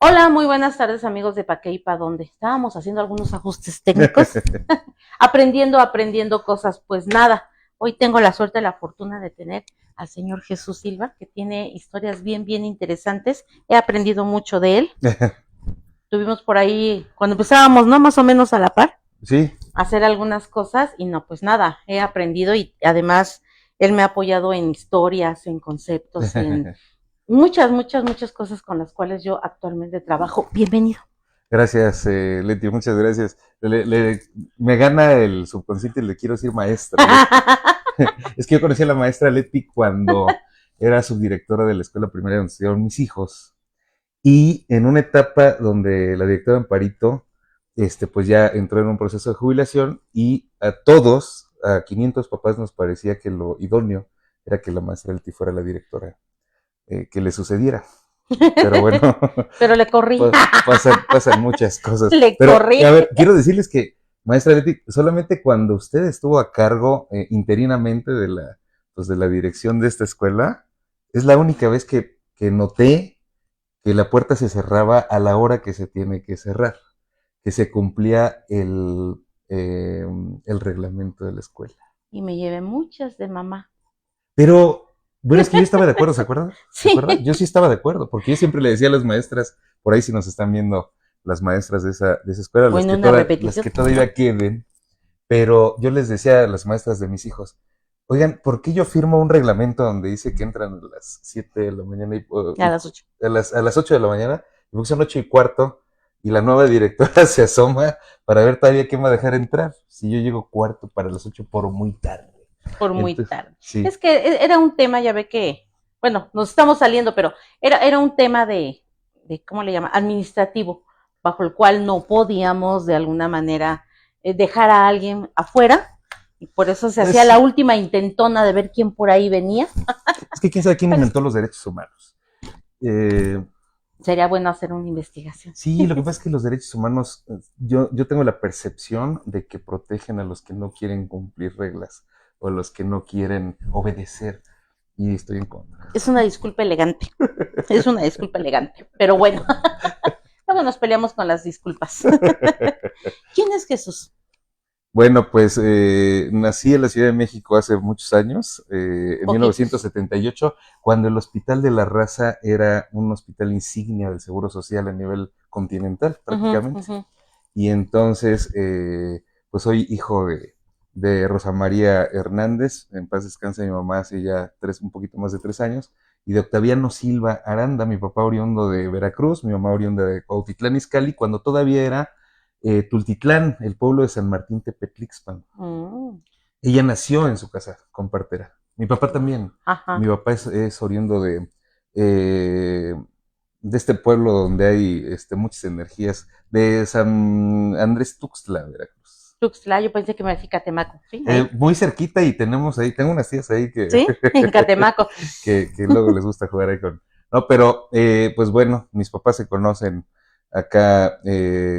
Hola, muy buenas tardes amigos de Pa' qué y Pa' dónde. Estábamos haciendo algunos ajustes técnicos, aprendiendo cosas. Pues nada, hoy tengo la suerte y la fortuna de tener al señor Jesús Silva, que tiene historias bien interesantes. He aprendido mucho de él. Tuvimos por ahí, cuando empezábamos, ¿no? Más o menos a la par, Sí, a hacer algunas cosas y no, pues nada, he aprendido y además él me ha apoyado en historias, en conceptos, en muchas cosas con las cuales yo actualmente trabajo. Bienvenido. gracias, Leti, muchas gracias. Me gana el subconsciente y le quiero decir maestra, Leti. Es que yo conocí a la maestra Leti cuando era subdirectora de la escuela primaria donde estudiaron mis hijos. Y en una etapa donde la directora Amparito, pues ya entró en un proceso de jubilación y a todos, a 500 papás nos parecía que lo idóneo era que la maestra Leti fuera la directora, que le sucediera. Pero bueno, Pero le corrí, pasan muchas cosas. le Pero, corrí. a ver, quiero decirles que, maestra Leti, solamente cuando usted estuvo a cargo interinamente pues de la dirección de esta escuela, es la única vez que noté que la puerta se cerraba a la hora que se tiene que cerrar, que se cumplía el reglamento de la escuela. Y me llevé muchas de mamá. Pero, bueno, es que yo estaba de acuerdo, ¿se acuerda? ¿Se Sí. acuerda? Yo sí estaba de acuerdo, porque yo siempre le decía a las maestras, por ahí si nos están viendo las maestras de esa escuela, O las en que, una las repetición. que todavía queden, pero yo les decía a las maestras de mis hijos, oigan, ¿por qué yo firmo un reglamento donde dice que entran a las 7 de la mañana A las 8. a las 8 de la mañana, y porque son 8 y cuarto, y la nueva directora se asoma para ver todavía quién va a dejar entrar, si yo llego cuarto para las 8 por muy tarde? Por muy Entonces, tarde. sí. Es que era un tema, ya ve que, bueno, nos estamos saliendo, pero era un tema de, ¿cómo le llama? Administrativo, bajo el cual no podíamos de alguna manera dejar a alguien afuera, y por eso se hacía Es, la última intentona de ver quién por ahí venía. es que quién sabe quién Pero inventó los derechos humanos. Eh, sería bueno hacer una investigación. sí, lo que pasa es que los derechos humanos, yo tengo la percepción de que protegen a los que no quieren cumplir reglas o a los que no quieren obedecer, y estoy en contra. Es una disculpa elegante, es una disculpa elegante, pero bueno, luego nos peleamos con las disculpas. ¿Quién es Jesús? Bueno, pues nací en la Ciudad de México hace muchos años, en Poquitos. 1978, cuando el Hospital de la Raza era un hospital insignia del Seguro Social a nivel continental, Uh -huh, prácticamente. uh -huh. Y entonces, pues soy hijo de Rosa María Hernández, en paz descanse mi mamá hace ya un poquito más de 3 años, y de Octaviano Silva Aranda, mi papá oriundo de Veracruz, mi mamá oriunda de Cuautitlán Izcalli, cuando todavía era Tultitlán, el pueblo de San Martín Tepetlixpan. Mm. Ella nació en su casa con partera. Mi papá también. Mi Ajá. papá es oriundo eh, de este pueblo donde hay muchas energías, de San Andrés Tuxtla, Veracruz. Tuxtla, yo pensé que me decía Catemaco, ¿sí? Ahí. Muy cerquita y tengo unas tías ahí que, ¿Sí? En Catemaco. que luego les gusta jugar ahí con... No, pero pues bueno, mis papás se conocen acá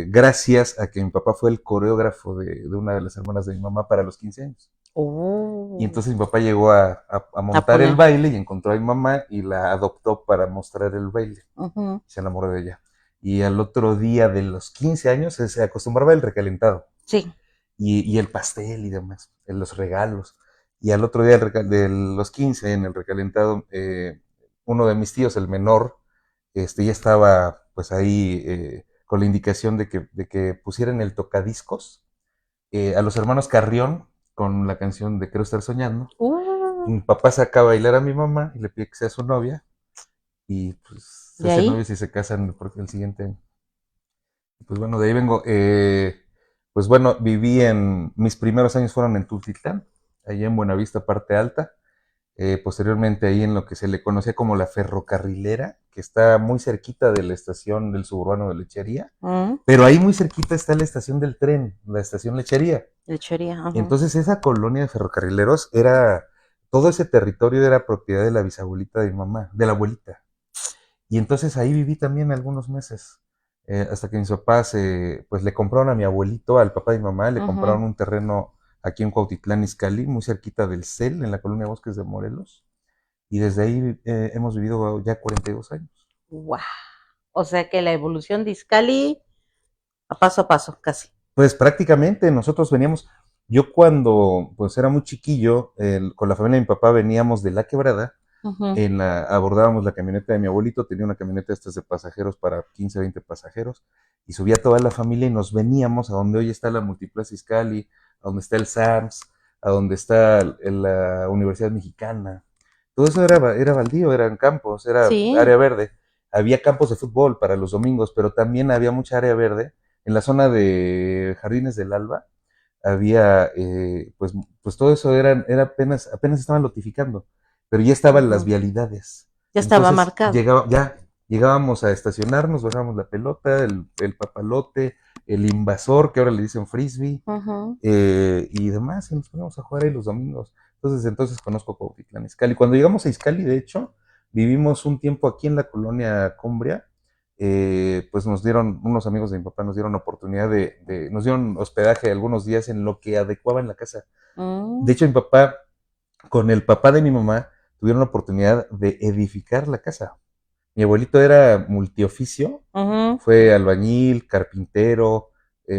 gracias a que mi papá fue el coreógrafo de una de las hermanas de mi mamá para los 15 años. Y Oh, entonces mi papá llegó a a montar el poner. baile y encontró a mi mamá y la adoptó para mostrar el baile. Uh -huh. Se enamoró de ella. Y al otro día de los 15 años se acostumbraba el recalentado Sí. y el pastel y demás, los regalos. Y al otro día de los 15 en el recalentado, uno de mis tíos, el menor, ya estaba pues ahí con la indicación de que pusieran el tocadiscos a los hermanos Carrión con la canción de Quiero estar soñando. Uh, Mi papá saca a bailar a mi mamá y le pide que sea su novia y pues se de hacen ahí. novios y se casan el siguiente año. Pues bueno, de ahí vengo. Pues bueno, mis primeros años fueron en Tultitlán, allá en Buenavista, parte alta. Posteriormente ahí en lo que se le conocía como la ferrocarrilera, que está muy cerquita de la estación del suburbano de Lechería, Mm, pero ahí muy cerquita está la estación del tren, la estación Lechería. lechería. Uh Y -huh. entonces esa colonia de ferrocarrileros todo ese territorio era propiedad de la bisabuelita de mi mamá, de la abuelita. Y entonces ahí viví también algunos meses, hasta que mis papás, pues le compraron a mi abuelito, al papá de mi mamá, le Uh -huh. compraron un terreno aquí en Cuautitlán Izcalli, muy cerquita del CEL, en la colonia Bosques de Morelos. Y desde ahí hemos vivido ya 42 años. Wow. O sea que la evolución de Izcalli a paso, casi. Pues prácticamente nosotros veníamos, yo cuando pues era muy chiquillo, con la familia de mi papá veníamos de La Quebrada, Ujú. abordábamos la camioneta de mi abuelito, tenía una camioneta estas de pasajeros para 15, 20 pasajeros, y subía toda la familia y nos veníamos a donde hoy está la Multiplaza Izcalli, a donde está el SAMS, a donde está la Universidad Mexicana. Todo eso era baldío, eran campos, era Sí. área verde. Había campos de fútbol para los domingos, pero también había mucha área verde. En la zona de Jardines del Alba había, pues todo eso era apenas estaban lotificando, pero ya estaban las Ujú. vialidades. Ya estaba Entonces marcado. ya llegábamos a estacionarnos, bajábamos la pelota, el papalote, el invasor, que ahora le dicen frisbee, Ujú. y demás, y nos poníamos a jugar ahí los domingos. Entonces conozco Cuautitlán Izcalli. Cuando llegamos a Izcalli, de hecho, vivimos un tiempo aquí en la colonia Cumbria, pues nos dieron, unos amigos de mi papá nos dieron oportunidad nos dieron hospedaje algunos días en lo que adecuaban la casa. De Mm. hecho, mi papá, con el papá de mi mamá, tuvieron la oportunidad de edificar la casa. Mi abuelito era multioficio, Ujú. fue albañil, carpintero,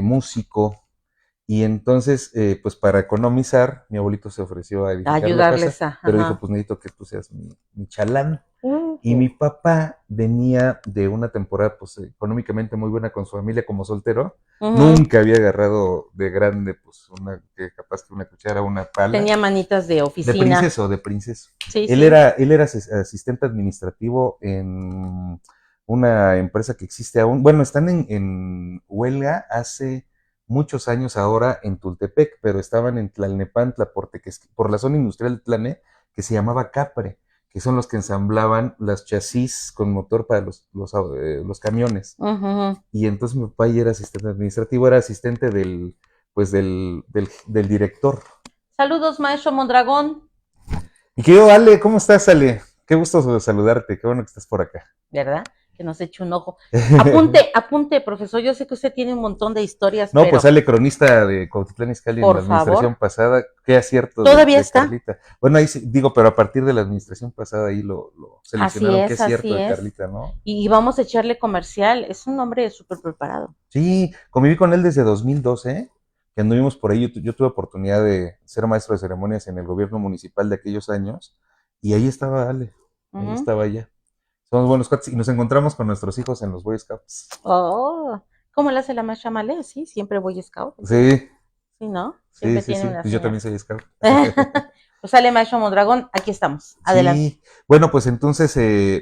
músico, y entonces, pues para economizar, mi abuelito se ofreció a edificar la casa, Ayudarles a, pero dijo, ajá. pues necesito que tú seas mi chalán. Y mi Ujú. papá venía de una temporada, pues económicamente muy buena con su familia como soltero. Ujú. Nunca había agarrado de grande, pues capaz que una cuchara, una pala, Tenía manitas de de oficina. princeso, de princeso. Sí, sí. Él era asistente administrativo en una empresa que existe aún. Bueno, están en huelga hace muchos años ahora en Tultepec, pero estaban en Tlalnepantla por la zona industrial de Tlalne, que se llamaba Capre, que son los que ensamblaban las chasis con motor para los camiones. Ujú. Y entonces mi papá ya era asistente administrativo, era asistente del director. Saludos, maestro Mondragón. Y que yo, Ale, ¿cómo estás, Ale? Qué gusto saludarte, qué bueno que estás por acá. ¿Verdad? Que nos eche un ojo. Apunte, apunte, profesor. Yo sé que usted tiene un montón de historias, No, pues pero Ale, cronista de Cuautitlán Izcalli en por la administración favor, pasada, qué acierto todavía de está. Carlita. Bueno, ahí digo, pero a partir de la administración pasada ahí lo Así seleccionaron, qué es, acierto así de es. Carlita, ¿no? Y vamos a echarle comercial. Es un hombre súper preparado. Sí, conviví con él desde 2012, que anduvimos por ahí. Yo tuve oportunidad de ser maestro de ceremonias en el gobierno municipal de aquellos años, y ahí estaba Ale, ahí Ujú. estaba ella. Somos buenos cuates y nos encontramos con nuestros hijos en los Boy Scouts. Oh, ¿cómo le hace la maestra Malé? Sí, siempre voy scout, entonces. Sí, Sí, ¿no? sí, Siempre sí, tiene sí. una Pues yo señal. también soy scout. Pues sale maestro Mondragón, aquí estamos. Adelante. Sí, bueno, pues entonces,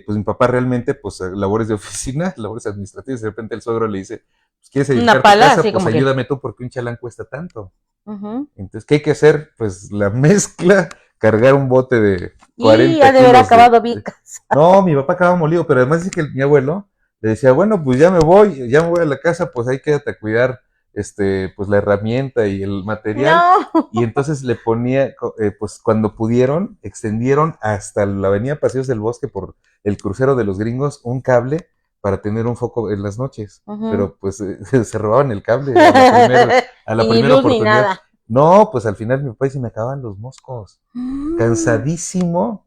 pues mi papá realmente, pues labores de oficina, labores administrativas, de repente el suegro le dice, pues quieres Una edificar tu pala, casa, así pues como que. ayúdame tú porque un chalán cuesta tanto. Ujú. Entonces, ¿qué hay que hacer? Pues la mezcla, cargar un bote de Y 40 ha de haber kilos acabado vicas. No, mi papá acababa molido, pero además dice que mi abuelo le decía, bueno, pues ya me voy a la casa, pues ahí quédate a cuidar, pues la herramienta y el material. No. Y entonces le ponía, pues cuando pudieron, extendieron hasta la avenida Paseos del Bosque por el crucero de los gringos un cable para tener un foco en las noches. Ujú. Pero pues se robaban el cable a Y la ni primera luz ni oportunidad. nada. No, pues al final mi papá y se me acaban los moscos Mm. cansadísimo.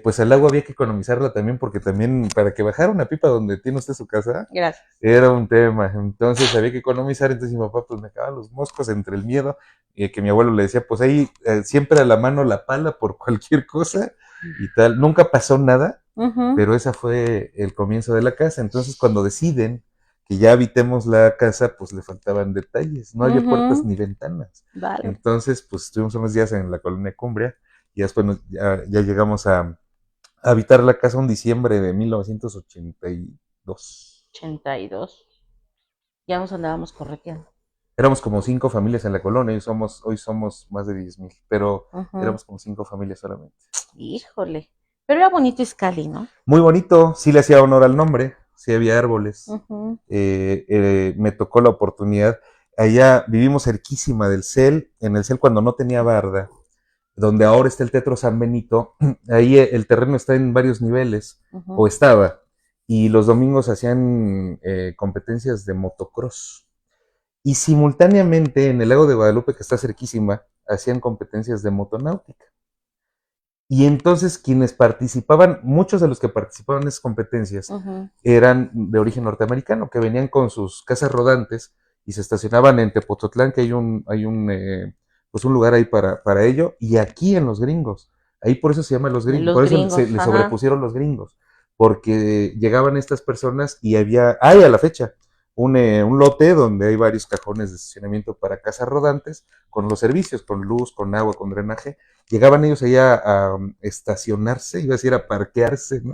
Pues el agua había que economizarla también porque también para que bajara una pipa donde tiene usted su casa Gracias. era un tema. Entonces había que economizar. Entonces mi papá pues me acaban los moscos entre el miedo y que mi abuelo le decía pues ahí siempre a la mano la pala por cualquier cosa y tal. Nunca pasó nada, Ujú. pero esa fue el comienzo de la casa. Entonces cuando deciden que ya habitemos la casa, pues le faltaban detalles. No había puertas Ujú. ni ventanas. Bárbaro. Entonces pues estuvimos unos días en la colonia Cumbria y después ya llegamos a habitar la casa un diciembre de 1982. 82. Ya nos andábamos correteando. Éramos como 5 familias en la colonia, hoy somos más de 10,000, pero Ujú. éramos como 5 familias solamente. Híjole. Pero era bonito Iscali, ¿no? Muy bonito, sí le hacía honor al nombre, sí había árboles. Ujú. Me tocó la oportunidad. Allá vivimos cerquísima del CEL, en el CEL cuando no tenía barda, donde ahora está el Teatro San Benito, ahí el terreno está en varios niveles, o Ujú. estaba, y los domingos hacían competencias de motocross. Y simultáneamente en el lago de Guadalupe, que está cerquísima, hacían competencias de motonáutica. Y entonces quienes participaban, muchos de los que participaban en esas competencias eran de origen norteamericano, que venían con sus casas rodantes y se estacionaban en Tepozotlán, que pues un lugar ahí para ello, y aquí en Los Gringos. Ahí por eso se llama Los Gringos, Los por eso se gringos, le ajá. sobrepusieron Los Gringos, porque llegaban estas personas y hay a la fecha, un lote donde hay varios cajones de estacionamiento para casas rodantes, con los servicios, con luz, con agua, con drenaje. Llegaban ellos allá a estacionarse, iba a decir a parquearse, ¿no?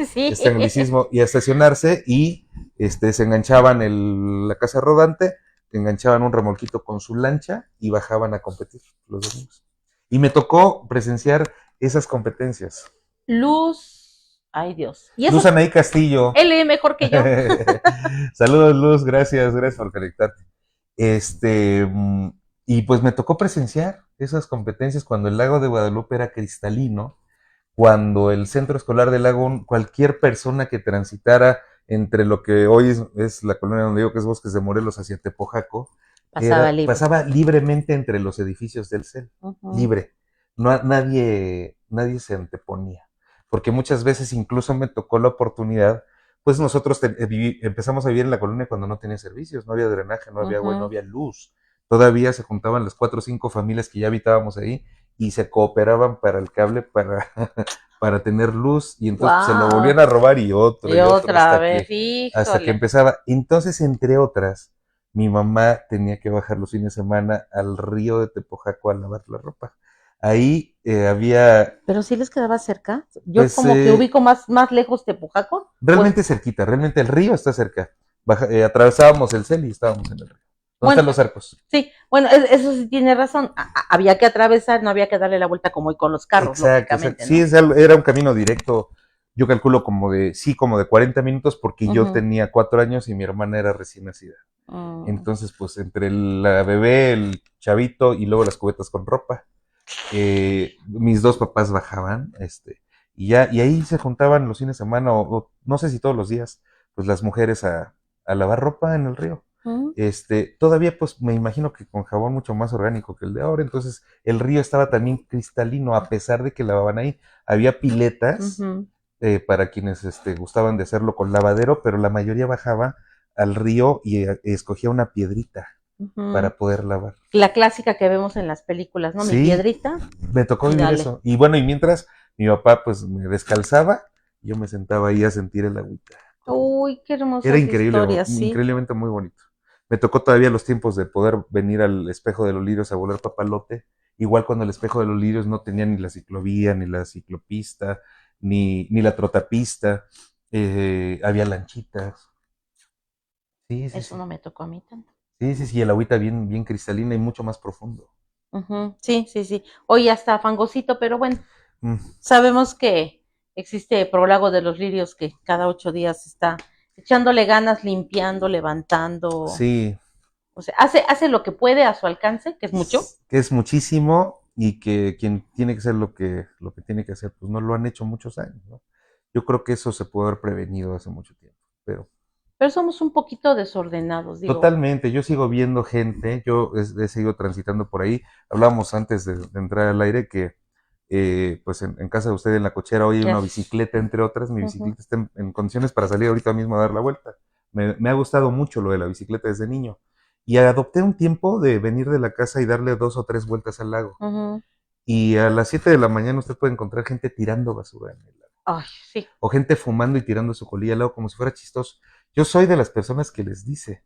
Sí. Este anglicismo, y a estacionarse y se enganchaban la casa rodante, enganchaban un remolquito con su lancha y bajaban a competir los domingos. Y me tocó presenciar esas competencias. Luz, ay Dios. Y eso Luz es, Anaí Castillo. él lee mejor que yo. Saludos, Luz, gracias por conectarte. Este, mm, y pues me tocó presenciar esas competencias cuando el lago de Guadalupe era cristalino, cuando el centro escolar del lago, cualquier persona que transitara entre lo que hoy es la colonia donde digo que es Bosques de Morelos hacia Tepojaco, Pasaba libre. pasaba libremente entre los edificios del CEL, Ujú. libre. Nadie se anteponía, porque muchas veces incluso me tocó la oportunidad, pues nosotros empezamos a vivir en la colonia cuando no tenía servicios, no había drenaje, no había agua, no Ujú. había luz. Todavía se juntaban las 4 o 5 familias que ya habitábamos ahí y se cooperaban para el cable para tener luz y entonces pues, se lo volvían Wow. a robar Y y otro otra vez, hasta que híjole. empezaba. Entonces, entre otras, mi mamá tenía que bajar los fines de semana al río de Tepojaco a lavar la ropa. Ahí había, Pero sí les quedaba cerca. Yo pues, como que ubico más lejos Tepujaco, pues, realmente cerquita, realmente el río está cerca. Atravesábamos el cel y estábamos en el río. ¿Dónde bueno, están los arcos? sí, bueno, eso sí tiene razón. Había que atravesar, no había que darle la vuelta como hoy con los carros, Exacto, exacto. lógicamente, Sí, ¿no? era un camino directo. Yo calculo como de 40 minutos porque yo Ujú. tenía 4 años y mi hermana era recién nacida. Mm. Entonces, pues entre la bebé, el chavito y luego las cubetas con ropa, mis dos papás bajaban, y ahí se juntaban los fines de semana, o no sé si todos los días, pues las mujeres a lavar ropa en el río. Mm. Todavía pues me imagino que con jabón mucho más orgánico que el de ahora, entonces el río estaba también cristalino a pesar de que lavaban ahí. Había piletas Ujú. para quienes gustaban de hacerlo con lavadero, pero la mayoría bajaba al río y escogía una piedrita Ujú. para poder lavar. La clásica que vemos en las películas, ¿no? Mi Sí, piedrita me tocó y vivir dale. eso. Y bueno, y mientras mi papá pues me descalzaba, yo me sentaba ahí a sentir el agüita. Uy, qué Era hermosas increíble, historias, sí. increíblemente muy bonito. Me tocó todavía los tiempos de poder venir al espejo de los lirios a volar papalote. Igual cuando el espejo de los lirios no tenía ni la ciclovía, ni la ciclopista, ni la trotapista. Había lanchitas. Sí, sí, Eso sí. no me tocó a mí tanto. Sí, sí, sí, el agüita bien cristalina y mucho más profundo. Ujú. Sí, sí, sí. Hoy hasta fangosito, pero bueno, Mm, sabemos que existe Prolago de los Lirios que cada 8 días está echándole ganas, limpiando, levantando. sí, O sea, hace lo que puede a su alcance, que es mucho. que es muchísimo y que quien tiene que hacer lo que tiene que hacer, pues no lo han hecho muchos años, ¿no? Yo creo que eso se puede haber prevenido hace mucho tiempo, pero Pero somos un poquito desordenados, digo. totalmente, yo sigo viendo gente, yo he seguido transitando por ahí, hablábamos antes de entrar al aire que pues en casa de usted en la cochera hoy hay una Yes. bicicleta, entre otras, mi Ujú. bicicleta está en condiciones para salir ahorita mismo a dar la vuelta. Me ha gustado mucho lo de la bicicleta desde niño. Y adopté un tiempo de venir de la casa y darle 2 o 3 vueltas al lago. Ujú. Y a las 7 de la mañana usted puede encontrar gente tirando basura en el lago. Ay, sí. O gente fumando y tirando su colilla al lago como si fuera chistoso. Yo soy de las personas que les dice.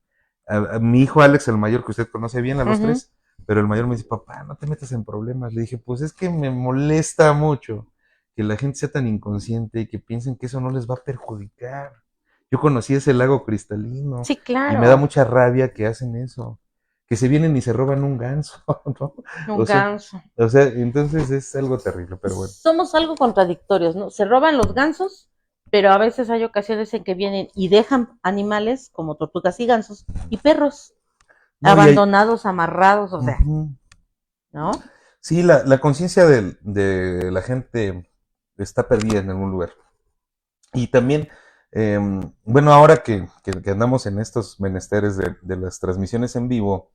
A mi hijo Alex, el mayor, que usted conoce bien, a los Ujú. 3, pero el mayor me dice, papá, no te metas en problemas. Le dije, pues es que me molesta mucho que la gente sea tan inconsciente y que piensen que eso no les va a perjudicar. Yo conocí ese lago cristalino Sí, y me da claro. mucha rabia que hacen eso, que se vienen y se roban un ganso, ¿no? Un O sea, ganso. entonces es algo terrible, pero bueno. Somos algo contradictorios, ¿no? Se roban los gansos, pero a veces hay ocasiones en que vienen y dejan animales como tortugas y gansos y perros No, y hay, abandonados, amarrados, o sea, ujú. ¿no? Sí, la conciencia de la gente está perdida en algún lugar. Y también, bueno, ahora que andamos en estos menesteres de las transmisiones en vivo,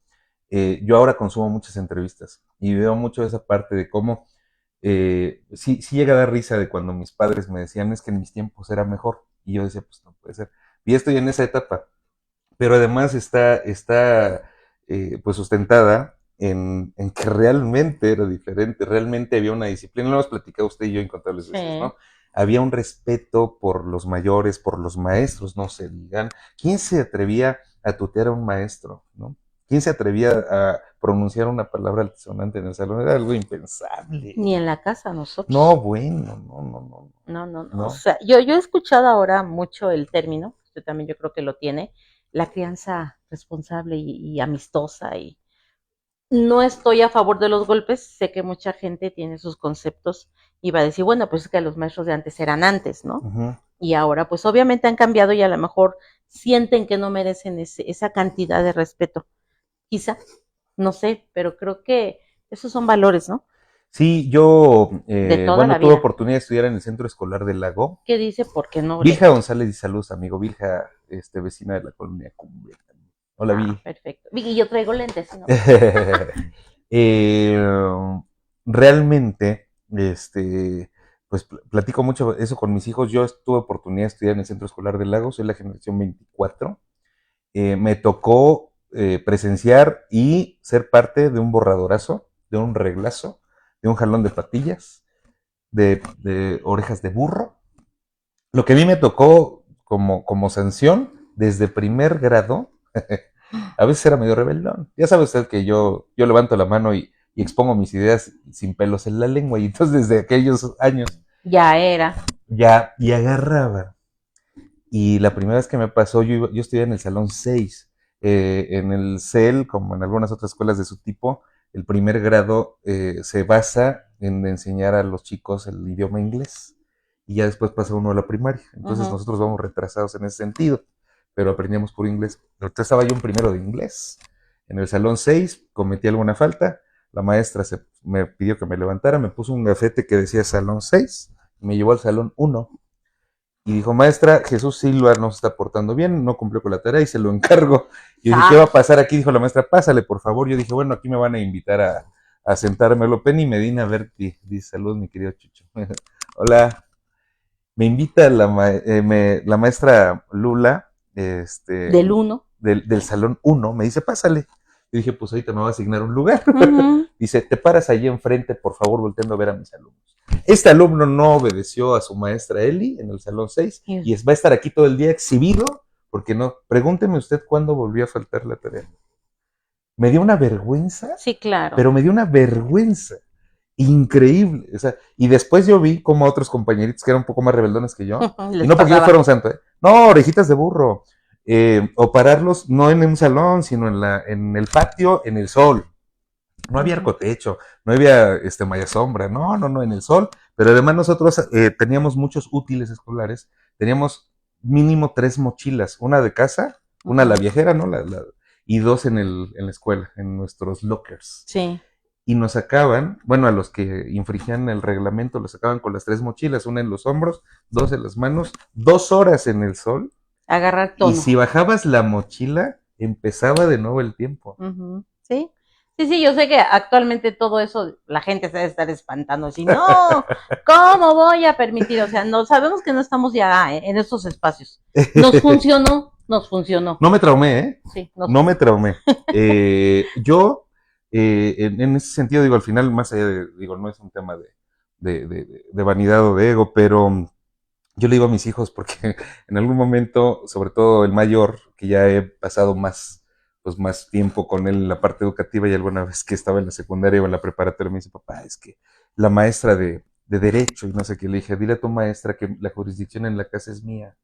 yo ahora consumo muchas entrevistas y veo mucho esa parte de cómo sí llega a dar risa de cuando mis padres me decían es que en mis tiempos era mejor. Y yo decía, pues no puede ser. Y ya estoy en esa etapa. Pero además está pues sustentada en que realmente era diferente, realmente había una disciplina, lo hemos platicado usted y yo incontables veces, Sí. ¿no? Había un respeto por los mayores, por los maestros, no se digan. ¿Quién se atrevía a tutear a un maestro, no? ¿Quién se atrevía a pronunciar una palabra altisonante en el salón? Era algo impensable. Ni en la casa No, nosotros. bueno, no, No, no, no. O no. sea, yo he escuchado ahora mucho el término, usted también yo creo que lo tiene, la crianza responsable y amistosa. Y no estoy a favor de los golpes, sé que mucha gente tiene sus conceptos y va a decir, bueno, pues es que los maestros de antes eran antes, ¿no? Ujú. Y ahora pues obviamente han cambiado y a lo mejor sienten que no merecen esa cantidad de respeto. Quizá, no sé, pero creo que esos son valores, ¿no? Sí, yo, De toda bueno, la tuve vida. oportunidad de estudiar en el Centro Escolar del Lago. ¿Qué dice? Porque no le... Vilja González y saludos, amigo. Vilja, vecina de la colonia Cumbia. Hola, Ah, Vi. perfecto. Y yo traigo lentes, ¿no? Eh, realmente, pues platico mucho eso con mis hijos. Yo tuve oportunidad de estudiar en el Centro Escolar del Lago, soy la generación 24. Me tocó presenciar y ser parte de un borradorazo, de un reglazo, de un jalón de patillas, de orejas de burro. Lo que a mí me tocó como sanción desde primer grado, a veces era medio rebelión. Ya sabe usted que yo levanto la mano y expongo mis ideas sin pelos en la lengua, y entonces desde aquellos años Ya era. ya y agarraba. Y la primera vez que me pasó, yo estudié en el Salón 6, en el CEL, como en algunas otras escuelas de su tipo, el primer grado se basa en enseñar a los chicos el idioma inglés y ya después pasa uno a la primaria. Entonces Ujú. nosotros vamos retrasados en ese sentido, pero aprendíamos por inglés. Ahorita estaba yo en primero de inglés. En el Salón 6 cometí alguna falta, la maestra me pidió que me levantara, me puso un gafete que decía Salón 6 y me llevó al Salón 1 y dijo, maestra, Jesús Silva no se está portando bien, no cumplió con la tarea y se lo encargo. Y yo dije, ¿qué va a Sas. pasar aquí? Dijo la maestra, pásale, por favor. Yo dije, bueno, aquí me van a invitar a sentarme. Penny Medina Berti, dice, salud, mi querido Chucho. Hola. Me invita la maestra Lula, Del uno. del Salón 1, me dice, pásale. Yo dije, pues ahorita me va a asignar un lugar. Ujú. Dice, te paras allí enfrente, por favor, volteando a ver a mis alumnos. Este alumno no obedeció a su maestra Eli en el Salón 6 Y- y va a estar aquí todo el día exhibido, porque no. Pregúnteme usted cuándo volvió a faltar la tarea. Me dio una vergüenza, Sí, claro. pero me dio una vergüenza increíble. O sea, y después yo vi como otros compañeritos que eran un poco más rebeldones que yo, y Les no porque yo pasaba. fuera un santo, ¿eh? No, orejitas de burro. O pararlos no en un salón, sino en el patio, en el sol. No había Ujú. arcotecho, no había malla sombra, no, en el sol. Pero además nosotros teníamos muchos útiles escolares, teníamos mínimo 3 mochilas, una de casa, una la Ujú. viajera, ¿no? Y 2 en la escuela, en nuestros lockers. Sí. Y nos sacaban, bueno, a los que infringían el reglamento, los sacaban con las 3 mochilas, una en los hombros, 2 en las manos, 2 horas en el sol, Agarrar y tono. si bajabas la mochila, empezaba de nuevo el tiempo. Ujú. Sí. Sí, sí, yo sé que actualmente todo eso la gente se debe estar espantando. Así, no, ¿cómo voy a permitir? O sea, no sabemos que no estamos ya en estos espacios. Nos funcionó, nos funcionó. No me traumé, ¿eh? Sí, nos No me funcionó. traumé. Yo, en ese sentido, digo, al final, más allá digo, no es un tema de vanidad o de ego, pero yo le digo a mis hijos porque en algún momento, sobre todo el mayor, que ya he pasado pues más tiempo con él en la parte educativa, y alguna vez que estaba en la secundaria o en la preparatoria me dice, papá, es que la maestra de derecho y no sé qué, le dije, dile a tu maestra que la jurisdicción en la casa es mía.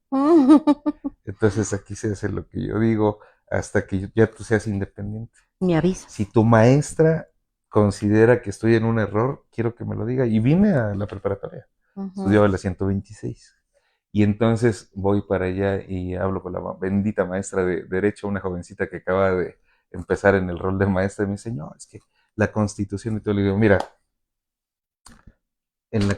Entonces aquí se hace lo que yo digo hasta que ya tú seas independiente. Me Si avisas. tu maestra considera que estoy en un error, quiero que me lo diga. Y vine a la preparatoria, Ujú. estudiaba la 126. Y entonces voy para allá y hablo con la bendita maestra de Derecho, una jovencita que acaba de empezar en el rol de maestra, y me dice, no, es que la Constitución, y todo. Le digo, mira, en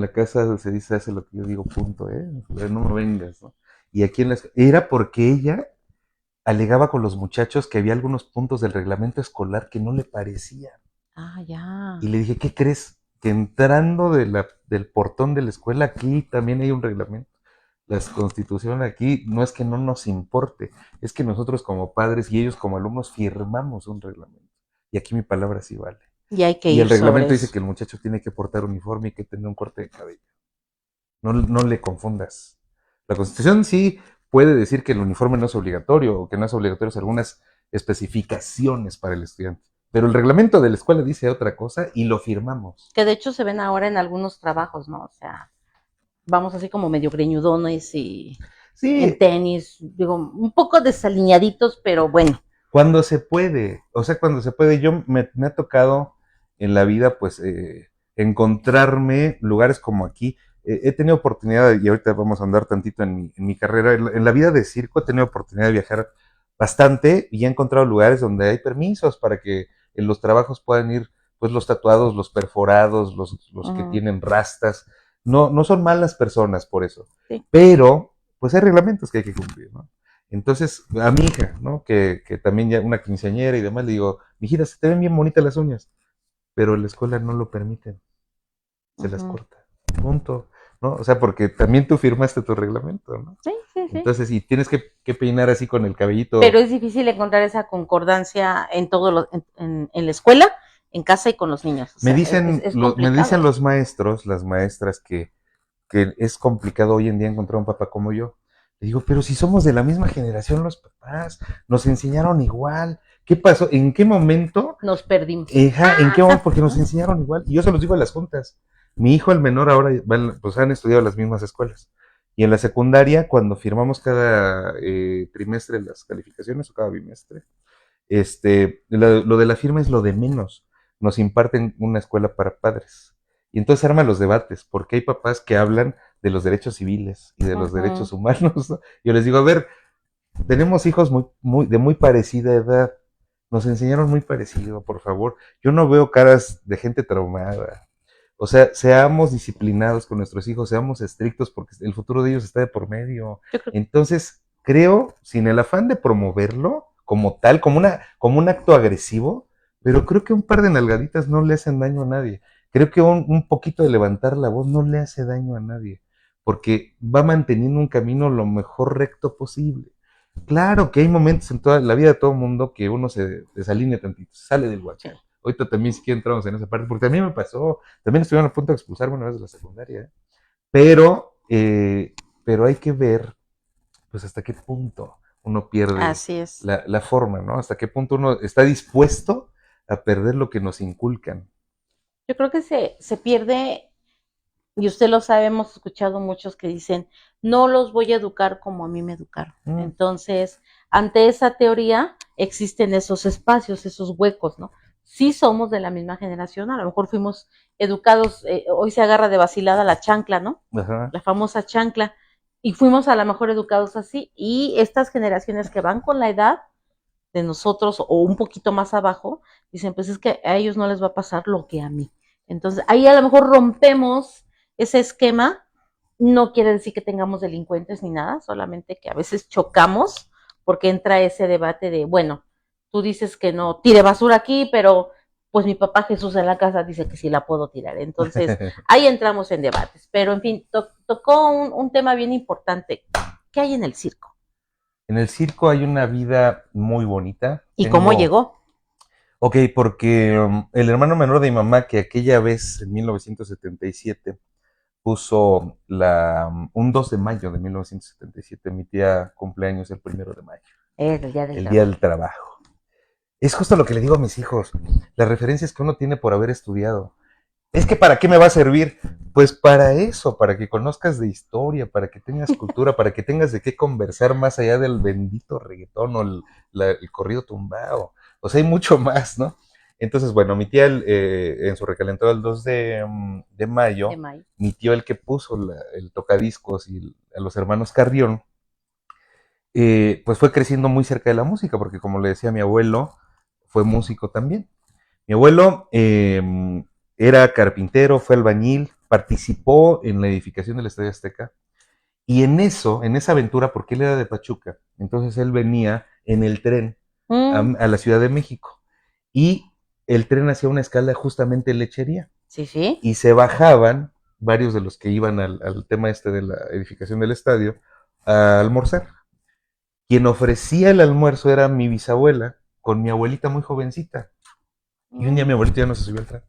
la casa se dice, hace lo que yo digo, punto, ¿eh? No me vengas, ¿no? Y aquí era porque ella alegaba con los muchachos que había algunos puntos del reglamento escolar que no le parecían. Ah, ya. Y le dije, ¿qué crees? que entrando del portón de la escuela, aquí también hay un reglamento. La constitución aquí no es que no nos importe, es que nosotros como padres y ellos como alumnos firmamos un reglamento. Y aquí mi palabra sí vale. Y hay que Y el ir sobre reglamento dice eso. que el muchacho tiene que portar uniforme y que tener un corte de cabello. No le confundas. La Constitución sí puede decir que el uniforme no es obligatorio o que no es obligatorio algunas especificaciones para el estudiante. Pero el reglamento de la escuela dice otra cosa y lo firmamos. Que de hecho se ven ahora en algunos trabajos, ¿no? O sea, vamos así como medio greñudones y en Sí, tenis, digo, un poco desaliñaditos, pero bueno. cuando se puede, o sea, cuando se puede, me ha tocado en la vida, pues, encontrarme lugares como aquí. He tenido oportunidad, y ahorita vamos a andar tantito en mi carrera, en la vida de circo he tenido oportunidad de viajar bastante y he encontrado lugares donde hay permisos para que en los trabajos puedan ir, pues, los tatuados, los perforados, los que tienen rastas. No son malas personas por eso, Sí. pero, pues, hay reglamentos que hay que cumplir, ¿no? Entonces, a mi hija, ¿no? Que también ya una quinceañera y demás, le digo, mijita, se te ven bien bonitas las uñas, pero en la escuela no lo permiten, se las Ujú. corta, punto, ¿no? O sea, porque también tú firmaste tu reglamento, ¿no? Sí, sí, sí. Entonces, y tienes que peinar así con el Pero cabellito. es difícil encontrar esa concordancia en todo en la escuela, en casa y con los niños. O sea, es Me dicen complicado. los maestros, las maestras, que es complicado hoy en día encontrar un papá como yo. Le digo, pero si somos de la misma generación los papás, nos enseñaron igual. ¿Qué pasó? ¿En qué momento? Nos perdimos. ¿En qué momento? Porque nos enseñaron igual. Y yo se los digo a las juntas. Mi hijo, el menor, ahora pues han estudiado las mismas escuelas. Y en la secundaria, cuando firmamos cada trimestre las calificaciones o cada bimestre, lo de la firma es lo de menos. Nos imparten una escuela para padres. Y entonces arman los debates, porque hay papás que hablan de los derechos civiles y de los Ujú. derechos humanos, ¿no? Yo les digo, a ver, tenemos hijos de muy parecida edad. Nos enseñaron muy parecido, por favor. Yo no veo caras de gente traumada. O sea, seamos disciplinados con nuestros hijos, seamos estrictos porque el futuro de ellos está de por medio. Yo creo Entonces, creo, sin el afán de promoverlo como tal, como un acto agresivo, pero creo que un par de nalgaditas no le hacen daño a nadie. Creo que un poquito de levantar la voz no le hace daño a nadie, porque va manteniendo un camino lo mejor recto posible. Claro que hay momentos en toda la vida de todo el mundo que uno se desalinea tantito, sale del sí. huacal. Ahorita también sí que entramos en esa parte, porque también me pasó, también estuvieron a punto de expulsarme una vez de la secundaria, ¿eh? Pero, pero hay que ver, pues, hasta qué punto uno pierde Así es. la forma, ¿no? Hasta qué punto uno está dispuesto a perder lo que nos inculcan. Yo creo que se pierde, y usted lo sabe, hemos escuchado muchos que dicen, no los voy a educar como a mí me educaron. Mm, Entonces, ante esa teoría, existen esos espacios, esos huecos, ¿no? Sí somos de la misma generación, a lo mejor fuimos educados, hoy se agarra de vacilada la chancla, ¿no? ajá. La famosa chancla, y fuimos a lo mejor educados así, y estas generaciones que van con la edad de nosotros o un poquito más abajo, dicen, pues es que a ellos no les va a pasar lo que a mí. Entonces, ahí a lo mejor rompemos ese esquema, no quiere decir que tengamos delincuentes ni nada, solamente que a veces chocamos porque entra ese debate de, bueno, tú dices que no tire basura aquí, pero pues mi papá Jesús en la casa dice que sí la puedo tirar. Entonces, ahí entramos en debates. Pero, en fin, tocó un tema bien importante. ¿Qué hay en el circo? En el circo hay una vida muy bonita. ¿Y cómo llegó? Ok, porque el hermano menor de mi mamá, que aquella vez, en 1977, puso un 2 de mayo de 1977, mi tía cumpleaños el 1 de mayo, El día del el Día trabajo. del Trabajo. Es justo lo que le digo a mis hijos, las referencias que uno tiene por haber estudiado. Es que ¿para qué me va a servir? Pues para eso, para que conozcas de historia, para que tengas cultura, para que tengas de qué conversar más allá del bendito reggaetón o el corrido tumbado. O sea, hay mucho más, ¿no? Entonces, bueno, mi tía en su recalentado el 2 de De mayo, mayo. mi tío el que puso el tocadiscos y a los hermanos Carrión, pues fue creciendo muy cerca de la música, porque como le decía mi abuelo, fue músico también. Mi abuelo era carpintero, fue albañil, participó en la edificación del Estadio Azteca y en esa aventura, porque él era de Pachuca, entonces él venía en el tren Mm, a la Ciudad de México y el tren hacía una escala justamente en Lechería. Sí, sí. y se bajaban varios de los que iban al tema este de la edificación del estadio a almorzar. Quien ofrecía el almuerzo era mi bisabuela con mi abuelita muy jovencita. Y un día mi abuelita ya no se subió al tren.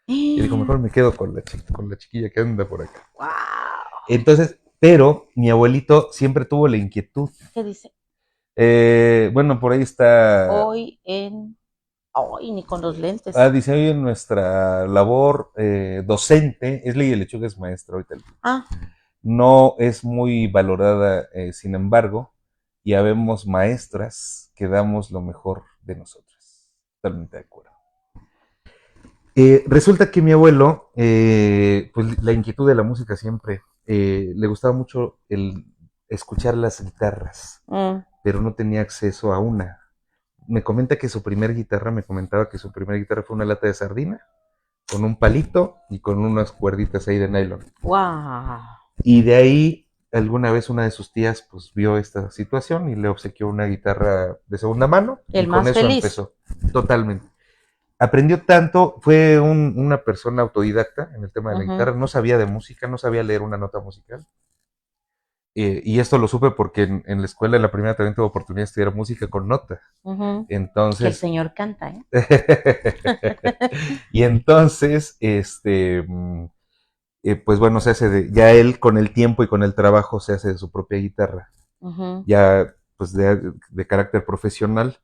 Y dijo, mejor me quedo con la chiquilla que anda por acá. Wow. Entonces, pero mi abuelito siempre tuvo la inquietud. ¿Qué dice? Bueno, por ahí está. Hoy ni con los lentes. Dice hoy en nuestra labor docente, es Ley Lechuga, es maestra ahorita. Ah. No es muy valorada, sin embargo, y habemos maestras que damos lo mejor de nosotras. Totalmente de acuerdo. Resulta que mi abuelo, pues la inquietud de la música siempre, le gustaba mucho el escuchar las guitarras, pero no tenía acceso a una. Me comentaba que su primera guitarra fue una lata de sardina, con un palito y con unas cuerditas ahí de nylon. Wow. Y de ahí, alguna vez una de sus tías pues vio esta situación y le obsequió una guitarra de segunda mano. El y más con eso feliz. empezó, totalmente. Aprendió tanto, fue una persona autodidacta en el tema de la guitarra, no sabía de música, no sabía leer una nota musical. Y esto lo supe porque en la escuela, en la primera también tuve oportunidad de estudiar música con nota. Entonces. Que el señor canta, ¿eh? Y entonces, pues bueno, ya él con el tiempo y con el trabajo se hace de su propia guitarra. Ya, pues de carácter profesional.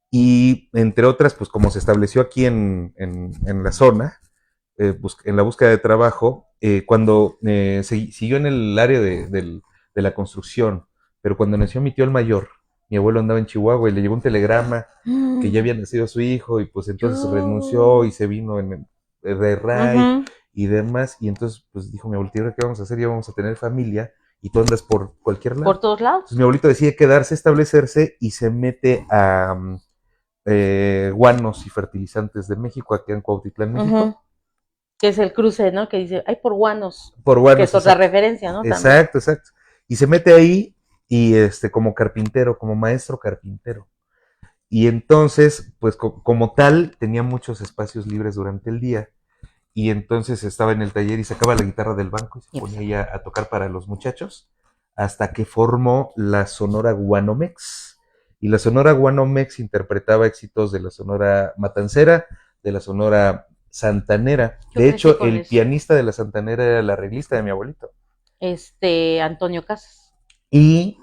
Y entre otras, pues como se estableció aquí en la zona, en la búsqueda de trabajo, cuando siguió en el área de la construcción, pero cuando nació mi tío el mayor, mi abuelo andaba en Chihuahua y le llegó un telegrama que ya había nacido su hijo y pues entonces renunció y se vino de Ray y demás, y entonces pues dijo mi abuelito, ¿qué vamos a hacer? Ya vamos a tener familia y tú andas por cualquier lado. Por todos lados. Entonces mi abuelito decide quedarse, establecerse y se mete a guanos y fertilizantes de México, aquí en Cuautitlán, México. Que es el cruce, ¿no? Que dice, ay, por guanos. Por guanos. Que es otra referencia, ¿no? Exacto, exacto. Y se mete ahí y como carpintero, como maestro carpintero. Y entonces, pues como tal, tenía muchos espacios libres durante el día. Y entonces estaba en el taller y sacaba la guitarra del banco y se ponía ahí a tocar para los muchachos, hasta que formó la Sonora Guanomex. Y la Sonora Guanomex interpretaba éxitos de la Sonora Matancera, de la Sonora Santanera. De hecho, el pianista de la Santanera era el arreglista de mi abuelito. Antonio Casas. Y,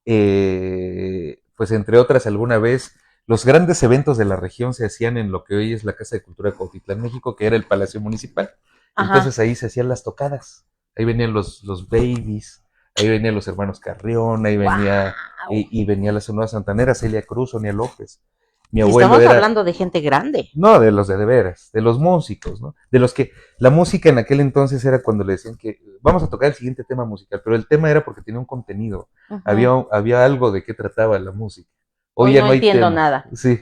pues entre otras, alguna vez, los grandes eventos de la región se hacían en lo que hoy es la Casa de Cultura de Cuautitlán, México, que era el Palacio Municipal. Entonces ahí se hacían las tocadas. Ahí venían los babies, ahí venían los hermanos Carrión, ahí venía, y venía la Sonora Santanera, Celia Cruz, Sonia López. Mi abuelo estamos hablando de gente grande. No, de los de veras, de los músicos, ¿no? De los que la música en aquel entonces era cuando le decían que vamos a tocar el siguiente tema musical, pero el tema era porque tenía un contenido. Había algo de qué trataba la música. Hoy ya no entiendo nada. Sí.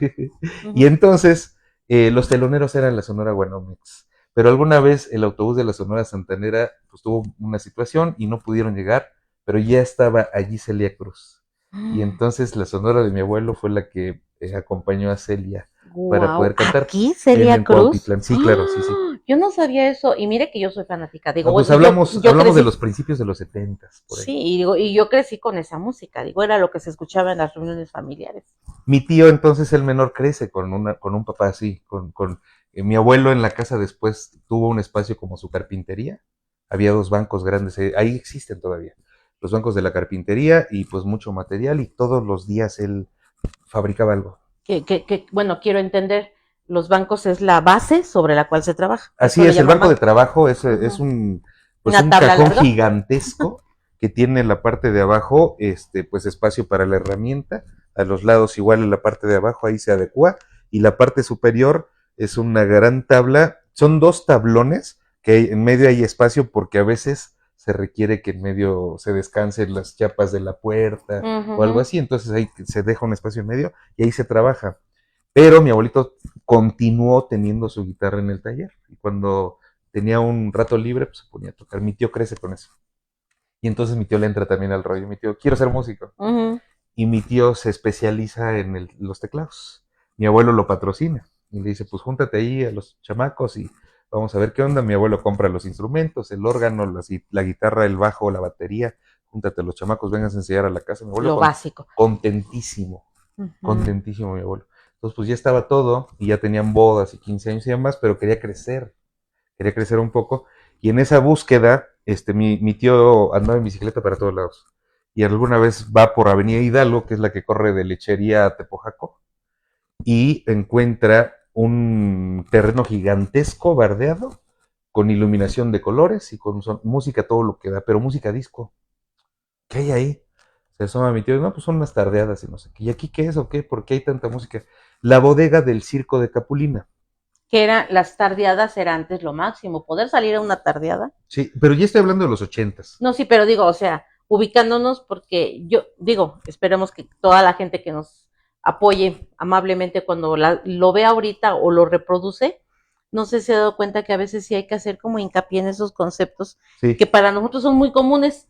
Y entonces los teloneros eran la Sonora Guanomex. Pero alguna vez el autobús de la Sonora Santanera pues tuvo una situación y no pudieron llegar, pero ya estaba allí Celia Cruz. Y entonces la Sonora de mi abuelo fue la que acompañó a Celia para poder cantar. ¿Aquí Celia Cruz? Sí, claro, sí. Yo no sabía eso, y mire que yo soy fanática. Digo, pues hablamos de los principios de los 70s. Sí, y yo crecí con esa música, era lo que se escuchaba en las reuniones familiares. Mi tío, entonces, el menor, crece con un papá así, mi abuelo en la casa después tuvo un espacio como su carpintería, había 2 bancos grandes, ahí existen todavía, los bancos de la carpintería y pues mucho material y todos los días él fabricaba algo. Bueno, quiero entender, los bancos es la base sobre la cual se trabaja. Así es, el banco de trabajo es un cajón gigantesco que tiene en la parte de abajo pues espacio para la herramienta, a los lados igual en la parte de abajo ahí se adecua y la parte superior es una gran tabla, son 2 tablones que en medio hay espacio porque a veces se requiere que en medio se descansen las chapas de la puerta o algo así, entonces ahí se deja un espacio en medio y ahí se trabaja. Pero mi abuelito continuó teniendo su guitarra en el taller y cuando tenía un rato libre pues se ponía a tocar. Mi tío crece con eso. Y entonces mi tío le entra también al rollo. Mi tío, quiero ser músico. Y mi tío se especializa en los teclados. Mi abuelo lo patrocina y le dice, pues júntate ahí a los chamacos y vamos a ver qué onda. Mi abuelo compra los instrumentos, el órgano, la guitarra, el bajo, la batería. Júntate los chamacos, vengan a enseñar a la casa. Mi abuelo Lo básico. contentísimo, Ujú. contentísimo mi abuelo. Entonces pues ya estaba todo y ya tenían bodas y 15 años y demás, pero quería crecer un poco. Y en esa búsqueda, mi tío andaba en bicicleta para todos lados. Y alguna vez va por Avenida Hidalgo, que es la que corre de Lechería a Tepojaco, y encuentra un terreno gigantesco, bardeado, con iluminación de colores y con música todo lo que da, pero música disco. ¿Qué hay ahí? Se asoma mi tío, no, pues son unas tardeadas y no sé qué. ¿Y aquí qué es o qué? ¿Por qué hay tanta música? La bodega del circo de Capulina. Que eran las tardeadas, era antes lo máximo, poder salir a una tardeada. Sí, pero ya estoy hablando de los 80s. No, sí, pero digo, o sea, ubicándonos porque yo digo, esperemos que toda la gente que nos apoye amablemente cuando lo ve ahorita o lo reproduce, no sé si se ha dado cuenta que a veces sí hay que hacer como hincapié en esos conceptos que Sí. para nosotros son muy comunes,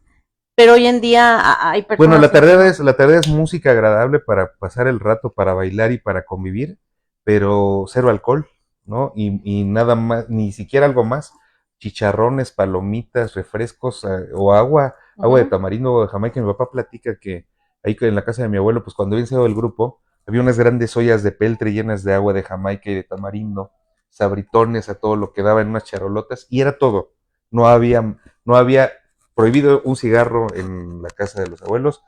pero hoy en día hay Bueno, personas en que no. la tarde es música agradable para pasar el rato, para bailar y para convivir, pero cero alcohol, ¿no? Y nada más, ni siquiera algo más. Chicharrones, palomitas, refrescos o agua de Uh-huh, tamarindo o de Jamaica. Mi papá platica que ahí en la casa de mi abuelo, pues cuando había sido el grupo, había unas grandes ollas de peltre llenas de agua de Jamaica y de tamarindo, sabritones a todo lo que daba en unas charolotas, y era todo. No había prohibido un cigarro en la casa de los abuelos.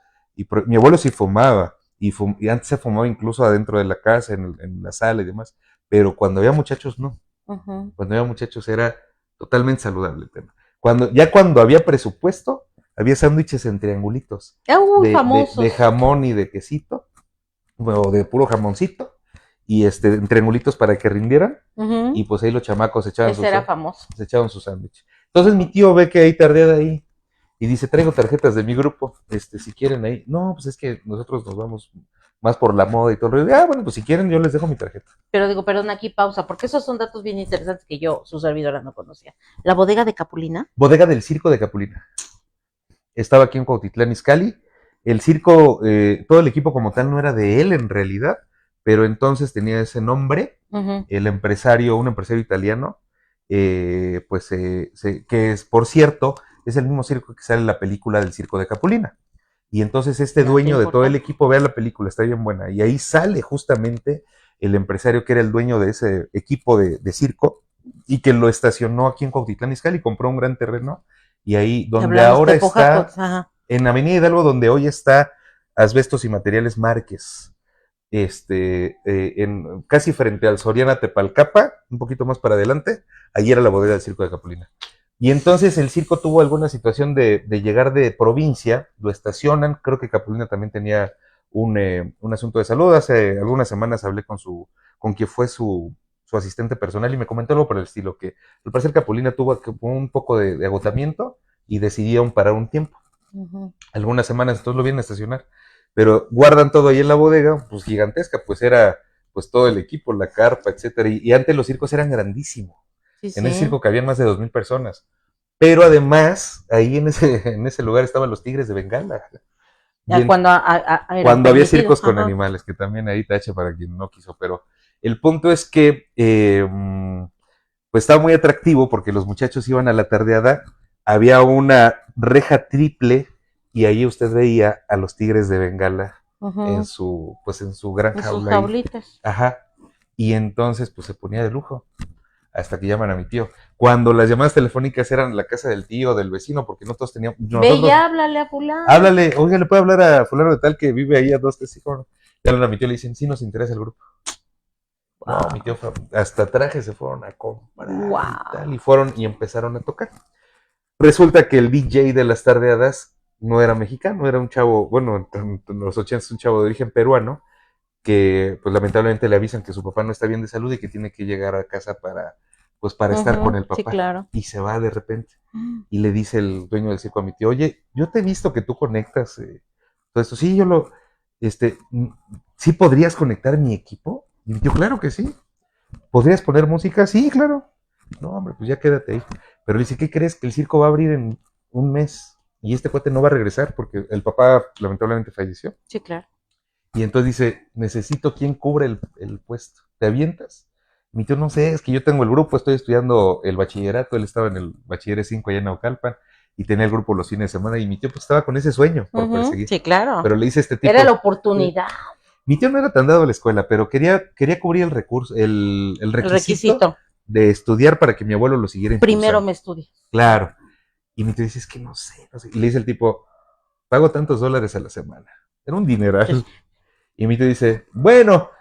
Mi abuelo sí fumaba, y antes se fumaba incluso adentro de la casa, en la sala y demás, pero cuando había muchachos, no. uh-huh. Cuando había muchachos era totalmente saludable el tema. Cuando había presupuesto, había sándwiches en triangulitos Uy, de famosos. jamón y de quesito, o de puro jamoncito, y en triangulitos para que rindieran, y Uh-huh. pues ahí los chamacos Ese era famoso. se echaban su sándwich. Entonces mi tío ve que hay tardeada ahí, y dice, traigo tarjetas de mi grupo, si quieren ahí. No, pues es que nosotros nos vamos más por la moda y todo el rollo. Ah, bueno, pues si quieren yo les dejo mi tarjeta. Pero digo, perdón, aquí pausa, porque esos son datos bien interesantes que yo, su servidora, no conocía. La bodega de Capulina. Bodega del Circo de Capulina. Estaba aquí en Cuautitlán Izcalli. El circo, todo el equipo como tal no era de él en realidad, pero entonces tenía ese nombre, Uh-huh. un empresario italiano, que es, por cierto, es el mismo circo que sale en la película del Circo de Capulina. Y entonces este Dato dueño de todo el importante. equipo, vea la película, está bien buena. Y ahí sale justamente el empresario que era el dueño de ese equipo de circo y que lo estacionó aquí en Cuautitlán Izcalli, compró un gran terreno y ahí donde Hablamos ahora Tepojaco, está, ajá. en Avenida Hidalgo, donde hoy está Asbestos y Materiales Márquez, casi frente al Soriana Tepalcapa, un poquito más para adelante, ahí era la bodega del Circo de Capulina. Y entonces el circo tuvo alguna situación de llegar de provincia, lo estacionan, creo que Capulina también tenía un asunto de salud. Hace algunas semanas hablé con quien fue su asistente personal y me comentó algo por el estilo, que al parecer Capulina tuvo un poco de agotamiento y decidieron parar un tiempo, Uh-huh. algunas semanas, entonces lo vienen a estacionar, pero guardan todo ahí en la bodega, pues gigantesca, pues era pues todo el equipo, la carpa, etcétera, y antes los circos eran grandísimos, Sí, en ese sí. circo cabían más de 2000 personas, pero además ahí en ese lugar estaban los tigres de Bengala, y Ya cuando eran cuando había permitidos, circos con ajá. animales, que también ahí tache para quien no quiso, pero el punto es que pues estaba muy atractivo porque los muchachos iban a la tardeada, había una reja triple y ahí usted veía a los tigres de Bengala Uh-huh. pues en su gran En sus jaula ahí. jaulitas. Ajá. Y entonces pues se ponía de lujo hasta que llaman a mi tío. Cuando las llamadas telefónicas eran a la casa del tío, del vecino, porque no todos teníamos, Ve y nosotros, háblale a fulano. háblale, oiga, le puede hablar a fulano de tal que vive ahí a 2, 3 hijos. Le hablan a mi tío y le dicen, sí nos interesa el grupo. No, mi tío Wow. fue, hasta trajes se fueron a comprar y tal, y Wow. fueron y empezaron a tocar. Resulta que el DJ de las tardeadas no era mexicano, era un chavo, bueno, en los 80 un chavo de origen peruano, que pues lamentablemente le avisan que su papá no está bien de salud y que tiene que llegar a casa pues para estar con Uh-huh. el Sí, papá. claro. Y se va de repente. Y le dice el dueño del circo a mi tío, oye, yo te he visto que tú conectas todo esto. Sí, este, ¿sí podrías conectar mi equipo? Y mi tío, claro que sí. ¿Podrías poner música? Sí, claro. No, hombre, pues ya quédate ahí. Pero le dice, ¿qué crees? Que el circo va a abrir en un mes y este cuate no va a regresar porque el papá lamentablemente falleció. Sí, claro. Y entonces dice, necesito quien cubra el puesto. ¿Te avientas? Mi tío, no sé, es que yo tengo el grupo, estoy estudiando el bachillerato, él estaba en el bachiller 5 allá en Naucalpan y tenía el grupo los fines de semana y mi tío pues estaba con ese sueño por perseguir. Sí, claro. Pero le dice a este Era la tipo, oportunidad, mi tío no era tan dado a la escuela, pero quería cubrir el recurso, el el requisito requisito. de estudiar para que mi abuelo lo siguiera Primero impulsando. me estudié. Claro. Y mi tío dice, es que no sé, no sé. Y le dice el tipo, pago tantos dólares a la semana. Era un dineral. Y mi tío dice, bueno,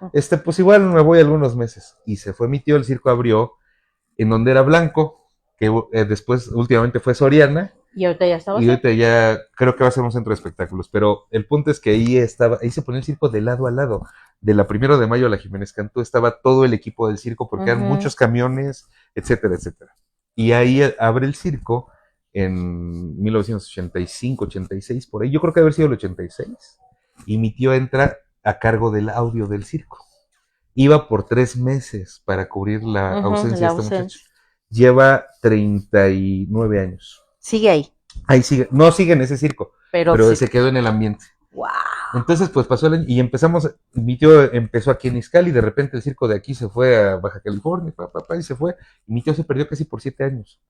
pues igual me voy algunos meses. Y se fue mi tío, el circo abrió en donde era Blanco, que después últimamente fue Soriana, Y ahorita ya estaba y así. ahorita ya creo que va a ser un centro de espectáculos. Pero el punto es que ahí se ponía el circo de lado a lado. De la 1 de Mayo a la Jiménez Cantú estaba todo el equipo del circo porque eran muchos camiones, etcétera, etcétera. Y ahí abre el circo en 1985-86, por ahí. Yo creo que debe haber sido el 86. Y mi tío entra a cargo del audio del circo. Iba por 3 meses para cubrir la ausencia La de este muchacho. ausencia. Lleva 39 años. Sigue ahí. Ahí sigue, no sigue en ese circo, Pero pero sí. se quedó en el ambiente. Wow. Entonces, pues pasó el año y empezamos, mi tío empezó aquí en Izcali y de repente el circo de aquí se fue a Baja California, y se fue. Y mi tío se perdió casi por 7 años.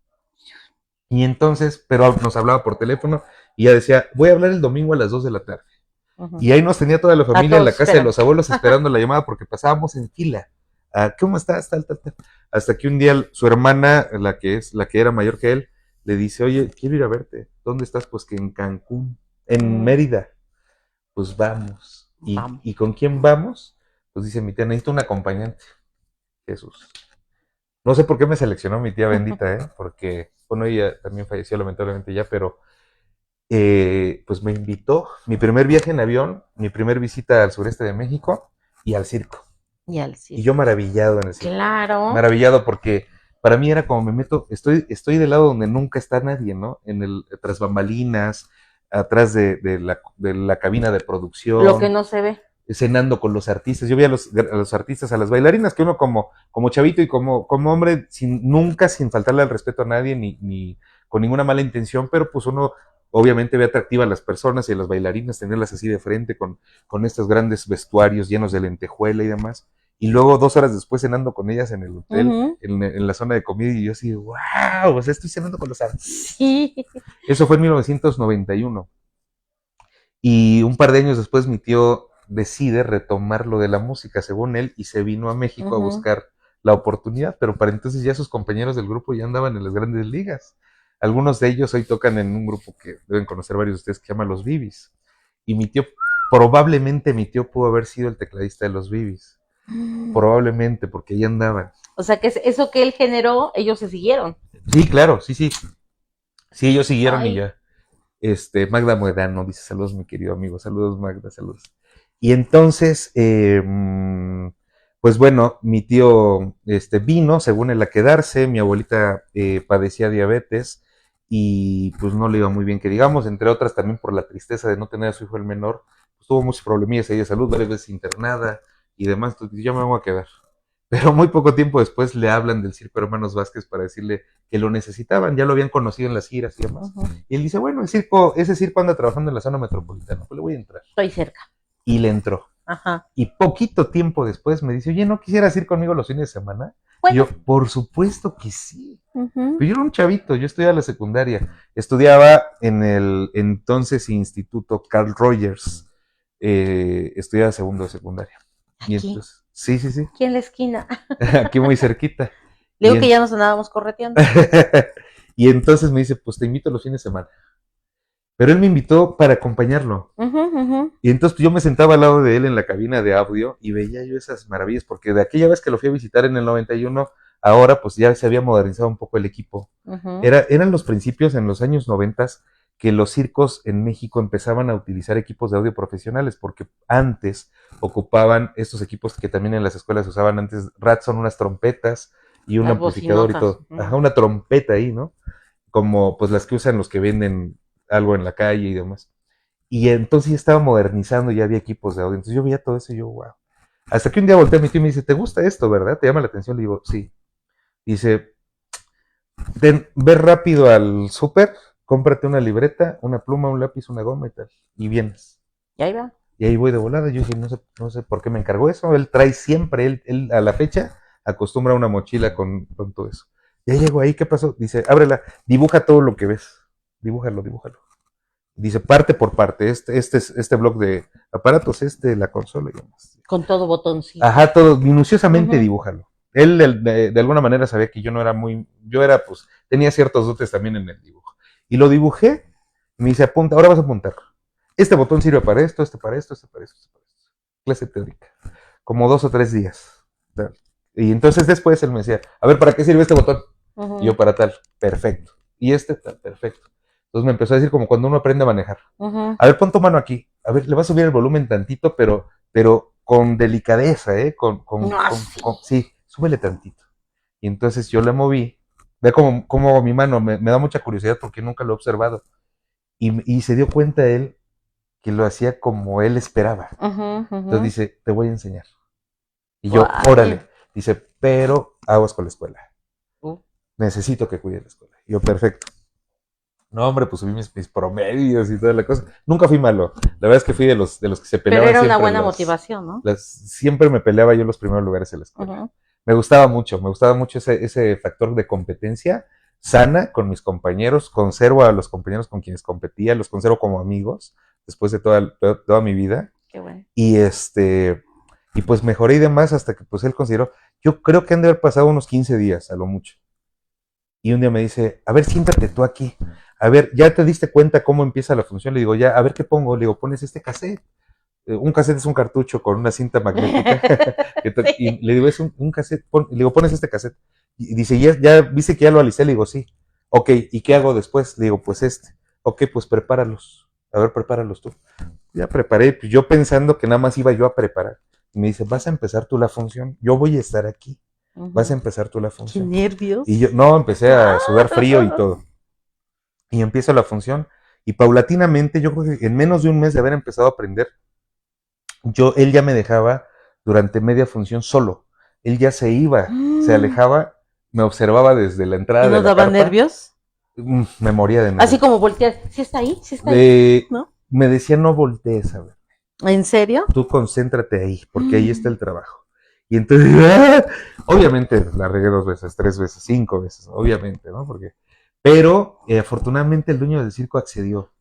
Y entonces, pero nos hablaba por teléfono y ya decía, voy a hablar el domingo a las 2 de la tarde. Y ahí nos tenía toda la familia en la casa de los abuelos esperando la llamada porque pasábamos en fila. ¿Cómo estás? Tal, tal, tal. Hasta que un día su hermana, la que era mayor que él, le dice, oye, quiero ir a verte. ¿Dónde estás? Pues que en Cancún, en Mérida. Pues vamos. ¿Y con quién vamos? Pues dice mi tía, necesito un acompañante. Jesús. No sé por qué me seleccionó mi tía bendita, porque, bueno, ella también falleció lamentablemente ya, pero pues me invitó, mi primer viaje en avión, mi primer visita al sureste de México y al circo. Y yo maravillado en el circo. Claro. Maravillado porque para mí era como me meto, estoy del lado donde nunca está nadie, ¿no? Tras bambalinas, atrás de la cabina de producción. Lo que no se ve. Cenando con los artistas. Yo vi a los artistas, a las bailarinas, que uno como chavito y como hombre, nunca sin faltarle al respeto a nadie, ni con ninguna mala intención, pero pues uno obviamente ve atractiva a las personas y a las bailarinas, tenerlas así de frente con estos grandes vestuarios llenos de lentejuela y demás. Y luego 2 horas después cenando con ellas en el hotel, en la zona de comida, y yo así, wow, o sea, estoy cenando con los artistas. Sí. Eso fue en 1991. Y un par de años después mi tío decide retomar lo de la música, según él, y se vino a México a buscar la oportunidad, pero para entonces ya sus compañeros del grupo ya andaban en las grandes ligas. Algunos de ellos hoy tocan en un grupo que deben conocer varios de ustedes que se llama Los Bibis. Y probablemente mi tío pudo haber sido el tecladista de Los Bibis. Probablemente, porque ahí andaban. O sea, que eso que él generó, ellos se siguieron. Sí, claro, sí. Sí, ellos siguieron. Ay. Y ya. Magda Moedano dice, saludos mi querido amigo, saludos Magda, saludos. Y entonces, pues bueno, mi tío vino, según él, a quedarse, mi abuelita padecía diabetes y pues no le iba muy bien que digamos, entre otras también por la tristeza de no tener a su hijo el menor, pues tuvo muchos problemillas ahí de salud, varias veces internada y demás, entonces yo me voy a quedar. Pero muy poco tiempo después le hablan del Circo Hermanos Vázquez para decirle que lo necesitaban, ya lo habían conocido en las giras y demás. Y él dice, bueno, ese circo anda trabajando en la zona metropolitana, pues le voy a entrar. Estoy cerca. Y le entró. Ajá. Y poquito tiempo después me dice, oye, ¿no quisieras ir conmigo los fines de semana? Bueno. Y yo, por supuesto que sí. Pero yo era un chavito, yo estudiaba la secundaria. Estudiaba en el entonces Instituto Carl Rogers. Estudiaba segundo de secundaria. ¿Aquí? Y entonces, sí. Aquí en la esquina. Aquí muy cerquita. Le digo que ya nos andábamos correteando. Y entonces me dice, pues te invito los fines de semana. Pero él me invitó para acompañarlo. Y entonces yo me sentaba al lado de él en la cabina de audio y veía yo esas maravillas, porque de aquella vez que lo fui a visitar en el 91, ahora pues ya se había modernizado un poco el equipo. Eran los principios en los años 90 que los circos en México empezaban a utilizar equipos de audio profesionales, porque antes ocupaban estos equipos que también en las escuelas se usaban antes, Ratson, unas trompetas y un amplificador y todo. Ajá, una trompeta ahí, ¿no? Como pues las que usan los que venden algo en la calle y demás. Y entonces ya estaba modernizando, ya había equipos de audio. Entonces yo veía todo eso y yo, wow. Hasta que un día volteé a mi tío y me dice, ¿te gusta esto, verdad? ¿Te llama la atención? Le digo, sí. Dice, ve rápido al súper, cómprate una libreta, una pluma, un lápiz, una goma y tal. Y vienes. Y ahí va. Y ahí voy de volada. Yo dije, no sé por qué me encargó eso. Él trae siempre, él a la fecha, acostumbra una mochila con todo eso. Ya llego ahí, ¿qué pasó? Dice, ábrela, dibuja todo lo que ves. Dibújalo. Dice, parte por parte, este blog de aparatos, la consola y demás. Con todo botoncito. Ajá, todo, minuciosamente dibújalo. Él de alguna manera sabía que yo no era pues, tenía ciertos dotes también en el dibujo. Y lo dibujé, me dice, apunta, ahora vas a apuntar. Este botón sirve para esto, para esto. Clase teórica. Como 2 o 3 días. Y entonces después él me decía, a ver, ¿para qué sirve este botón? Y yo, para tal, perfecto. Y tal, perfecto. Entonces me empezó a decir como cuando uno aprende a manejar. A ver, pon tu mano aquí. A ver, le vas a subir el volumen tantito, pero con delicadeza, ¿eh? Sí, súbele tantito. Y entonces yo le moví. Ve cómo mi mano me da mucha curiosidad porque nunca lo he observado. Y se dio cuenta él que lo hacía como él esperaba. Entonces dice, te voy a enseñar. Y yo, órale. Dice, pero aguas con la escuela. Necesito que cuide la escuela. Y yo, perfecto. No, hombre, pues subí mis promedios y toda la cosa. Nunca fui malo. La verdad es que fui de los que se peleaban. Pero era una buena motivación, ¿no? Siempre me peleaba yo en los primeros lugares en la escuela. Me gustaba mucho ese factor de competencia sana con mis compañeros. Conservo a los compañeros con quienes competía, los conservo como amigos después de toda mi vida. Qué bueno. Y pues mejoré y demás hasta que pues él consideró, yo creo que han de haber pasado unos 15 días a lo mucho. Y un día me dice, a ver, siéntate tú aquí. A ver, ¿ya te diste cuenta cómo empieza la función? Le digo, ya, a ver qué pongo. Le digo, pones este cassette. Un cassette es un cartucho con una cinta magnética. Sí. Y le digo, es un cassette. Le digo, pones este cassette. Y dice, ¿ya viste que ya lo alicé? Le digo, sí. Ok, ¿y qué hago después? Le digo, pues Ok, pues prepáralos. A ver, prepáralos tú. Ya preparé, pues yo pensando que nada más iba yo a preparar. Y me dice, vas a empezar tú la función. Yo voy a estar aquí. Vas a empezar tú la función. Qué nervios. Y yo, no, empecé a sudar frío y todo. Y empiezo la función. Y paulatinamente, yo creo que en menos de un mes de haber empezado a aprender, él ya me dejaba durante media función solo. Él ya se iba, se alejaba, me observaba desde la entrada. ¿Y no de la daba carpa. nervios? Me moría de nervios. Así como voltear. ¿Sí está ahí? ¿Sí está ahí? ¿No? Me decía, no voltees a ver. ¿En serio? Tú concéntrate ahí, porque ahí está el trabajo. Y entonces, obviamente la regué 2 veces, 3 veces, 5 veces, obviamente, ¿no? Pero afortunadamente el dueño del circo accedió.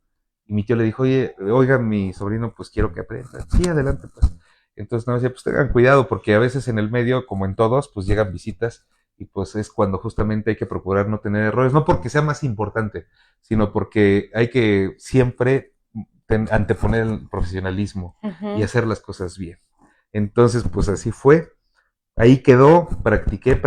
Y mi tío le dijo, oiga, mi sobrino, pues quiero que aprenda. Sí, adelante, pues. Entonces, no, decía, pues tengan cuidado, porque a veces en el medio, como en todos, pues llegan visitas y pues es cuando justamente hay que procurar no tener errores, no porque sea más importante, sino porque hay que siempre anteponer el profesionalismo y hacer las cosas bien. Entonces, pues así fue. Ahí quedó, practiqué.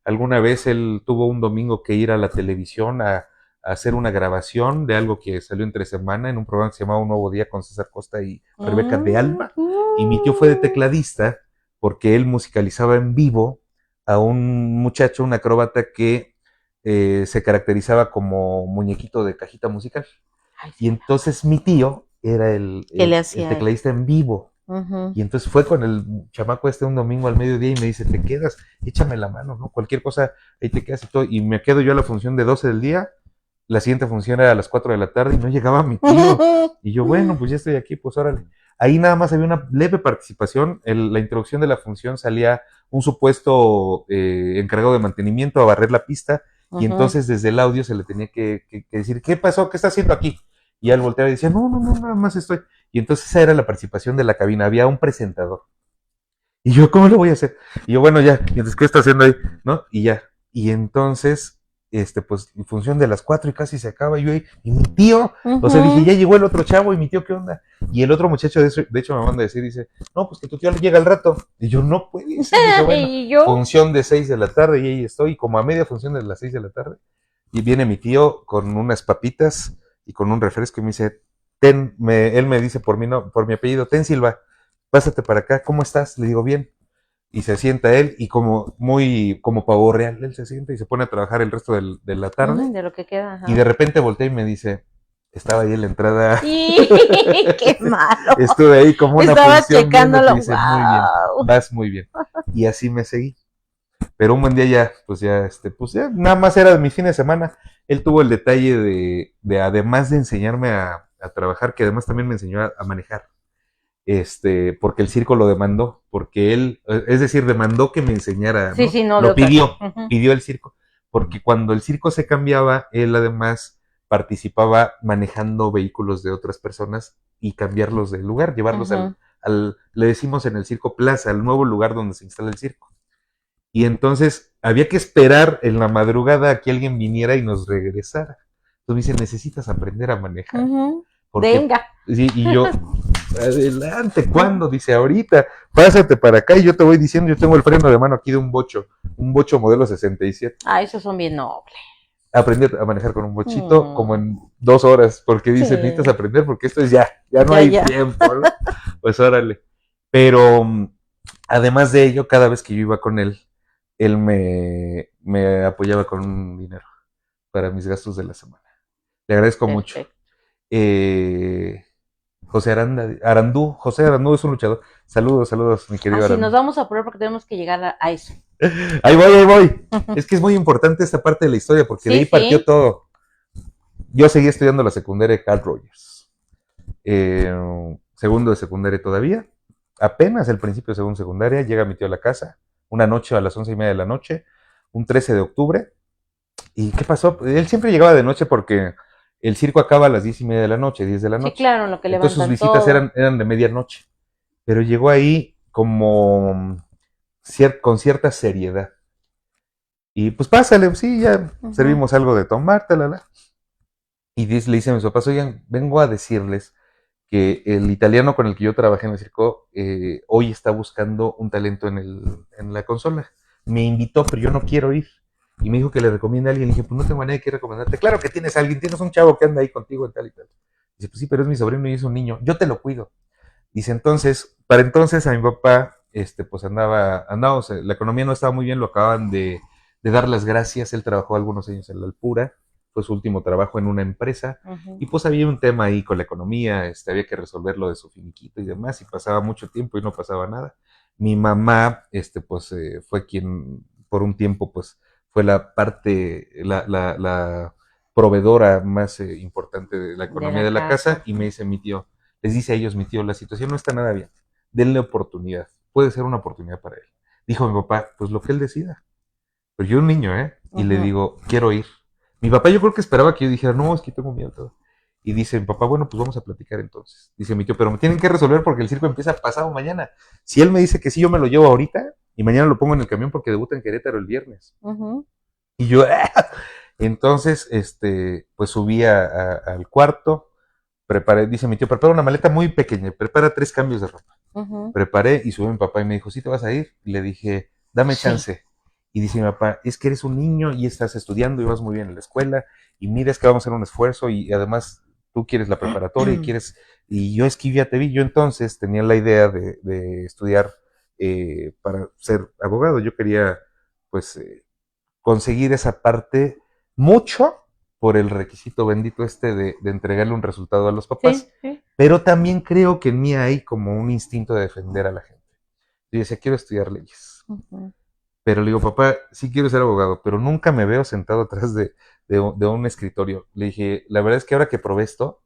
Alguna vez él tuvo un domingo que ir a la televisión a hacer una grabación de algo que salió entre semana en un programa que se llamaba Un Nuevo Día con César Costa y Rebeca de Alba. Y mi tío fue de tecladista porque él musicalizaba en vivo a un muchacho, un acróbata que se caracterizaba como muñequito de cajita musical. Ay, y entonces mi tío era el tecladista en vivo. Y entonces fue con el chamaco un domingo al mediodía y me dice, te quedas, échame la mano, ¿no? Cualquier cosa, ahí te quedas y todo. Y me quedo yo a la función de 12 del día, la siguiente función era a las 4 de la tarde y no llegaba mi tío. Y yo, bueno, pues ya estoy aquí, pues órale. Ahí nada más había una leve participación. La introducción de la función salía un supuesto encargado de mantenimiento a barrer la pista. Y entonces desde el audio se le tenía que decir, ¿qué pasó? ¿Qué está haciendo aquí? Y él volteaba y decía, no, nada más estoy. Y entonces esa era la participación de la cabina, había un presentador. Y yo, ¿cómo lo voy a hacer? Y yo, bueno, ya, y entonces, ¿qué está haciendo ahí? ¿No? Y ya. Y entonces, pues, en función de las 4 y casi se acaba, y yo ahí, y mi tío, o sea, dije, ya llegó el otro chavo, y mi tío, ¿qué onda? Y el otro muchacho, de hecho, me manda a decir, dice, no, pues que tu tío llega al rato. Y yo, no puede ser. Dije, bueno, función de 6 de la tarde, y ahí estoy, como a media función de las 6 de la tarde, y viene mi tío con unas papitas y con un refresco, y me dice, él me dice por mi apellido, ten Silva, pásate para acá, ¿cómo estás? Le digo, bien. Y se sienta él y como pavo real, él se sienta y se pone a trabajar el resto de la tarde. De lo que queda. Ajá. Y de repente voltea y me dice, estaba ahí en la entrada. ¡Qué malo! Estuve ahí como una estaba función. Checándolo. Dice, wow. Muy bien, vas muy bien. Y así me seguí. Pero un buen día pues ya nada más era de mi fin de semana. Él tuvo el detalle de además de enseñarme a trabajar, que además también me enseñó a manejar. porque el circo lo demandó, porque él, es decir, demandó que me enseñara, Sí, ¿no? sí, no, de Lo otra. pidió, Ujú. pidió el circo, porque cuando el circo se cambiaba, él además participaba manejando vehículos de otras personas y cambiarlos de lugar, llevarlos Ujú. le decimos en el circo plaza, al nuevo lugar donde se instala el circo. Y entonces había que esperar en la madrugada a que alguien viniera y nos regresara. Entonces me dice, necesitas aprender a manejar. Ujú. Porque, Venga. sí, y yo, adelante, ¿cuándo? Dice, ahorita, pásate para acá y yo te voy diciendo, yo tengo el freno de mano aquí de un bocho modelo 67. Ah, esos son bien nobles. Aprendí a manejar con un bochito como Mm, en 2 horas, porque dice, necesitas sí, aprender porque esto es ya no ya, hay ya. tiempo, ¿no? Pues órale. Pero además de ello, cada vez que yo iba con él me apoyaba con un dinero para mis gastos de la semana. Le agradezco mucho. Perfecto. Eh, José Arandú es un luchador. Saludos, saludos, mi querido Así nos Arandú. vamos a apurar porque tenemos que llegar a eso. Ahí voy, ahí voy. Es que es muy importante esta parte de la historia porque de Sí, ahí partió sí. todo. Yo seguí estudiando la secundaria de Carl Rogers. Segundo de secundaria todavía. Apenas el principio de segundo secundaria llega mi tío a la casa. Una noche a las 11:30 de la noche. Un 13 de octubre. ¿Y qué pasó? Él siempre llegaba de noche porque el circo acaba a las 10:30 de la noche, 10 de la Sí, noche. claro, en lo que Entonces sus levantan visitas todo. eran de medianoche. Pero llegó ahí como con cierta seriedad. Y pues pásale, sí, ya Ujú. servimos algo de tomar, talala. Y le dice a mis papás, oigan, vengo a decirles que el italiano con el que yo trabajé en el circo hoy está buscando un talento en la consola. Me invitó, pero yo no quiero ir. Y me dijo que le recomienda a alguien. Le dije, pues no tengo a nadie que recomendarte. Claro que tienes a alguien, tienes un chavo que anda ahí contigo en tal y tal. Dice, pues sí, pero es mi sobrino y es un niño. Yo te lo cuido. Dice, entonces, para entonces a mi papá, pues andábamos, la economía no estaba muy bien, lo acaban de dar las gracias. Él trabajó algunos años en la Alpura, fue su último trabajo en una empresa. Ujú. Y pues había un tema ahí con la economía, había que resolver lo de su finiquito y demás, y pasaba mucho tiempo y no pasaba nada. Mi mamá, fue quien por un tiempo, pues, fue la parte, la proveedora más importante de la De economía la de la casa, casa. y me dice mi tío, les dice a ellos, mi tío, la situación no está nada bien, denle oportunidad, puede ser una oportunidad para él. Dijo mi papá, pues lo que él decida. Pero yo era un niño, ¿eh? Y le Ujú. digo, quiero ir. Mi papá yo creo que esperaba que yo dijera, no, es que tengo miedo. Todo. Y dice mi papá, bueno, pues vamos a platicar entonces. Dice mi tío, pero me tienen que resolver porque el circo empieza pasado mañana. Si él me dice que sí, yo me lo llevo ahorita y mañana lo pongo en el camión porque debuta en Querétaro el viernes. Ujú. Y yo, ¡ah! Entonces, pues subí al cuarto, preparé, dice mi tío, prepara una maleta muy pequeña, prepara 3 cambios de ropa. Ujú. Preparé y subí a mi papá y me dijo, ¿sí te vas a ir? Y le dije, dame Sí. chance. Y dice mi papá, es que eres un niño y estás estudiando y vas muy bien en la escuela y mira, es que vamos a hacer un esfuerzo y además tú quieres la preparatoria y quieres, y yo es que ya te vi, yo entonces tenía la idea de estudiar para ser abogado, yo quería pues conseguir esa parte mucho por el requisito bendito de entregarle un resultado a los Sí, papás, sí. pero también creo que en mí hay como un instinto de defender a la gente. Yo decía, quiero estudiar leyes. Ujú. Pero le digo, papá, sí quiero ser abogado, pero nunca me veo sentado atrás de un escritorio. Le dije, la verdad es que ahora que probé esto,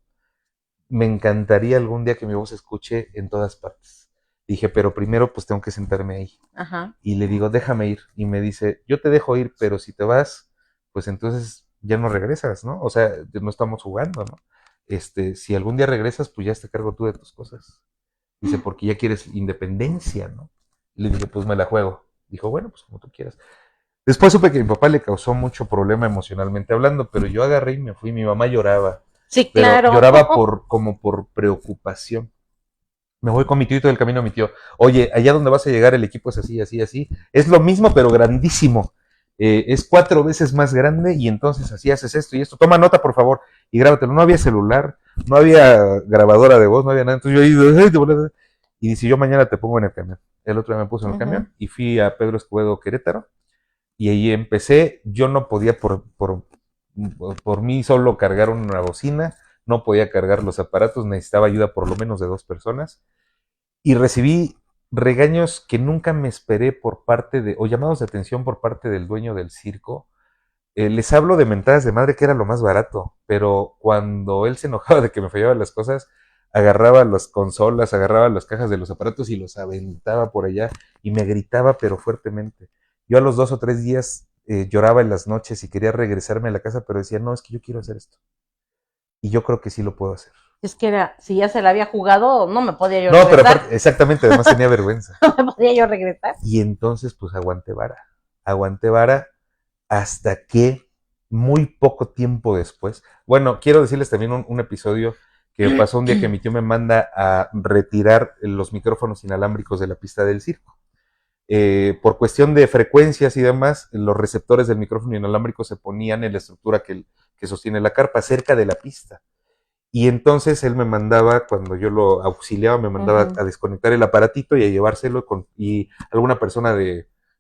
me encantaría algún día que mi voz se escuche en todas partes. Dije, pero primero pues tengo que sentarme ahí. Ajá. Y le digo, déjame ir. Y me dice, yo te dejo ir, pero si te vas, pues entonces ya no regresas, ¿no? O sea, no estamos jugando, ¿no? Si algún día regresas, pues ya te cargo tú de tus cosas. Dice, porque ya quieres independencia, ¿no? Y le dije, pues me la juego. Dijo, bueno, pues como tú quieras. Después supe que a mi papá le causó mucho problema emocionalmente hablando, pero yo agarré y me fui. Mi mamá lloraba, Sí, pero claro. lloraba como por preocupación. Me voy con mi tío y todo el camino mi tío. Oye, allá donde vas a llegar el equipo es así, así, así. Es lo mismo, pero grandísimo. Es 4 veces más grande y entonces así haces esto y esto. Toma nota, por favor, y grábatelo. No había celular, no había grabadora de voz, no había nada. Entonces yo ahí, y dice, yo mañana te pongo en el camión. El otro día me puso en el Ujú. camión y fui a Pedro Escobedo, Querétaro, y ahí empecé. Yo no podía por mí solo cargar una bocina, no podía cargar los aparatos, necesitaba ayuda por lo menos de 2 personas y recibí regaños que nunca me esperé por parte o llamados de atención por parte del dueño del circo. Les hablo de mentadas de madre que era lo más barato, pero cuando él se enojaba de que me fallaban las cosas, agarraba las consolas, agarraba las cajas de los aparatos y los aventaba por allá y me gritaba pero fuertemente. Yo a los 2 o 3 días lloraba en las noches y quería regresarme a la casa, pero decía, no, es que yo quiero hacer esto. Y yo creo que sí lo puedo hacer. Es que era, si ya se la había jugado, no me podía yo No, pero regresar. aparte, exactamente, además tenía vergüenza. No me podía yo regresar. Y entonces, pues aguanté vara hasta que muy poco tiempo después, bueno, quiero decirles también un episodio que pasó un día que mi tío me manda a retirar los micrófonos inalámbricos de la pista del circo. Por cuestión de frecuencias y demás, los receptores del micrófono inalámbrico se ponían en la estructura que sostiene la carpa, cerca de la pista. Y entonces él me mandaba, cuando yo lo auxiliaba, me mandaba a desconectar el aparatito y a llevárselo y alguna persona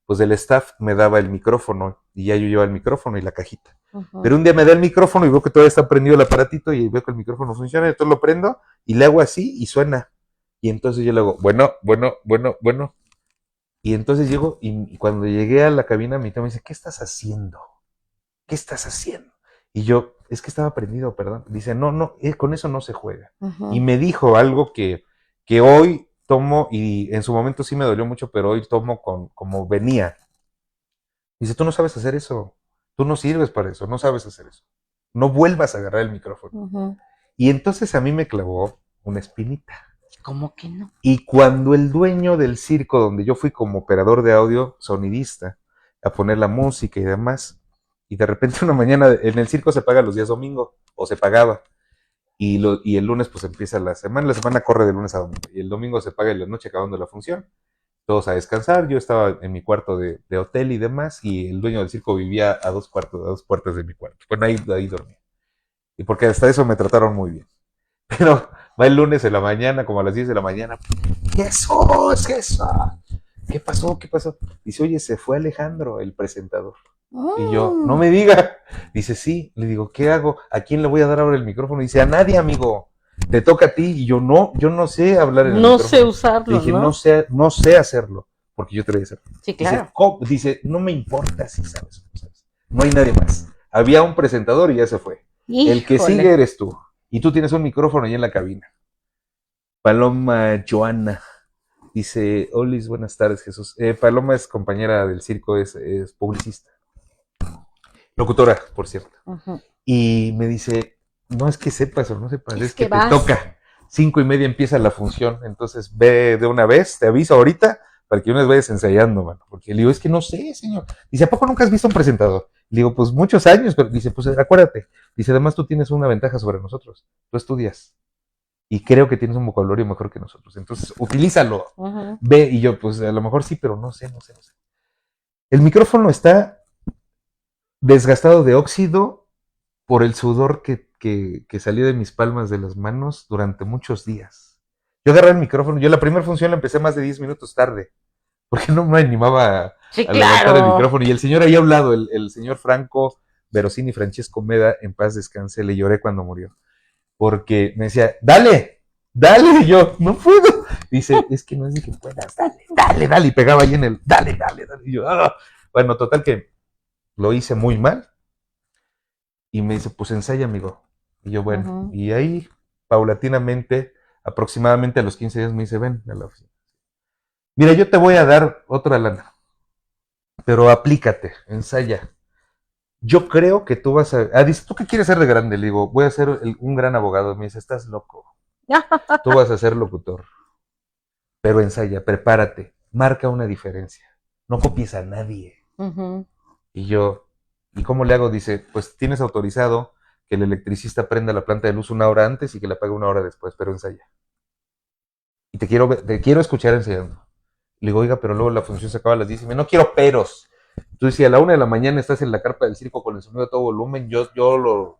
pues del staff me daba el micrófono y ya yo llevaba el micrófono y la cajita. Pero un día me da el micrófono y veo que todavía está prendido el aparatito y veo que el micrófono funciona, entonces lo prendo y le hago así y suena. Y entonces yo le hago, bueno. Y entonces llego y cuando llegué a la cabina, mi tío me dice, ¿qué estás haciendo? ¿Qué estás haciendo? Y yo, es que estaba prendido, perdón. Dice, no, con eso no se juega. Y me dijo algo que hoy tomo, y en su momento sí me dolió mucho, pero hoy tomo como venía. Dice, tú no sabes hacer eso. Tú no sirves para eso, no sabes hacer eso. No vuelvas a agarrar el micrófono. Y entonces a mí me clavó una espinita. ¿Cómo que no? Y cuando el dueño del circo, donde yo fui como operador de audio, sonidista, a poner la música y demás, y de repente una mañana en el circo se paga los días domingo, o se pagaba, y el lunes pues empieza la semana corre de lunes a domingo, y el domingo se paga en la noche acabando la función, todos a descansar, yo estaba en mi cuarto de hotel y demás, y el dueño del circo vivía a 2 puertas de mi cuarto, bueno, ahí dormía, y porque hasta eso me trataron muy bien, pero va el lunes en la mañana, como a las 10 de la mañana, ¡Jesús! ¿Qué pasó? Dice, oye, se fue Alejandro, el presentador. Y yo, no me diga. Dice, sí. Le digo, ¿qué hago? ¿A quién le voy a dar ahora el micrófono? Dice, a nadie, amigo. Te toca a ti. Y yo no sé hablar en el micrófono. No sé usarlo, Le dije, no sé hacerlo. Porque yo te voy a hacer. Sí, claro. Dice, no me importa si sabes o no sabes. No hay nadie más. Había un presentador y ya se fue. Híjole. El que sigue eres tú. Y tú tienes un micrófono ahí en la cabina. Paloma Joana. Dice, Olis, buenas tardes, Jesús. Paloma es compañera del circo, es publicista. Locutora, por cierto. Y me dice, no es que sepas o no sepas, es que te toca. 5:30 empieza la función, entonces ve de una vez, te aviso ahorita, para que una vez vayas ensayando, mano. Porque le digo, es que no sé, señor. Dice, ¿a poco nunca has visto un presentador? Le digo, pues muchos años, pero dice, pues acuérdate. Dice, además tú tienes una ventaja sobre nosotros. Tú estudias. Y creo que tienes un vocabulario mejor que nosotros. Entonces, utilízalo. Ve, y yo, pues a lo mejor sí, pero no sé. El micrófono está desgastado de óxido por el sudor que salió de mis palmas de las manos durante muchos días. Yo agarré el micrófono, yo la primera función la empecé más de 10 minutos tarde, porque no me animaba a levantar el micrófono. Y el señor ahí a un lado, el señor Franco Verosini Francesco Meda, en paz descanse, le lloré cuando murió. Porque me decía, dale, y yo, no puedo. Dice, es que no es de que puedas, dale, y pegaba ahí en el, dale. Y yo, ah. Bueno, total que lo hice muy mal. Y me dice, pues ensaya, amigo. Y yo, bueno, y ahí, paulatinamente, aproximadamente a los 15 días me dice, ven a la oficina. Mira, yo te voy a dar otra lana, pero aplícate, ensaya. Yo creo que tú vas a... dice, ¿tú qué quieres ser de grande? Le digo, voy a ser un gran abogado. Me dice, estás loco. Tú vas a ser locutor. Pero ensaya, prepárate, marca una diferencia. No copies a nadie. Y yo, ¿y cómo le hago? Dice, pues tienes autorizado que el electricista prenda la planta de luz 1 hora antes y que la apague 1 hora después, pero ensaya. Y te quiero escuchar ensayando. Le digo, oiga, pero luego la función se acaba a las 10 y me no quiero peros. Entonces, si a la 1 de la mañana estás en la carpa del circo con el sonido a todo volumen, yo lo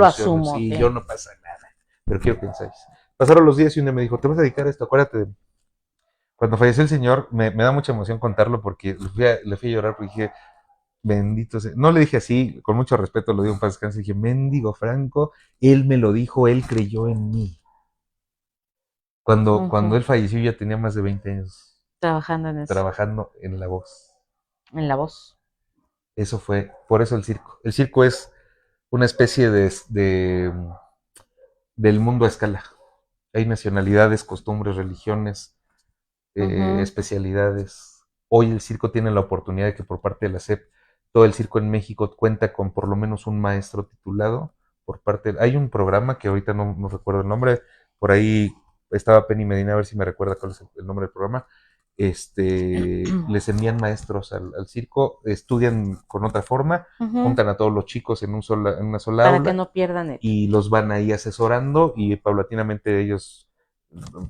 asumo. Sí, yo no pasa nada, pero quiero que ensayes. Pasaron los días y un día me dijo, te vas a dedicar a esto, acuérdate de mí. Cuando falleció el señor, me da mucha emoción contarlo porque le fui a llorar porque dije, bendito sea. No le dije así, con mucho respeto lo digo en paz descanse, dije, mendigo Franco, él me lo dijo, él creyó en mí. Cuando él falleció ya tenía más de 20 años trabajando en eso. Trabajando en la voz. En la voz. Eso fue, por eso el circo. El circo es una especie del mundo a escala. Hay nacionalidades, costumbres, religiones, especialidades. Hoy el circo tiene la oportunidad de que por parte de la SEP, todo el circo en México cuenta con por lo menos un maestro titulado por parte. Hay un programa que ahorita no recuerdo el nombre, por ahí estaba Penny Medina, a ver si me recuerda cuál es el nombre del programa. Les envían maestros al circo, estudian con otra forma, juntan a todos los chicos en una sola Para aula que no pierdan el... y los van ahí asesorando y paulatinamente ellos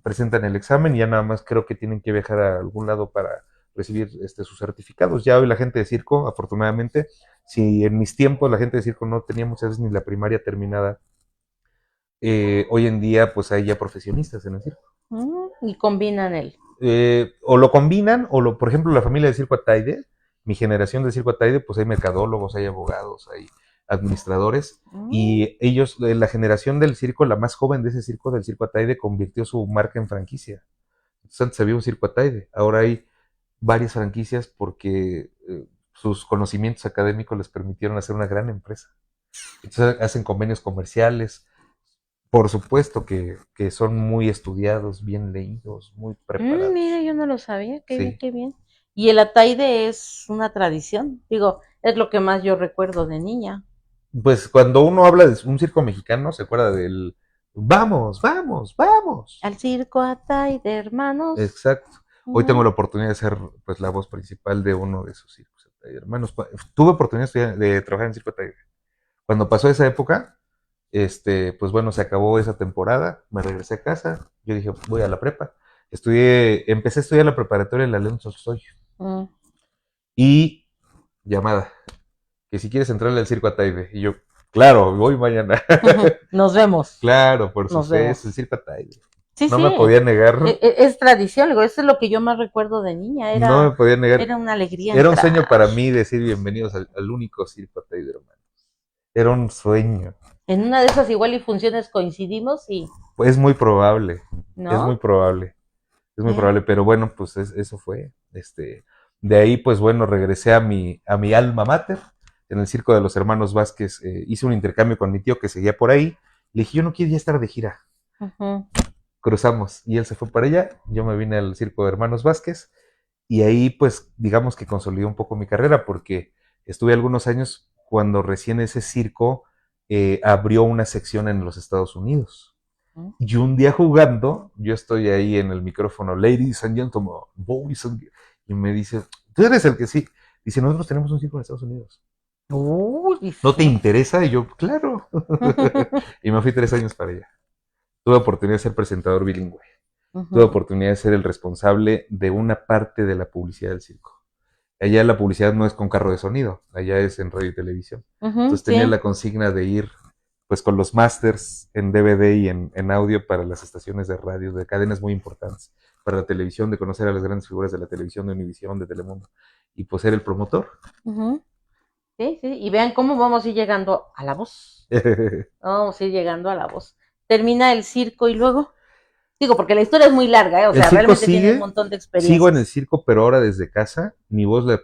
presentan el examen y ya nada más creo que tienen que viajar a algún lado para recibir sus certificados. Ya hoy la gente de circo, afortunadamente, si en mis tiempos la gente de circo no tenía muchas veces ni la primaria terminada, hoy en día pues hay ya profesionistas en el circo. Y combinan el... O lo combinan, por ejemplo, la familia de Circo Ataide, mi generación de Circo Ataide, pues hay mercadólogos, hay abogados, hay administradores, y ellos, la generación del circo, la más joven de ese circo, del Circo Ataide, convirtió su marca en franquicia. Entonces, antes había un Circo Ataide, ahora hay varias franquicias porque sus conocimientos académicos les permitieron hacer una gran empresa. Entonces hacen convenios comerciales, por supuesto que son muy estudiados, bien leídos, muy preparados. Mira, yo no lo sabía, qué bien, Sí. qué bien. Y el ataide es una tradición, digo, es lo que más yo recuerdo de niña. Pues cuando uno habla de un circo mexicano, se acuerda del vamos, vamos, vamos. Al circo ataide, hermanos. Exacto. Hoy tengo la oportunidad de ser pues la voz principal de uno de esos circos, hermanos. Tuve oportunidad de trabajar en Circo Ataide. Cuando pasó esa época, pues bueno, se acabó esa temporada, me regresé a casa, yo dije, voy a la prepa. Empecé a estudiar la preparatoria en la León Soy. Y llamada, que si quieres entrarle al Circo Ataide. Y yo, claro, voy mañana. Nos vemos. Claro, por Nos vemos. supuesto, el Circo Ataide. Sí, No sí. me podía negar. Es tradición, digo, eso es lo que yo más recuerdo de niña. No me podía negar. Era una alegría. Era un sueño para mí decir bienvenidos al único Circo Ataide, hermano. Era un sueño. En una de esas igual y funciones coincidimos y... Pues es muy probable. ¿No? Es muy probable. Es muy probable, pero bueno, pues eso fue. De ahí, pues bueno, regresé a mi alma mater, en el Circo de los Hermanos Vázquez. Hice un intercambio con mi tío que seguía por ahí. Le dije, yo no quiero ya estar de gira. Cruzamos y él se fue para allá. Yo me vine al Circo de Hermanos Vázquez y ahí, pues, digamos que consolidó un poco mi carrera porque estuve algunos años cuando recién ese circo abrió una sección en los Estados Unidos. Y un día jugando, yo estoy ahí en el micrófono, ladies and gentlemen, boys and... Y me dice, tú eres el que sí. Dice, nosotros tenemos un circo en Estados Unidos. ¿No te interesa? Y yo, claro. Y me fui 3 años para allá. Tuve oportunidad de ser presentador bilingüe. Tuve oportunidad de ser el responsable de una parte de la publicidad del circo. Allá la publicidad no es con carro de sonido, allá es en radio y televisión. Entonces tenía la consigna de ir pues con los masters en DVD y en audio para las estaciones de radio, de cadenas muy importantes, para la televisión, de conocer a las grandes figuras de la televisión, de Univisión, de Telemundo, y pues ser el promotor. Sí, sí, y vean cómo vamos a ir llegando a la voz. Vamos a ir llegando a la voz. Termina el circo y luego... Digo, porque la historia es muy larga, o sea, realmente tiene un montón de experiencias. Sigo en el circo, pero ahora desde casa. Mi voz la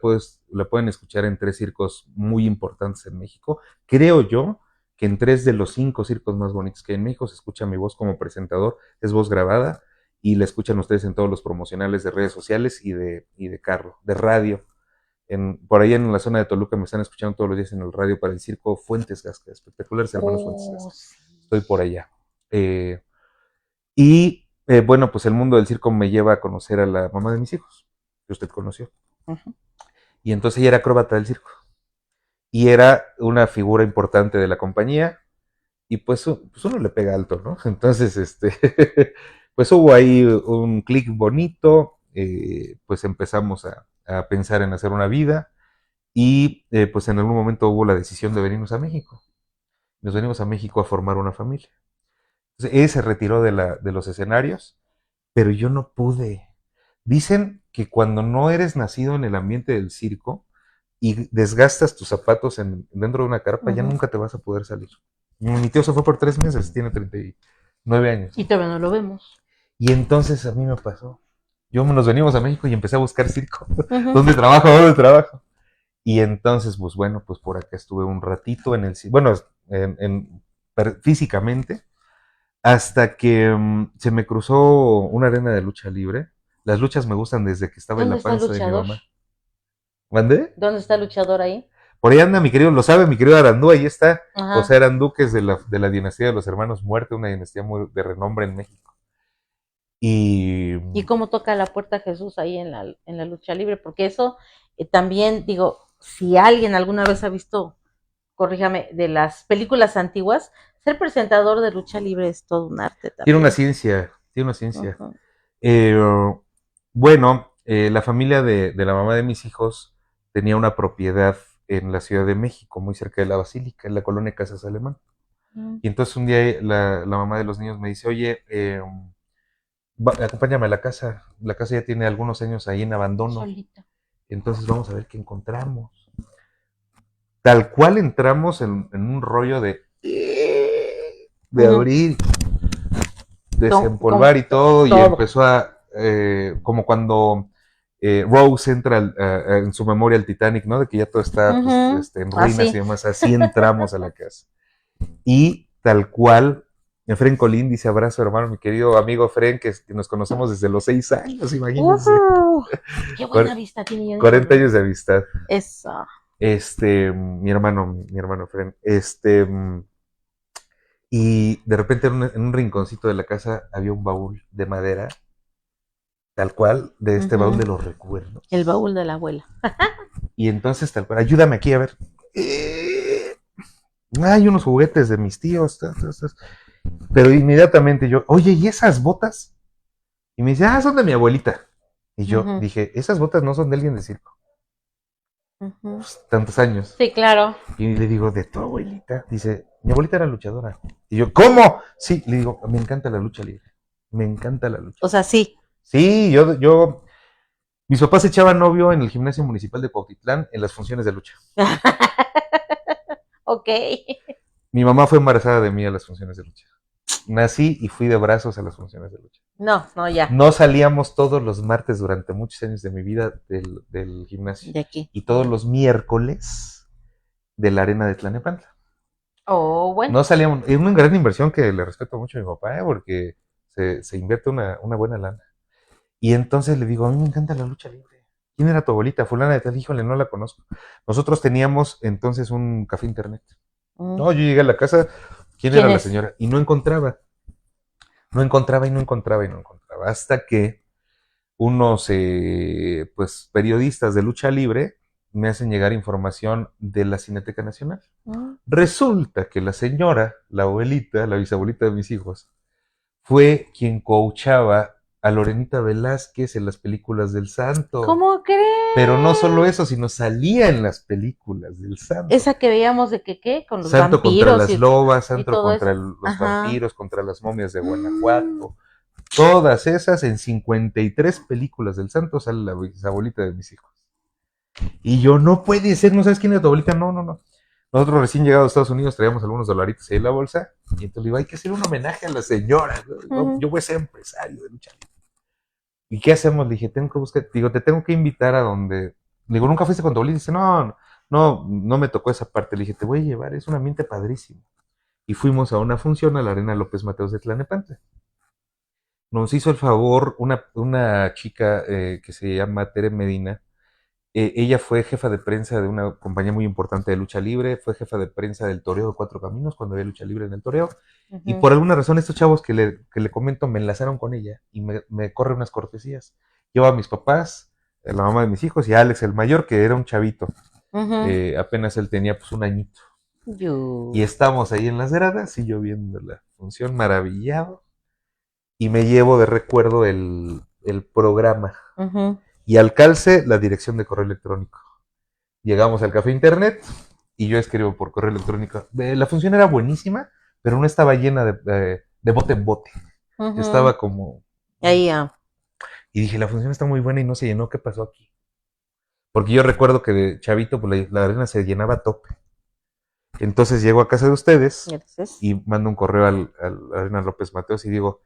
pueden escuchar en 3 circos muy importantes en México. Creo yo que en 3 de los 5 circos más bonitos que hay en México se escucha mi voz como presentador, es voz grabada, y la escuchan ustedes en todos los promocionales de redes sociales y de carro, de radio. Por ahí en la zona de Toluca me están escuchando todos los días en el radio para el circo Fuentes Gasca, espectaculares hermanos Fuentes Gasca. Sí. Estoy por allá. Bueno, pues el mundo del circo me lleva a conocer a la mamá de mis hijos, que usted conoció. Y entonces ella era acróbata del circo. Y era una figura importante de la compañía. Y pues uno le pega alto, ¿no? Entonces, pues hubo ahí un clic bonito. Pues empezamos a pensar en hacer una vida. Y pues en algún momento hubo la decisión de venirnos a México. Nos venimos a México a formar una familia. Entonces, él se retiró de los escenarios, pero yo no pude. Dicen que cuando no eres nacido en el ambiente del circo y desgastas tus zapatos dentro de una carpa, ya nunca te vas a poder salir. Mi tío se fue por 3 meses, tiene 39 años. Y todavía no lo vemos. Y entonces a mí me pasó. Nos venimos a México y empecé a buscar circo. ¿Dónde trabajo? ¿Dónde trabajo? Y entonces, pues bueno, pues por acá estuve un ratito en el circo. Bueno, físicamente. hasta que se me cruzó una arena de lucha libre. Las luchas me gustan desde que estaba en ¿Dónde la está el panza de mi luchador? mamá. ¿Mande? ¿Dónde está el luchador ahí? Por ahí anda mi querido, lo sabe mi querido Arandú, ahí está. José Ajá. Arandú, que es de la dinastía de los hermanos Muerte, una dinastía muy de renombre en México. Y ¿Y cómo toca la puerta Jesús ahí en la lucha libre? Porque eso también, digo, si alguien alguna vez ha visto, corríjame, de las películas antiguas, ser presentador de lucha libre es todo un arte tiene una también. ciencia, tiene una ciencia. Ujú. Eh, bueno, la familia de la mamá de mis hijos tenía una propiedad en la Ciudad de México, muy cerca de la Basílica, en la colonia Casas Alemán. Mm, Y entonces un día la mamá de los niños me dice, oye, acompáñame a la casa ya tiene algunos años ahí en abandono, solita. entonces vamos a ver qué encontramos. Tal cual entramos en un rollo de Ujú. abrir, Como desempolvar y todo, y todo. empezó como cuando Rose entra en su memoria al Titanic, ¿no? De que ya todo está pues, Ujú. en ruinas y Así. demás, así entramos a la casa. Y tal cual, Efren Colín dice abrazo, hermano, mi querido amigo Efren, que nos conocemos desde los 6 años, imagínense. Qué buena Cuar- vista tiene, yo ni 40 sabía. años de amistad. Eso. Mi hermano Efren, y de repente en un rinconcito de la casa había un baúl de madera, tal cual, de este baúl Ujú. de los El recuerdos. baúl de la abuela. Y entonces tal cual, ayúdame aquí a ver. Hay unos juguetes de mis tíos. Pero inmediatamente yo, oye, ¿y esas botas? Y me dice, son de mi abuelita. Y yo Ujú, dije, esas botas no son de alguien de circo. ujú. Pues, tantos años. Sí, claro. Y le digo, ¿de tu abuelita? Dice, mi abuelita era luchadora. Y yo, ¿cómo? Sí, le digo, me encanta la lucha libre. Me encanta la lucha O sea, libre. sí. Sí, mis papás echaban novio en el gimnasio municipal de Cuautitlán en las funciones de lucha. Ok. Mi mamá fue embarazada de mí a las funciones de lucha. Nací y fui de brazos a las funciones de lucha. No, no, ya. No salíamos todos los martes durante muchos años de mi vida del gimnasio. De aquí. Y todos los miércoles de la arena de Tlanepantla. Oh, bueno. No salíamos. Es una gran inversión que le respeto mucho a mi papá, porque se invierte una buena lana. Y entonces le digo, a mí me encanta la lucha libre. ¿Quién era tu abuelita? Fulana de tal, híjole, no la conozco. Nosotros teníamos entonces un café internet. Mm. No, yo llegué a la casa, ¿quién ¿Quién era la es? señora? Y no encontraba. No encontraba y no encontraba y no encontraba. Hasta que unos pues periodistas de lucha libre me hacen llegar información de la Cineteca Nacional. Mm. Resulta que la señora, la abuelita, la bisabuelita de mis hijos, fue quien coachaba a Lorenita Velázquez en las películas del Santo. ¿Cómo Pero no solo crees? eso, sino salía en las películas del Santo. Esa que veíamos de que qué, con los Santo contra vampiros las lobas, y Santo todo contra eso. los Ajá. vampiros, contra las momias de Mm. Guanajuato. Todas esas en 53 películas del Santo sale la bisabuelita de mis hijos. Y yo, no puede ser, ¿no sabes quién es tu abuelita? No, no, no. Nosotros recién llegados a Estados Unidos traíamos algunos dolaritos ahí en la bolsa. Y entonces le digo, hay que hacer un homenaje a la señora. Ujú. Yo voy a ser empresario de lucha libre. ¿Y qué hacemos? Le dije, tengo que buscar, digo, te tengo que invitar a donde. Le digo, ¿nunca fuiste con tu abuelita? Dice, no, no, no me tocó esa parte. Le dije, te voy a llevar, es un ambiente padrísimo. Y fuimos a una función a la Arena López Mateos de Tlanepantla. Nos hizo el favor una chica que se llama Tere Medina. Ella fue jefa de prensa de una compañía muy importante de lucha libre, fue jefa de prensa del Toreo de Cuatro Caminos cuando había lucha libre en el Toreo. Y Ujú. por alguna razón estos chavos que le comento me enlazaron con ella y me corre unas cortesías. Yo a mis papás, a la mamá de mis hijos y a Alex el mayor, que era un chavito. Ujú. Apenas él tenía pues un añito. Y Yo. estamos ahí en las gradas y yo viendo la función maravillado. Y me llevo de recuerdo el programa. Ujú. Y al calce la dirección de correo electrónico. Llegamos al café internet y yo escribo por correo electrónico. La función era buenísima, pero no estaba llena de bote en bote. Ujú. Estaba como. Ahí, ah. Y dije, la función está muy buena y no se llenó. ¿Qué pasó aquí? Porque yo recuerdo que de chavito pues, la arena se llenaba a tope. Entonces llego a casa de ustedes Gracias. y mando un correo al Arena López Mateos y digo,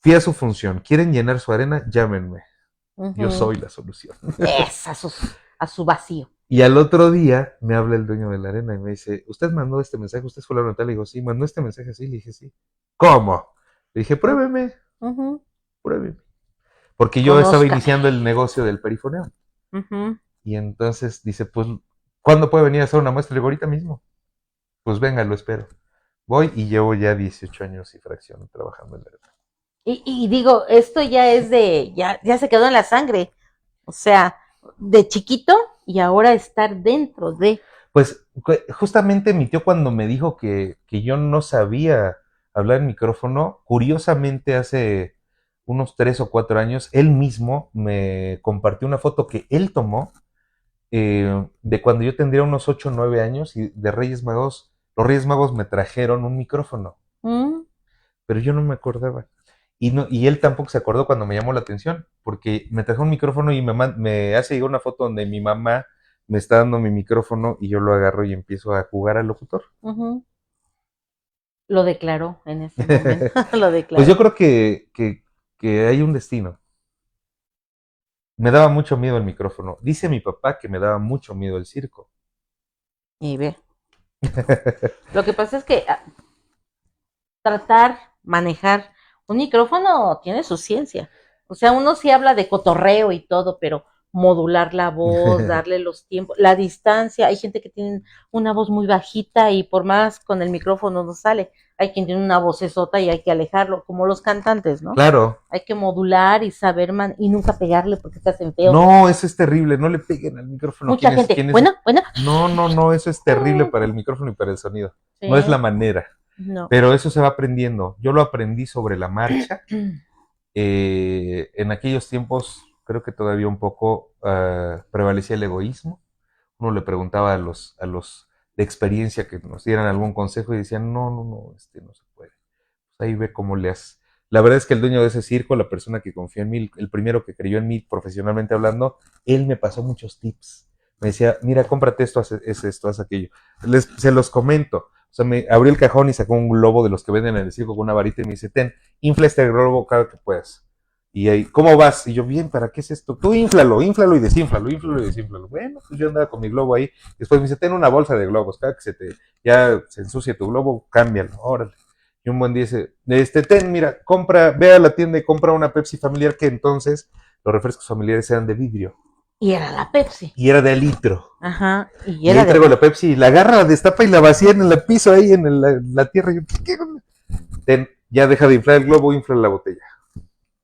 fui a su función, ¿quieren llenar su arena? Llámenme. Yo Ujú. soy la solución. Es a su vacío. Y al otro día me habla el dueño de la arena y me dice, ¿usted mandó este mensaje? ¿Usted fue la tal? Le digo, sí, mandó este mensaje así. Le dije, sí. ¿Cómo? Le dije, pruébeme, Ujú. pruébeme. Porque yo estaba Conózcame. iniciando el negocio del perifoneo. Ujú. Y entonces dice, pues, ¿cuándo puede venir a hacer una muestra? Le digo, ahorita mismo. Pues venga, lo espero. Voy y llevo ya 18 años y fracción trabajando en el... Y digo, esto ya es ya se quedó en la sangre. O sea, de chiquito y ahora estar dentro de. Pues justamente mi tío cuando me dijo que yo no sabía hablar en micrófono, curiosamente hace unos 3 o 4 años, él mismo me compartió una foto que él tomó de cuando yo tendría unos 8 o 9 años y de Reyes Magos, los Reyes Magos me trajeron un micrófono, ¿Mm? pero yo no me acordaba. Y, no, y él tampoco se acordó cuando me llamó la atención, porque me trajo un micrófono y me hace llegar una foto donde mi mamá me está dando mi micrófono y yo lo agarro y empiezo a jugar al locutor. Ujú. Lo declaró en ese momento, lo Pues yo declaró. creo que hay un destino. Me daba mucho miedo el micrófono. Dice mi papá que me daba mucho miedo el circo. Y ve. Lo que pasa es que tratar, manejar un micrófono tiene su ciencia. O sea, uno sí habla de cotorreo y todo, pero modular la voz, darle los tiempos, la distancia. Hay gente que tiene una voz muy bajita y por más con el micrófono no sale. Hay quien tiene una vocesota y hay que alejarlo, como los cantantes, ¿no? Claro. Hay que modular y saber y nunca pegarle porque se hacen feos. No, eso es terrible. No le peguen al micrófono. Mucha gente, ¿Quién es? bueno, bueno. No, no, no. Eso es terrible para el micrófono y para el sonido. No es la Sí, manera. no. Pero eso se va aprendiendo. Yo lo aprendí sobre la marcha. En aquellos tiempos, creo que todavía un poco prevalecía el egoísmo. Uno le preguntaba a los de experiencia que nos dieran algún consejo y decían, no, no, no, no se puede. Pues ahí ve cómo le haces. La verdad es que el dueño de ese circo, la persona que confió en mí, el primero que creyó en mí profesionalmente hablando, él me pasó muchos tips. Me decía, mira, cómprate esto, haz esto, haz aquello. Se los comento. O sea, me abrió el cajón y sacó un globo de los que venden en el circo con una varita y me dice, ten, infla este globo cada que puedas. Y ahí, ¿cómo vas? Y yo, bien, ¿para qué es esto? Tú inflalo y desínflalo, inflalo y desínflalo. Bueno, pues yo andaba con mi globo ahí. Después me dice, ten una bolsa de globos. Cada que ya se ensucie tu globo, cámbialo, órale. Y un buen día dice, ten, mira, ve a la tienda y compra una Pepsi familiar, que entonces los refrescos familiares eran de vidrio. Y era la Pepsi. Y era de litro. Ajá, y Y era ahí de traigo la litro. Pepsi y la agarra, la destapa y la vacía en el piso ahí en la tierra. Y yo, ¿qué onda? Ten, ya deja de inflar el globo, infla la botella.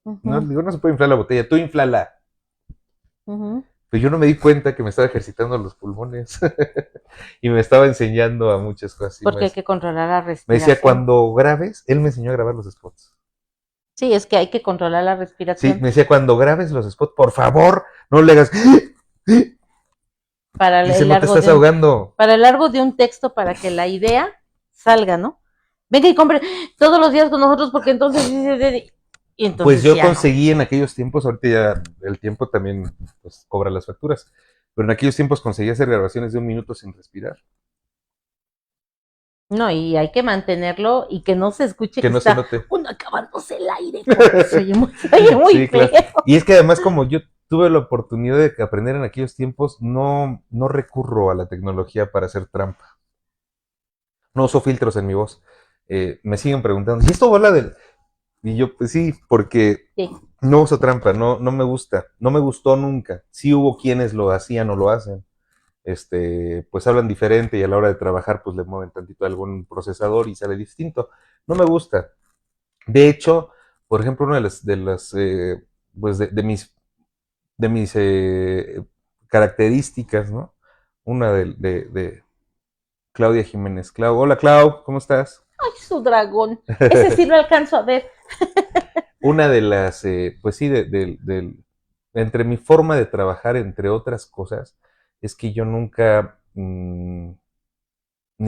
No, Ujú, digo, no se puede inflar la botella, tú inflala. ujú. Pero yo no me di cuenta que me estaba ejercitando los pulmones y me estaba enseñando a muchas cosas. Porque hay que controlar la Me decía, respiración. cuando grabes, él me enseñó a grabar los spots. Sí, es que hay que controlar la Sí, respiración me decía, cuando grabes los spots, por favor, no le hagas... para Dice, el no te largo estás de un, ahogando. para el largo de un texto para que la idea salga, ¿no? Venga y compre todos los días con nosotros porque entonces y Pues entonces yo ya no. conseguí en aquellos tiempos, ahorita ya el tiempo también pues, cobra las facturas, pero en aquellos tiempos conseguí hacer grabaciones de 1 minuto sin respirar. No, y hay que mantenerlo y que no se escuche Que que no se está note. uno acabándose el aire, porque se oye muy Sí, feo. claro. Y es que además como yo tuve la oportunidad de aprender en aquellos tiempos, no recurro a la tecnología para hacer trampa. No uso filtros en mi voz. Me siguen preguntando, ¿y esto bola del...? Y yo, pues sí, porque Sí. no uso trampa, no me gusta, no me gustó nunca. Sí hubo quienes lo hacían o lo hacen. Pues hablan diferente y a la hora de trabajar pues le mueven tantito a algún procesador y sale distinto. No me gusta. De hecho, por ejemplo, una de las pues de mis características, ¿no? Una de Claudia Jiménez. Hola Clau, ¿cómo estás? Ay, su dragón. Ese sí lo alcanzo a ver. Una de las, pues sí, entre mi forma de trabajar, entre otras cosas, es que yo nunca, ni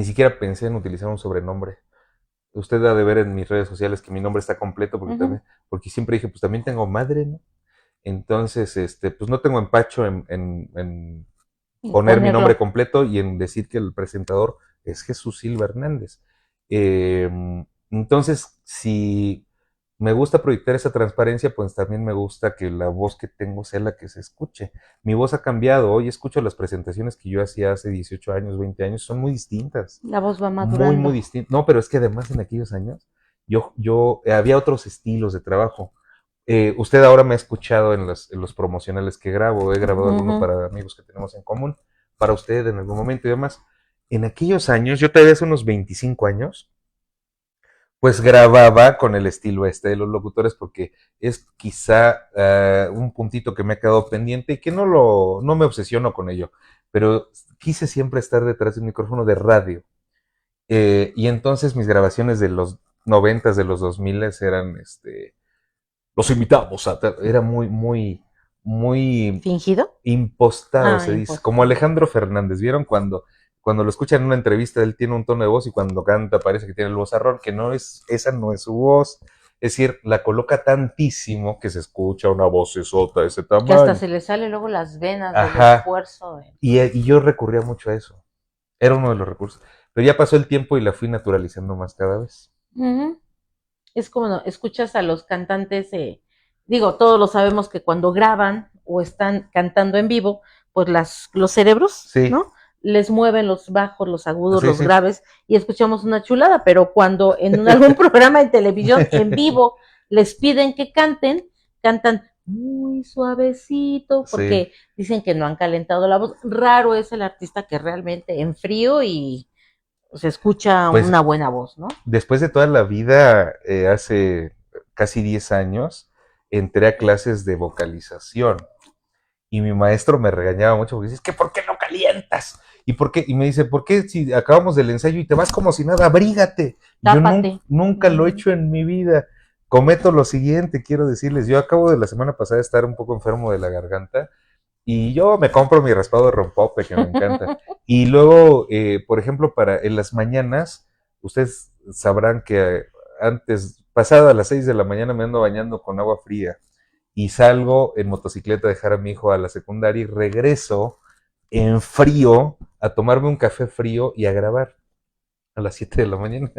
siquiera pensé en utilizar un sobrenombre. Usted ha de ver en mis redes sociales que mi nombre está completo porque Ujú. también, porque siempre dije, pues también tengo madre, ¿no? Entonces, pues no tengo empacho en Y poner mi nombre ponerlo. completo y en decir que el presentador es Jesús Silva Hernández. Eh, entonces, si me gusta proyectar esa transparencia, pues también me gusta que la voz que tengo sea la que se escuche. Mi voz ha cambiado. Hoy escucho las presentaciones que yo hacía hace 18 años, 20 años, son muy distintas. La voz va Muy, muy madurando. distintas. No, pero es que además en aquellos años había otros estilos de trabajo. Usted ahora me ha escuchado en los promocionales que grabo, he grabado alguno para amigos que tenemos en común, para usted en algún momento y demás. En aquellos años, yo todavía hace unos 25 años, pues grababa con el estilo este de los locutores porque es quizá un puntito que me ha quedado pendiente y que no me obsesiono con ello, pero quise siempre estar detrás de un micrófono de radio. Y entonces mis grabaciones de los 90s, de los 2000s eran, los invitamos era muy ¿Fingido? impostado, se dice, Impostado. como Alejandro Fernández. ¿Vieron cuando lo escuchan en una entrevista, él tiene un tono de voz y cuando canta parece que tiene el vozarrón, que esa no es su voz? Es decir, la coloca tantísimo que se escucha una vocesota de ese tamaño. Que hasta se le sale luego las venas del esfuerzo. Y yo recurría mucho a eso. Era uno de los recursos. Pero ya pasó el tiempo y la fui naturalizando más cada vez. Es como, no, escuchas a los cantantes, digo, todos lo sabemos que cuando graban o están cantando en vivo, pues los cerebros, sí, ¿no? Les mueven los bajos, los agudos, sí, los graves, y escuchamos una chulada, pero cuando en algún programa de televisión en vivo les piden que cantan muy suavecito, porque dicen que no han calentado la voz. Raro es el artista que realmente en frío y se escucha pues, una buena voz, ¿no? Después de toda la vida, hace casi 10 años, entré a clases de vocalización. Y mi maestro me regañaba mucho porque dice, es que ¿por qué no calientas? ¿Y por qué? Y me dice, ¿por qué si acabamos del ensayo y te vas como si nada? Abrígate. Tápate. Yo nunca lo he hecho en mi vida. Cometo lo siguiente, quiero decirles, yo acabo de la semana pasada de estar un poco enfermo de la garganta y yo me compro mi raspado de rompope, que me encanta. Y luego, por ejemplo, en las mañanas, ustedes sabrán que antes, pasada las 6 de la mañana, me ando bañando con agua fría y salgo en motocicleta a dejar a mi hijo a la secundaria y regreso en frío a tomarme un café frío y a grabar a las 7 de la mañana.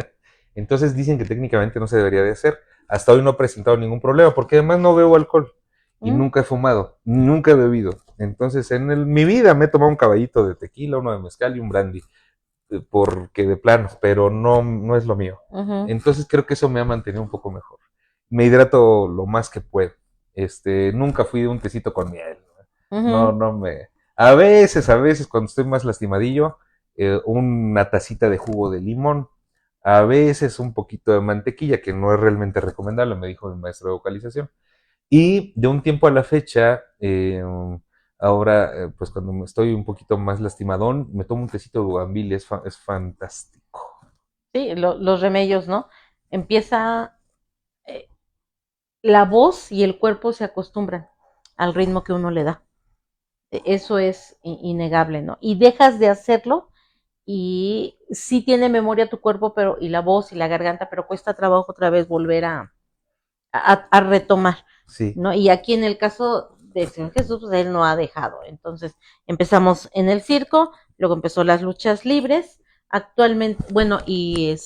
Entonces dicen que técnicamente no se debería de hacer. Hasta hoy no he presentado ningún problema porque además no bebo alcohol y nunca he fumado, nunca he bebido. Entonces mi vida me he tomado un caballito de tequila, uno de mezcal y un brandy, porque de plano, pero no es lo mío. Entonces creo que eso me ha mantenido un poco mejor. Me hidrato lo más que puedo. Nunca fui de un tecito con miel. A veces, cuando estoy más lastimadillo, una tacita de jugo de limón, a veces un poquito de mantequilla, que no es realmente recomendable, me dijo mi maestro de vocalización. Y de un tiempo a la fecha, ahora, pues cuando estoy un poquito más lastimadón, me tomo un tecito de bugambil, es fantástico. Sí, los remedios, ¿no? Empieza, la voz y el cuerpo se acostumbran al ritmo que uno le da. Eso es innegable, ¿no? Y dejas de hacerlo y sí tiene memoria tu cuerpo, pero y la voz y la garganta, pero cuesta trabajo otra vez volver a retomar, sí, ¿no? Y aquí en el caso del Señor Jesús, pues él no ha dejado. Entonces empezamos en el circo, luego empezó las luchas libres, actualmente, bueno, y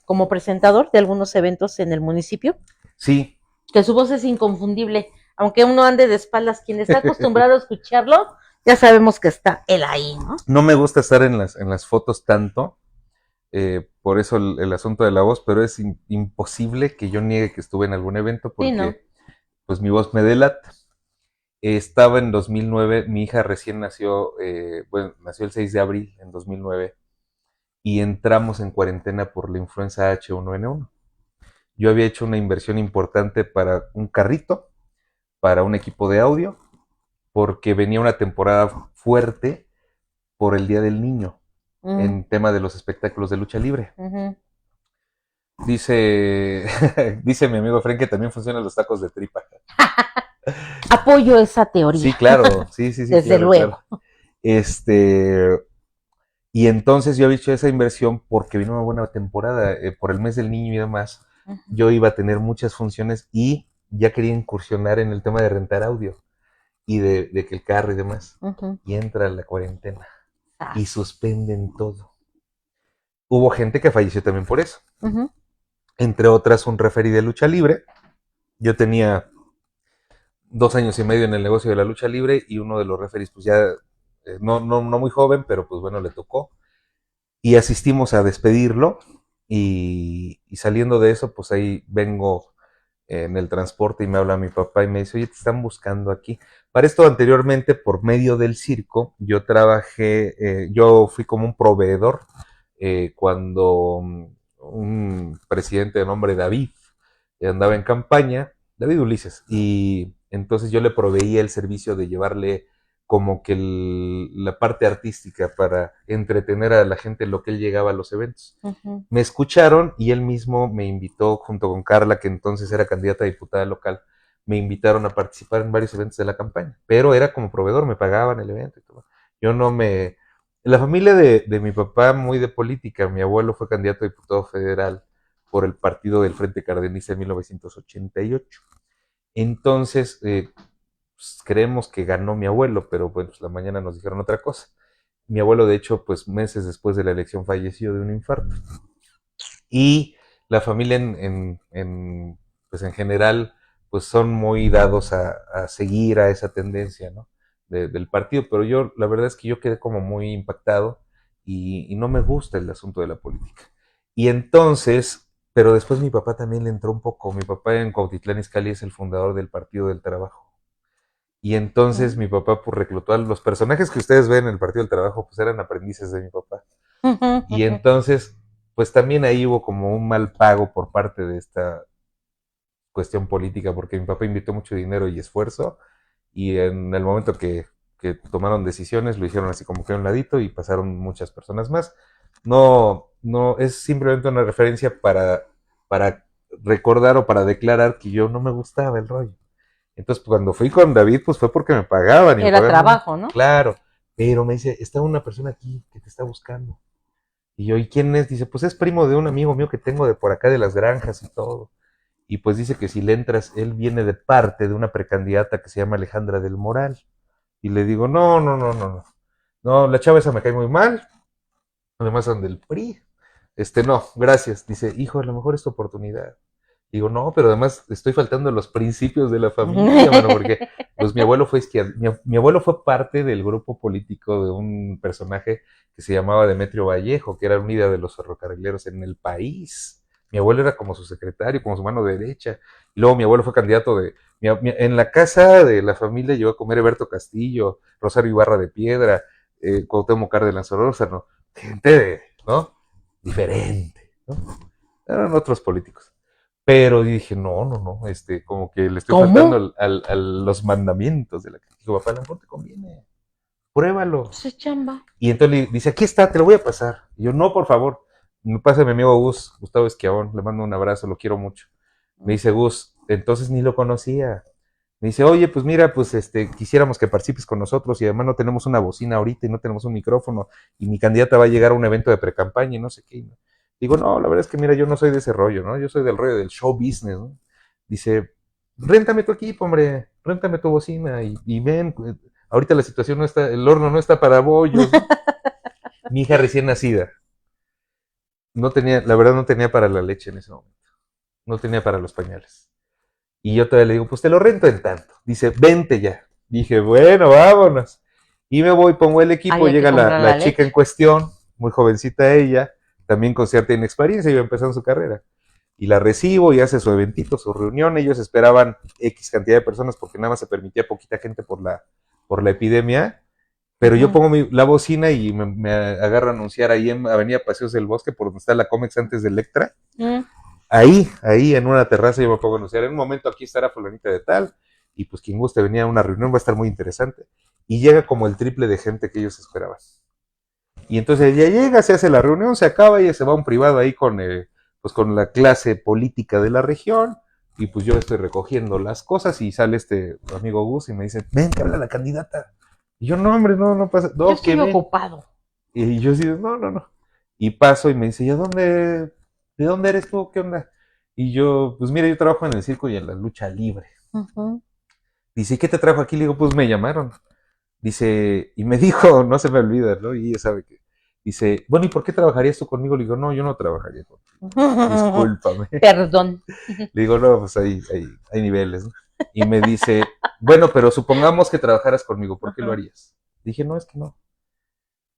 como presentador de algunos eventos en el municipio. Sí. Que su voz es inconfundible, aunque uno ande de espaldas, quien está acostumbrado a escucharlo, ya sabemos que está él ahí, ¿no? No me gusta estar en las fotos tanto, por eso el asunto de la voz, pero es imposible que yo niegue que estuve en algún evento porque sí, ¿no? Pues mi voz me delata. Estaba en 2009, mi hija recién nació, nació el 6 de abril en 2009 y entramos en cuarentena por la influenza H1N1. Yo había hecho una inversión importante para un carrito, para un equipo de audio, porque venía una temporada fuerte por el Día del Niño, en tema de los espectáculos de lucha libre. Dice mi amigo Frank que también funcionan los tacos de tripa. Apoyo esa teoría. Sí, claro, sí. Desde claro, luego. Claro. Y entonces yo había hecho esa inversión porque vino una buena temporada, por el mes del niño y demás. Yo iba a tener muchas funciones y ya quería incursionar en el tema de rentar audio y de que el carro y demás. Y entra la cuarentena y suspenden todo. Hubo gente que falleció también por eso. Entre otras, un referee de lucha libre. Yo tenía 2 años y medio en el negocio de la lucha libre y uno de los referees, pues ya no muy joven, pero pues bueno, le tocó. Y asistimos a despedirlo y saliendo de eso, pues ahí vengo en el transporte y me habla mi papá y me dice, oye, te están buscando aquí. Para esto anteriormente, por medio del circo, yo fui como un proveedor cuando un presidente de nombre David andaba en campaña, David Ulises, y entonces yo le proveía el servicio de llevarle como que la parte artística para entretener a la gente en lo que él llegaba a los eventos. Ujú. Me escucharon y él mismo me invitó, junto con Carla, que entonces era candidata a diputada local, me invitaron a participar en varios eventos de la campaña, pero era como proveedor, me pagaban el evento y todo. Yo no me... La familia de mi papá, muy de política, mi abuelo fue candidato a diputado federal por el partido del Frente Cardenista en 1988. Entonces, pues, creemos que ganó mi abuelo, pero bueno, pues la mañana nos dijeron otra cosa. Mi abuelo, de hecho, pues meses después de la elección falleció de un infarto. Y la familia pues en general, pues son muy dados a seguir a esa tendencia, ¿no? Del partido, pero yo, la verdad es que yo quedé como muy impactado y no me gusta el asunto de la política. Y entonces, pero después mi papá también le entró un poco. Mi papá en Cuautitlán Izcalli es el fundador del Partido del Trabajo. Y entonces mi papá pues reclutó a los personajes que ustedes ven en el Partido del Trabajo, pues eran aprendices de mi papá. Y entonces, pues también ahí hubo como un mal pago por parte de esta cuestión política, porque mi papá invirtió mucho dinero y esfuerzo, y en el momento que tomaron decisiones, lo hicieron así como que a un ladito y pasaron muchas personas más. No, no, es simplemente una referencia para recordar o para declarar que yo no me gustaba el rollo. Entonces, cuando fui con David, pues fue porque me pagaban y me Era pagaban, trabajo, ¿no? claro, pero me dice, está una persona aquí que te está buscando. Y yo, ¿y quién es? Dice, pues es primo de un amigo mío que tengo de por acá de las granjas y todo. Y pues dice que si le entras, él viene de parte de una precandidata que se llama Alejandra del Moral. Y le digo, no, no, no, no, no. No, la chava esa me cae muy mal. Además son del PRI. No, gracias. Dice, hijo, a lo mejor es tu oportunidad. Digo, no, pero además estoy faltando a los principios de la familia, mano, porque pues mi abuelo fue izquierda, mi abuelo fue parte del grupo político de un personaje que se llamaba Demetrio Vallejo, que era un líder de los ferrocarrileros en el país. Mi abuelo era como su secretario, como su mano derecha. Y luego mi abuelo fue candidato en la casa de la familia llegó a comer Eberto Castillo, Rosario Ibarra de Piedra, Cuauhtémoc Cárdenas Solórzano, gente ¿no? Diferente, ¿no? Eran otros políticos. Pero dije, no, no, no, como que le estoy faltando ¿Cómo? a los mandamientos de la que digo, papá, a lo mejor te conviene, pruébalo. Se chamba. Y entonces le dice, aquí está, te lo voy a pasar. Y yo, no, por favor, me pasa mi amigo Gustavo Esquiabón, le mando un abrazo, lo quiero mucho. Me dice, Gus, entonces ni lo conocía. Me dice, oye, pues mira, pues quisiéramos que participes con nosotros y además no tenemos una bocina ahorita y no tenemos un micrófono y mi candidata va a llegar a un evento de precampaña y no sé qué. ¿No? Digo, no, la verdad es que mira, yo no soy de ese rollo, ¿no? Yo soy del rollo del show business, ¿no? Dice, réntame tu equipo, hombre, réntame tu bocina y ven, ahorita la situación no está, el horno no está para bollos, ¿no? Mi hija recién nacida, no tenía, la verdad no tenía para la leche en ese momento, no tenía para los pañales. Y yo todavía le digo, pues te lo rento en tanto. Dice, vente ya. Dije, bueno, vámonos. Y me voy, pongo el equipo, Había que llega comprar la la chica en leche. cuestión, muy jovencita ella, también con cierta inexperiencia, iba empezando su carrera. Y la recibo y hace su eventito, su reunión. Ellos esperaban X cantidad de personas porque nada más se permitía poquita gente por la epidemia. Pero yo Ujú. pongo la bocina y me agarro a anunciar ahí en Avenida Paseos del Bosque, por donde está la Comex antes de Electra. Mm. Ahí en una terraza yo me pongo a anunciar, en un momento aquí estará fulanita de tal, y pues quien guste venía a una reunión, va a estar muy interesante. Y llega como el triple de gente que ellos esperaban. Y entonces ya llega, se hace la reunión, se acaba, y se va a un privado ahí pues con la clase política de la región, y pues yo estoy recogiendo las cosas, y sale este amigo Gus y me dice, ven, te habla la candidata. Y yo, no, hombre, no, no pasa, Yo no, que estoy ven. ocupado. Y yo así, no, no, no. Y paso y me dice, ¿de dónde eres tú? ¿Qué onda? Y yo, pues mira, yo trabajo en el circo y en la lucha libre. Ujú. Dice, ¿y qué te trajo aquí? Le digo, pues me llamaron. Dice, y me dijo, no se me olvida, ¿no? Y ella sabe que. Dice, bueno, ¿y por qué trabajarías tú conmigo? Le digo, no, yo no trabajaría contigo. Discúlpame. Perdón. Le digo, no, pues hay niveles, ¿no? Y me dice, bueno, pero supongamos que trabajaras conmigo, ¿por qué lo Ajá. harías? Dije, no, es que no.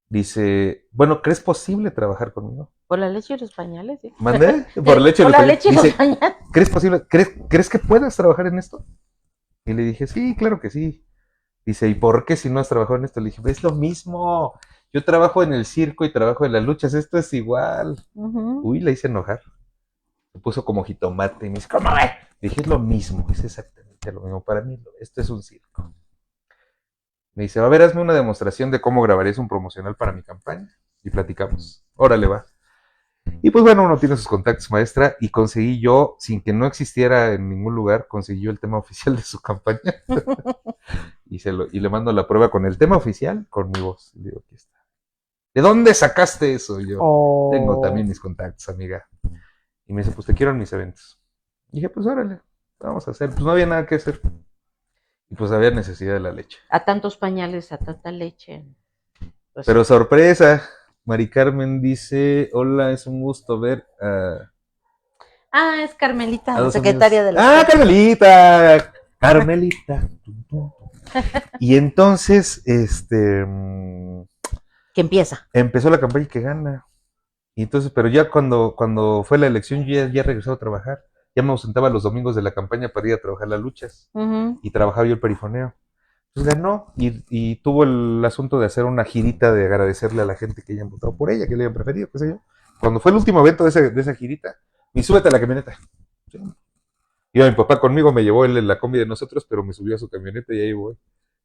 Dice, bueno, ¿crees posible trabajar conmigo? Por la leche y los pañales, ¿sí? ¿Mandé? Por leche Por los la pañales. leche y los Dice, pañales. ¿crees posible? ¿Crees que puedas trabajar en esto? Y le dije, sí, claro que sí. Dice, ¿y por qué si no has trabajado en esto? Le dije, es lo mismo. Yo trabajo en el circo y trabajo en las luchas, esto es igual. Uy, la hice enojar. Se puso como jitomate y me dice, ¿cómo ve? Dije, es lo mismo, es exactamente lo mismo. Para mí, esto es un circo. Me dice, a ver, hazme una demostración de cómo grabarías un promocional para mi campaña. Y platicamos. Órale, va. Y pues bueno, uno tiene sus contactos, maestra, y conseguí yo, sin que no existiera en ningún lugar, conseguí yo el tema oficial de su campaña. Y le mando la prueba con el tema oficial, con mi voz. Y digo, aquí está. ¿De dónde sacaste eso? Y yo, tengo también mis contactos, amiga. Y me dice, pues te quiero en mis eventos. Y dije, pues órale, vamos a hacer. Pues no había nada que hacer. Y pues había necesidad de la leche. A tantos pañales, a tanta leche. Pues, pero sorpresa, Mari Carmen dice, hola, es un gusto ver es Carmelita, a la dos secretaria amigos. de la Carmelita! Carmelita. Y entonces, que empieza. empezó la campaña y que gana. Y entonces, pero ya cuando fue la elección, yo ya regresaba a trabajar. Ya me ausentaba los domingos de la campaña para ir a trabajar las luchas. Y trabajaba yo el perifoneo. Entonces ganó y tuvo el asunto de hacer una girita de agradecerle a la gente que hayan votado por ella, que le hayan preferido, qué sé yo. Cuando fue el último evento de esa girita, me súbete a la camioneta. Sí. Iba mi papá conmigo, me llevó él en la combi de nosotros, pero me subió a su camioneta y ahí voy.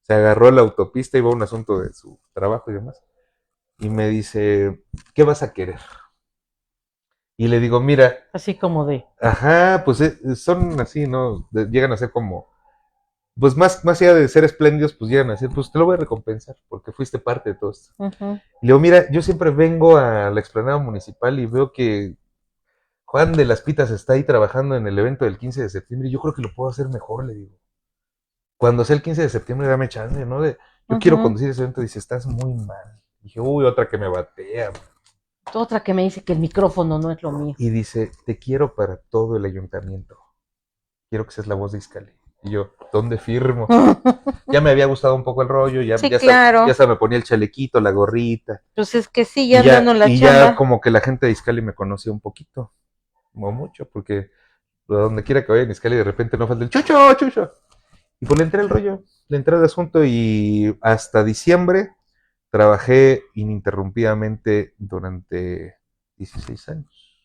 Se agarró a la autopista, iba a un asunto de su trabajo y demás. Y me dice, ¿qué vas a querer? Y le digo, mira. Así como de. Ajá, pues son así, ¿no? Llegan a ser como, pues más allá de ser espléndidos, pues llegan a decir, pues te lo voy a recompensar, porque fuiste parte de todo esto. Y le digo, mira, yo siempre vengo a la explanada municipal y veo que Juan de las Pitas está ahí trabajando en el evento del 15 de septiembre y yo creo que lo puedo hacer mejor, le digo. Cuando sea el 15 de septiembre, dame chance, ¿no? Yo quiero conducir ese evento. Dice, estás muy mal. Dije, uy, otra que me batea. Otra que me dice que el micrófono no es lo mío. Y dice, te quiero para todo el ayuntamiento. Quiero que seas la voz de Izcalli. Y yo, ¿dónde firmo? Ya me había gustado un poco el rollo, ya, sí, ya, claro. ya se me ponía el chalequito, la gorrita. Pues es que sí, ya dando la chamba. Y ya como que la gente de Izcalli me conocía un poquito, no mucho, porque a donde quiera que vaya en Izcalli de repente no falta el chucho, chucho. Y pues le entré el rollo, le entré al asunto y hasta diciembre trabajé ininterrumpidamente durante 16 años.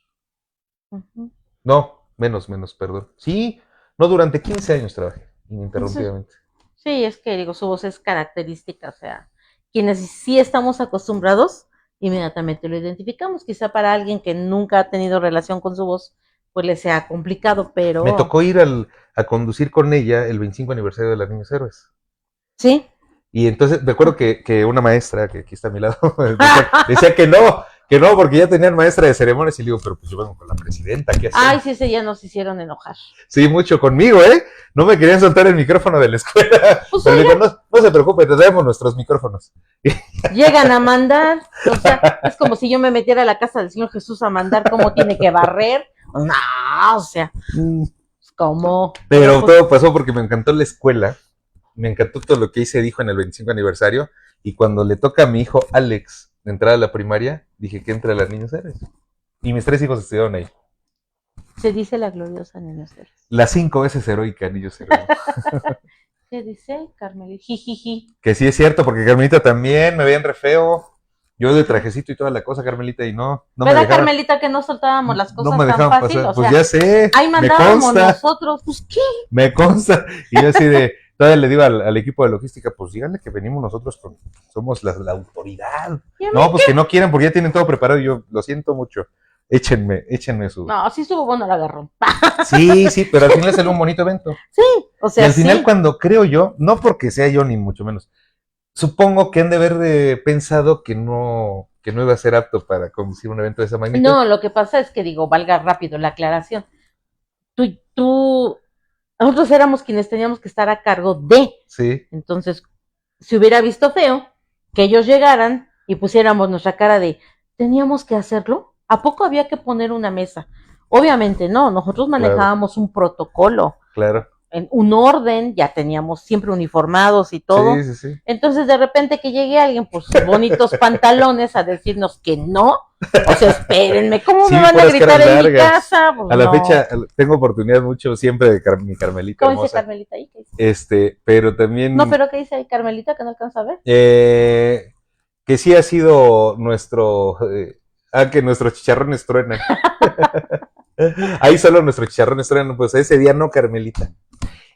No, menos, perdón. Sí, no, durante 15 años trabajé ininterrumpidamente. Sí, es que digo, su voz es característica, o sea, quienes sí estamos acostumbrados, inmediatamente lo identificamos. Quizá para alguien que nunca ha tenido relación con su voz, pues le sea complicado, pero... Me tocó ir a conducir con ella el 25 aniversario de las Niños Héroes. Sí. Y entonces me acuerdo que una maestra, que aquí está a mi lado, decía que no, porque ya tenían maestra de ceremonias. Y le digo, pero pues yo vengo con la presidenta, ¿qué hacemos? Ay, sí, ese ya nos hicieron enojar. Sí, mucho conmigo, ¿eh? No me querían soltar el micrófono de la escuela. Pues pero le digo, no se preocupe, te traemos nuestros micrófonos. Llegan a mandar, o sea, es como si yo me metiera a la casa del Señor Jesús a mandar cómo tiene que barrer. No, o sea, ¿cómo? Pero pues, todo pasó porque me encantó la escuela. Me encantó todo lo que hice, dijo en el 25 aniversario. Y cuando le toca a mi hijo Alex entrar a la primaria, dije que entre a las Niños Héroes. Y mis 3 hijos estudiaron ahí. Se dice la gloriosa Niños Héroes. La 5 veces heroica Niños Héroes. ¿Qué dice Carmelita? Jijiji. Que sí es cierto, porque Carmelita también me veían re feo. Yo de trajecito y toda la cosa, Carmelita, y no me dejaban. Carmelita, que no soltábamos las cosas no me tan fácil? Pasar. Pues ya sé. Ahí mandábamos nosotros, pues ¿qué? Me consta. Y yo así de, todavía le digo al equipo de logística, pues díganle que venimos nosotros, somos la autoridad. No, pues que no quieren porque ya tienen todo preparado. Y yo, lo siento mucho. Échenme su... No, sí estuvo bueno el agarrón. Sí, pero al final salió un bonito evento. Sí, o sea, y al final cuando creo yo, no porque sea yo ni mucho menos, supongo que han de haber pensado que no iba a ser apto para conducir un evento de esa magnitud. No, lo que pasa es que digo, valga rápido la aclaración. Nosotros éramos quienes teníamos que estar a cargo de. Sí. Entonces, si hubiera visto feo que ellos llegaran y pusiéramos nuestra cara de, ¿teníamos que hacerlo? ¿A poco había que poner una mesa? Obviamente no, nosotros manejábamos un protocolo. Claro. en un orden, ya teníamos siempre uniformados y todo. Sí, sí, sí. Entonces, de repente que llegue alguien por sus bonitos pantalones a decirnos que no, o sea, espérenme, ¿cómo Sí, me van a puras gritar caras en mi largas. casa? Pues A la no. fecha tengo oportunidad mucho siempre de mi Carmelita ¿Cómo dice hermosa. Carmelita ahí? ¿Qué dice? Pero también No, pero ¿qué dice ahí Carmelita que no alcanza a ver? que sí ha sido nuestro que nuestros chicharrones truenan. Ahí solo nuestros chicharrones truenan, pues ese día no, Carmelita.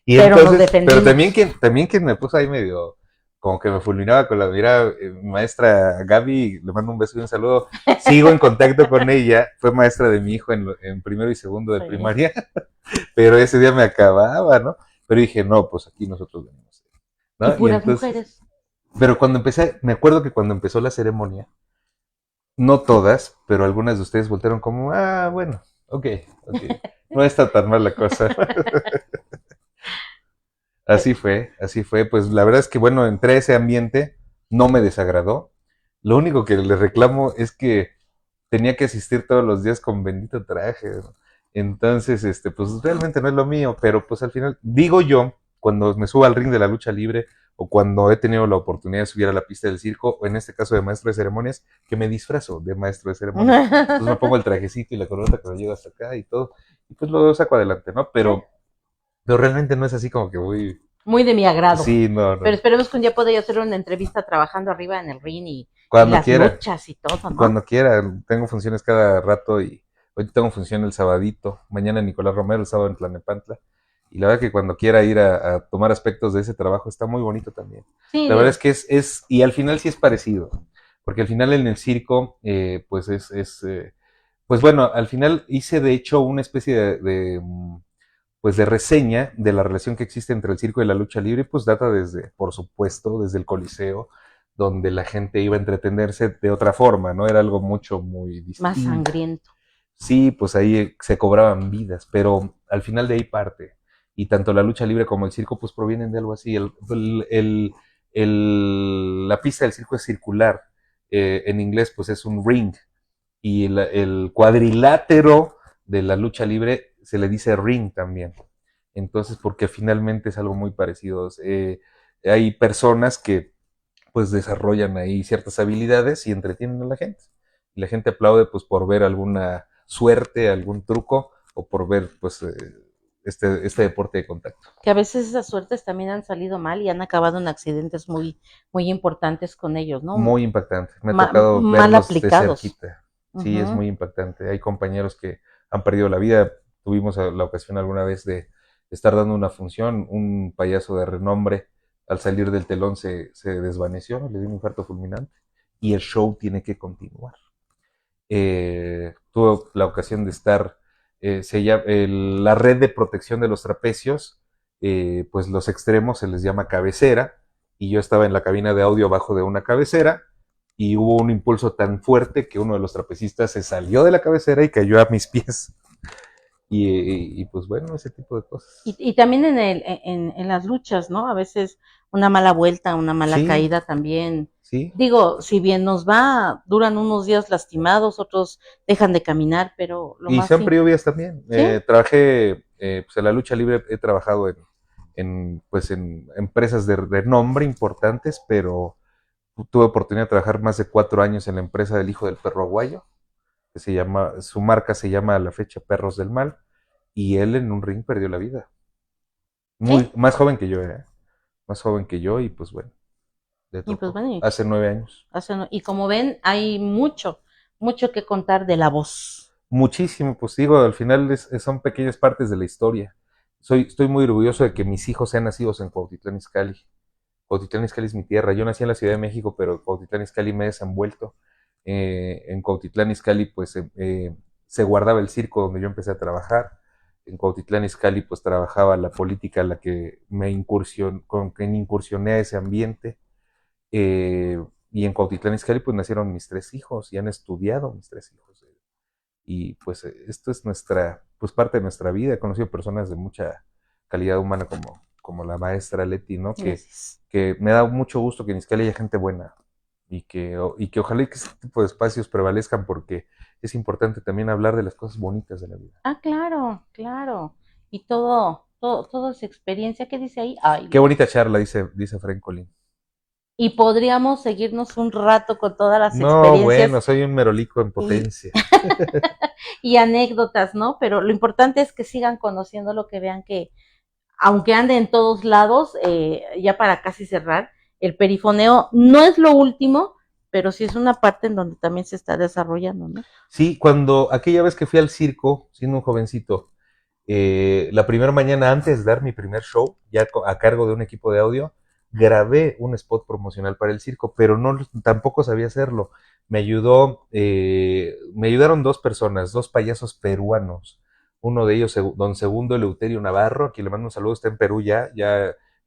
Y Pero nos entonces, pero defendimos. también quien me puso ahí medio, como que me fulminaba con la mirada, mi maestra Gaby, le mando un beso y un saludo, sigo en contacto con ella, fue maestra de mi hijo en primero y segundo de Sí. primaria, pero ese día me acababa, ¿no? Pero dije, no, pues aquí nosotros venimos, Y ¿no? Y puras entonces, mujeres. pero cuando empecé, me acuerdo que cuando empezó la ceremonia, no todas, pero algunas de ustedes voltearon como, bueno, ok, no está tan mal la cosa. Así fue. Pues la verdad es que, bueno, entré a ese ambiente, no me desagradó. Lo único que le reclamo es que tenía que asistir todos los días con bendito traje, ¿no? Entonces, pues realmente no es lo mío, pero pues al final, digo yo, cuando me subo al ring de la lucha libre o cuando he tenido la oportunidad de subir a la pista del circo, o en este caso de maestro de ceremonias, que me disfrazo de maestro de ceremonias. Entonces me pongo el trajecito y la corbata que me llega hasta acá y todo, y pues lo saco adelante, ¿no? Pero realmente no es así como que voy. Muy de mi agrado. Sí, no, Pero no. esperemos que un día pueda yo hacer una entrevista trabajando arriba en el ring y Cuando las quiera, luchas y todo, ¿no? cuando quiera. Tengo funciones cada rato y hoy tengo función el sabadito. Mañana Nicolás Romero, el sábado en Tlanepantla. Y la verdad que cuando quiera ir a tomar aspectos de ese trabajo está muy bonito también. Sí, La verdad es digo. que y al final sí es parecido. Porque al final en el circo, pues pues bueno, al final hice de hecho una especie pues de reseña de la relación que existe entre el circo y la lucha libre, pues data desde, por supuesto, desde el Coliseo, donde la gente iba a entretenerse de otra forma, ¿no? Era algo muy Más distinto. sangriento. Sí, pues ahí se cobraban vidas, pero al final de ahí parte. Y tanto la lucha libre como el circo, pues provienen de algo así. La pista del circo es circular. En inglés, pues es un ring. Y el cuadrilátero de la lucha libre se le dice ring también. Entonces, porque finalmente es algo muy parecido. Hay personas que pues desarrollan ahí ciertas habilidades y entretienen a la gente. Y la gente aplaude pues por ver alguna suerte, algún truco o por ver pues este deporte de contacto. Que a veces esas suertes también han salido mal y han acabado en accidentes muy, muy importantes con ellos, ¿no? Muy impactante. Me ha tocado Mal verlos de aplicados. cerquita. Sí, es Uh-huh. muy impactante. Hay compañeros que han perdido la vida. Tuvimos la ocasión alguna vez de estar dando una función. Un payaso de renombre, al salir del telón, se desvaneció, le dio un infarto fulminante. Y el show tiene que continuar. Tuve la ocasión de estar, la red de protección de los trapecios, pues los extremos se les llama cabecera, y yo estaba en la cabina de audio abajo de una cabecera, y hubo un impulso tan fuerte que uno de los trapecistas se salió de la cabecera y cayó a mis pies. Y pues bueno, ese tipo de cosas. Y también en las luchas, ¿no? A veces una mala vuelta, una mala Sí, caída también. sí. Digo, si bien nos va, duran unos días lastimados, otros dejan de caminar, pero lo Y más se han sí. perdido vidas también. ¿Sí? Trabajé, pues en la lucha libre he trabajado pues en empresas de renombre importantes, pero tuve oportunidad de trabajar más de 4 años en la empresa del hijo del perro aguayo, que su marca se llama a la fecha Perros del Mal, y él en un ring perdió la vida. Sí. Más joven que yo, ¿eh? Más joven que yo, y pues bueno, le Y pues tocó. bueno, Hace 9 años. y como ven, hay mucho, mucho que contar de la voz. Muchísimo, pues digo, al final son pequeñas partes de la historia. Estoy muy orgulloso de que mis hijos sean nacidos en Cuautitlán Izcalli. Cuautitlán Izcalli es mi tierra. Yo nací en la Ciudad de México, pero Cuautitlán Izcalli me he desenvuelto. En Cuautitlán Izcalli, pues se guardaba el circo donde yo empecé a trabajar. En Cuautitlán Izcalli, pues trabajaba la política, la que con que incursioné a ese ambiente. Y en Cuautitlán Izcalli, pues nacieron mis 3 hijos y han estudiado mis 3 hijos. Y pues esto es pues parte de nuestra vida. He conocido personas de mucha calidad humana como la maestra Leti, ¿no? Gracias. Que me da mucho gusto que en Izcali haya gente buena y que ojalá que este tipo de espacios prevalezcan porque es importante también hablar de las cosas bonitas de la vida. Ah, claro, claro. Y todo. toda esa experiencia. ¿Qué dice ahí? Ay, Qué no. bonita charla, dice Francolín. Y podríamos seguirnos un rato con todas las No, bueno, experiencias soy un merolico en y, potencia. y anécdotas, ¿no? Pero lo importante es que sigan conociendo lo que vean que, aunque ande en todos lados, ya para casi cerrar, el perifoneo no es lo último, pero sí es una parte en donde también se está desarrollando, ¿no? Sí, cuando aquella vez que fui al circo, siendo un jovencito, la primera mañana antes de dar mi primer show, ya a cargo de un equipo de audio, grabé un spot promocional para el circo, pero no tampoco sabía hacerlo. Me ayudaron dos personas, dos payasos peruanos. Uno de ellos, don Segundo Eleuterio Navarro, a quien le mando un saludo, está en Perú ya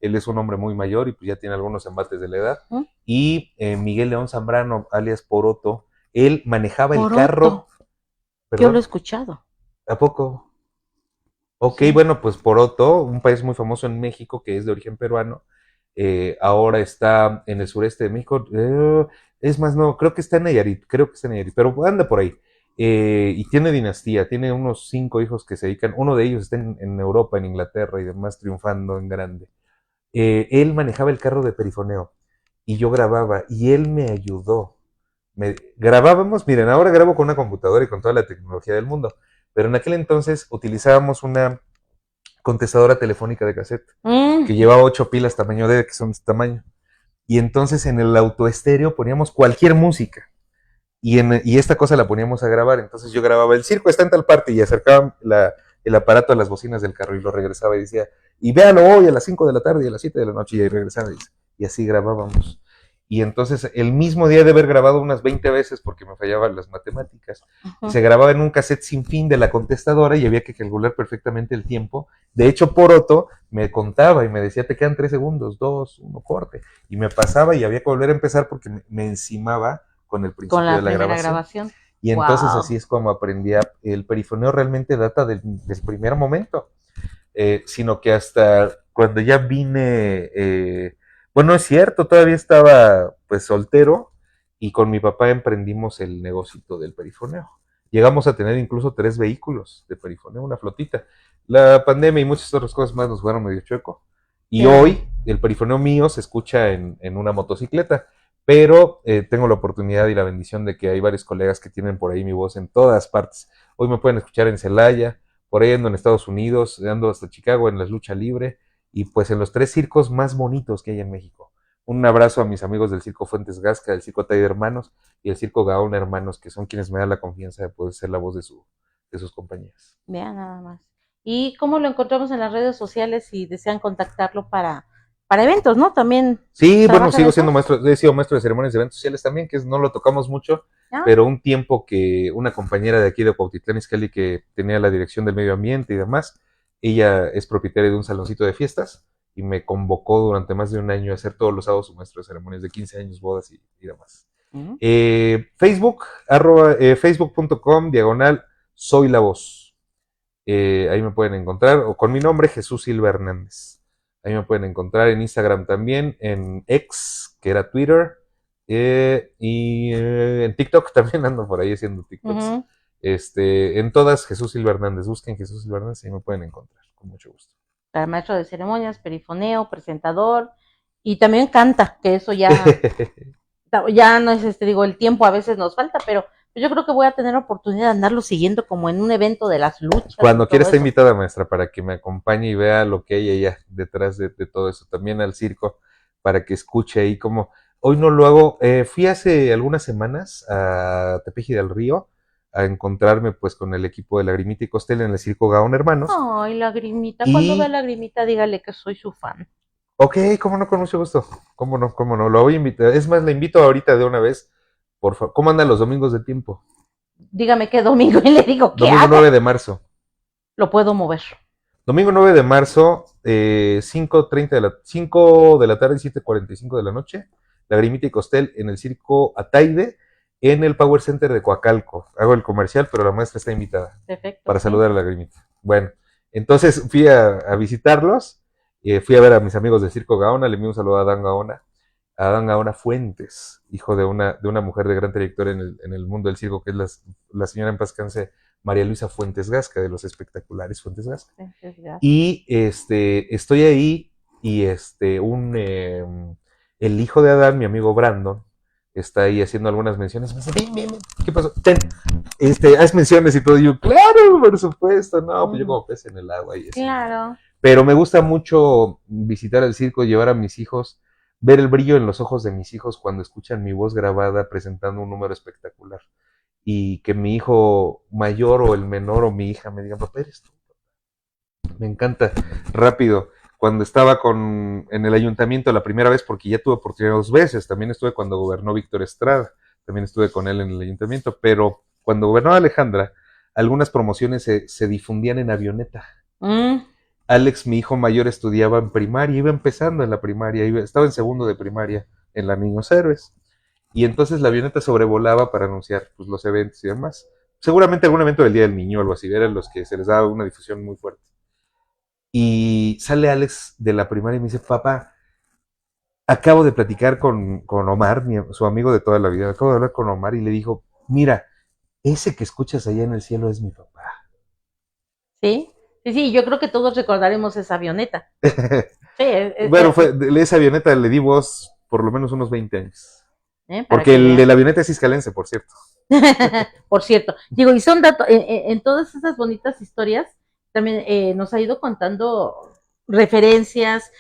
él es un hombre muy mayor y pues ya tiene algunos embates de la edad. ¿Mm? Y Miguel León Zambrano, alias Poroto, él manejaba el carro, Poroto, yo lo he perdón, escuchado. ¿a poco? Ok, Sí. bueno, pues Poroto, un país muy famoso en México que es de origen peruano, ahora está en el sureste de México. Es más, no, creo que está en Nayarit, pero anda por ahí. Y tiene dinastía, tiene unos 5 hijos que se dedican, uno de ellos está en Europa, en Inglaterra y demás, triunfando en grande. Él manejaba el carro de perifoneo y yo grababa y él me ayudó. Grabábamos, miren, ahora grabo con una computadora y con toda la tecnología del mundo, pero en aquel entonces utilizábamos una contestadora telefónica de cassette que Mm. llevaba 8 pilas tamaño D, que son de este tamaño. Y entonces en el autoestéreo poníamos cualquier música y esta cosa la poníamos a grabar. Entonces yo grababa el circo, está en tal parte y acercaba el aparato a las bocinas del carro y lo regresaba y decía, y véalo hoy a las 5 de la tarde y a las 7 de la noche y ahí regresaba y así grabábamos. Y entonces el mismo día de haber grabado unas 20 veces porque me fallaban las matemáticas, Ujú. se grababa en un cassette sin fin de la contestadora y había que calcular perfectamente el tiempo. De hecho, Poroto me contaba y me decía, te quedan 3 segundos, 2, 1, corte. Y me pasaba y había que volver a empezar porque me encimaba con el Con principio de la la primera grabación. grabación. Y entonces así Wow. es como aprendí. El perifoneo realmente data del primer momento, sino que hasta cuando ya vine, bueno, es cierto, todavía estaba pues soltero y con mi papá emprendimos el negocito del perifoneo. Llegamos a tener incluso 3 vehículos de perifoneo, una flotita. La pandemia y muchas otras cosas más nos fueron medio chueco. Y Claro. hoy el perifoneo mío se escucha en una motocicleta, pero tengo la oportunidad y la bendición de que hay varios colegas que tienen por ahí mi voz en todas partes. Hoy me pueden escuchar en Celaya, por ahí ando en Estados Unidos, ando hasta Chicago en la lucha libre y pues en los 3 circos más bonitos que hay en México. Un abrazo a mis amigos del Circo Fuentes Gasca, del Circo Taide Hermanos y el Circo Gaona Hermanos, que son quienes me dan la confianza de poder ser la voz de sus compañías. Vean nada más. ¿Y cómo lo encontramos en las redes sociales si desean contactarlo para eventos, ¿no? También Sí, bueno, trabajan sigo siendo eso. maestro, he sido maestro de ceremonias de eventos sociales también, que no lo tocamos mucho, ¿Ya? pero un tiempo que una compañera de aquí de Cuautitlán Izcalli que tenía la dirección del medio ambiente y demás, ella es propietaria de un saloncito de fiestas y me convocó durante más de un año a hacer todos los sábados su maestro de ceremonias de 15 años, bodas y demás. Mm. Facebook.com diagonal soy la voz. Ahí me pueden encontrar, o con mi nombre, Jesús Silva Hernández. Ahí me pueden encontrar en Instagram también, en X, que era Twitter, en TikTok también ando por ahí haciendo TikToks. Ujú. En todas Jesús Silva Hernández, busquen Jesús Silva Hernández y ahí me pueden encontrar, con mucho gusto. Para maestro de ceremonias, perifoneo, presentador y también canta, que eso ya no es digo, el tiempo a veces nos falta, pero yo creo que voy a tener oportunidad de andarlo siguiendo como en un evento de las luchas y Cuando quiera todo está eso. invitada, maestra, para que me acompañe y vea lo que hay allá detrás de todo eso. También al circo, para que escuche ahí como... Hoy no lo hago. Fui hace algunas semanas a Tepeji del Río a encontrarme pues con el equipo de Lagrimita y Costel en el Circo Gaón Hermanos. Ay, lagrimita, cuando vea Y, lagrimita, dígale que soy su fan. ok, cómo no, con mucho gusto. Cómo no, lo voy a invitar. Es más, la invito ahorita de una vez. Por favor, ¿cómo andan los domingos de tiempo? Dígame qué domingo y le digo qué Domingo hago. 9 de marzo. Lo puedo mover. Domingo 9 de marzo, 5 de la tarde y 7:45 de la noche, Lagrimita y Costel en el Circo Ataide, en el Power Center de Coacalco. Hago el comercial, pero la maestra está invitada Perfecto, para sí. saludar a Lagrimita. Bueno, entonces fui a visitarlos, fui a ver a mis amigos del Circo Gaona, le envío un saludo a Adán Gaona Fuentes, hijo de una mujer de gran trayectoria en el mundo del circo, que es la señora en paz descanse, María Luisa Fuentes Gasca, de los espectaculares Fuentes Gasca. Entonces, ya. Y estoy ahí y el hijo de Adán, mi amigo Brandon, está ahí haciendo algunas menciones. Me dice, ven, ¿qué pasó? Haz menciones y todo. Y yo, claro, por supuesto. No, pues yo como pez en el agua y así. Claro. Pero me gusta mucho visitar el circo, llevar a mis hijos, ver el brillo en los ojos de mis hijos cuando escuchan mi voz grabada presentando un número espectacular. Y que mi hijo mayor o el menor o mi hija me digan, papá, eres tú. Me encanta. Rápido. Cuando estaba en el ayuntamiento la primera vez, porque ya tuve oportunidad 2 veces, también estuve cuando gobernó Víctor Estrada, también estuve con él en el ayuntamiento, pero cuando gobernó Alejandra, algunas promociones se difundían en avioneta. Alex, mi hijo mayor, estudiaba en primaria, iba empezando en la primaria, estaba en segundo de primaria en la Niños Héroes. Y entonces la avioneta sobrevolaba para anunciar pues, los eventos y demás. Seguramente algún evento del Día del Niño o algo así, eran los que se les daba una difusión muy fuerte. Y sale Alex de la primaria y me dice, papá, acabo de platicar con Omar, su amigo de toda la vida, acabo de hablar con Omar y le dijo, mira, ese que escuchas allá en el cielo es mi papá. Sí, sí, yo creo que todos recordaremos esa avioneta. Sí, bueno, de esa avioneta le di voz por lo menos unos 20 años. Porque el de la avioneta es iscalense, por cierto. Por cierto, digo, y son datos, en todas esas bonitas historias, también nos ha ido contando referencias,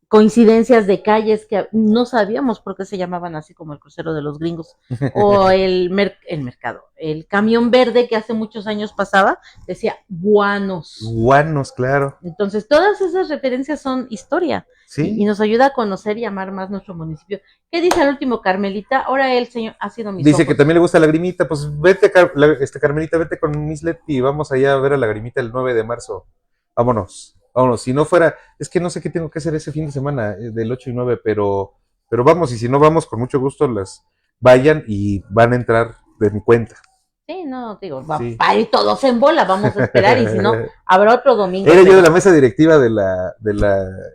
coincidencias de calles que no sabíamos por qué se llamaban así, como el crucero de los gringos, o el mercado, el camión verde que hace muchos años pasaba, decía guanos. Guanos, claro. Entonces, todas esas referencias son historia. ¿Sí? Y nos ayuda a conocer y amar más nuestro municipio. ¿Qué dice al último Carmelita? Ahora el señor ha sido mis Dice ojos. que también le gusta Lagrimita, pues vete, Carmelita, vete con Miss Leti y vamos allá a ver a Lagrimita el 9 de marzo. Vámonos. Si no fuera, es que no sé qué tengo que hacer ese fin de semana, del 8 y 9, pero vamos, y si no vamos, con mucho gusto las vayan y van a entrar de mi cuenta. Sí, no, digo, sí. Va a ir todos en bola, vamos a esperar, y si no, habrá otro domingo. Era yo de la mesa directiva de la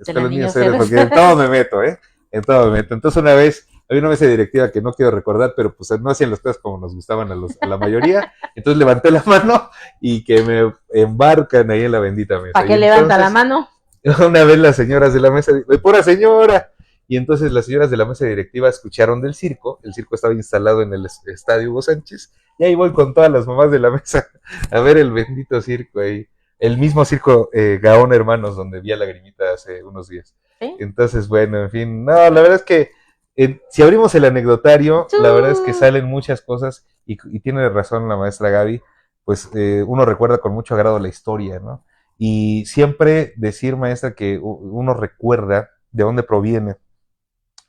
Escuela de Niños Héroes, porque en todo me meto, en todo me meto. Entonces una vez había una mesa directiva que no quiero recordar, pero pues no hacían las cosas como nos gustaban a la mayoría. Entonces levanté la mano y que me embarcan ahí en la bendita mesa. ¿Para qué levanta la mano? Una vez las señoras de la mesa, ¡pura señora! Y entonces las señoras de la mesa directiva escucharon del circo. El circo estaba instalado en el estadio Hugo Sánchez. Y ahí voy con todas las mamás de la mesa a ver el bendito circo ahí. El mismo circo Gaón Hermanos, donde vi a Lagrimita hace unos días. ¿Sí? Entonces, bueno, en fin. No, la verdad es que si abrimos el anecdotario, la verdad es que salen muchas cosas. Y tiene razón la maestra Gaby. Pues uno recuerda con mucho agrado la historia, ¿no? Y siempre decir, maestra, que uno recuerda de dónde proviene.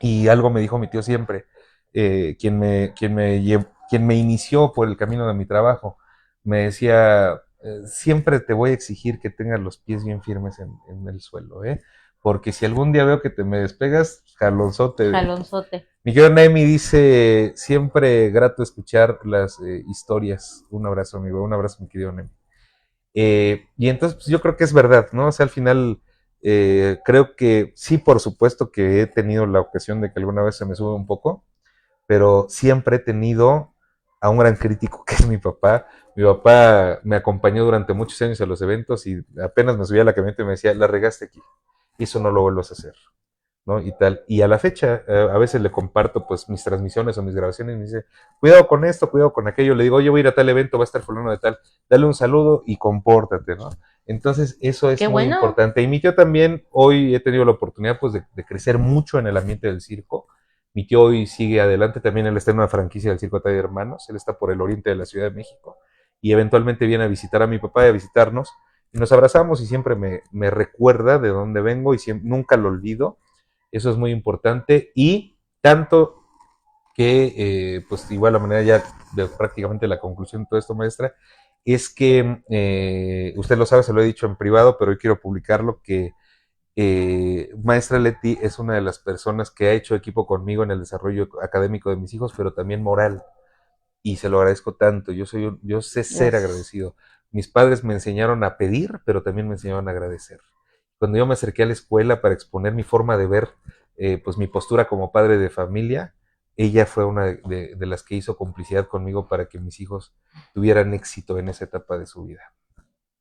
Y algo me dijo mi tío siempre, quien me inició por el camino de mi trabajo, me decía, siempre te voy a exigir que tengas los pies bien firmes en el suelo, porque si algún día veo que te me despegas, jalonzote. Jalonzote. Mi querido Naemi dice, siempre grato escuchar las historias. Un abrazo, amigo, un abrazo, mi querido Naemi. Y entonces pues, yo creo que es verdad, ¿no? O sea, al final creo que sí, por supuesto que he tenido la ocasión de que alguna vez se me sube un poco, pero siempre he tenido a un gran crítico que es mi papá. Mi papá me acompañó durante muchos años a los eventos y apenas me subía a la camioneta y me decía, la regaste aquí, y eso no lo vuelvas a hacer, ¿no? Y tal. Y a la fecha, a veces le comparto pues mis transmisiones o mis grabaciones y me dice, cuidado con esto, cuidado con aquello. Le digo, oye, voy a ir a tal evento, va a estar fulano de tal, dale un saludo y compórtate, ¿no? Entonces, eso es muy importante. Y mi tío también, hoy he tenido la oportunidad pues de crecer mucho en el ambiente del circo. Mi tío hoy sigue adelante, también él está en una franquicia del Circo Atay Hermanos, él está por el oriente de la Ciudad de México y eventualmente viene a visitar a mi papá y a visitarnos y nos abrazamos y siempre me recuerda de dónde vengo y nunca lo olvido. Eso es muy importante y tanto que, pues igual la manera ya de prácticamente la conclusión de todo esto, maestra, es que usted lo sabe, se lo he dicho en privado, pero hoy quiero publicarlo, que maestra Leti es una de las personas que ha hecho equipo conmigo en el desarrollo académico de mis hijos, pero también moral, y se lo agradezco tanto. Yo sé ser agradecido. Mis padres me enseñaron a pedir, pero también me enseñaron a agradecer. Cuando yo me acerqué a la escuela para exponer mi forma de ver, pues mi postura como padre de familia, ella fue una de las que hizo complicidad conmigo para que mis hijos tuvieran éxito en esa etapa de su vida.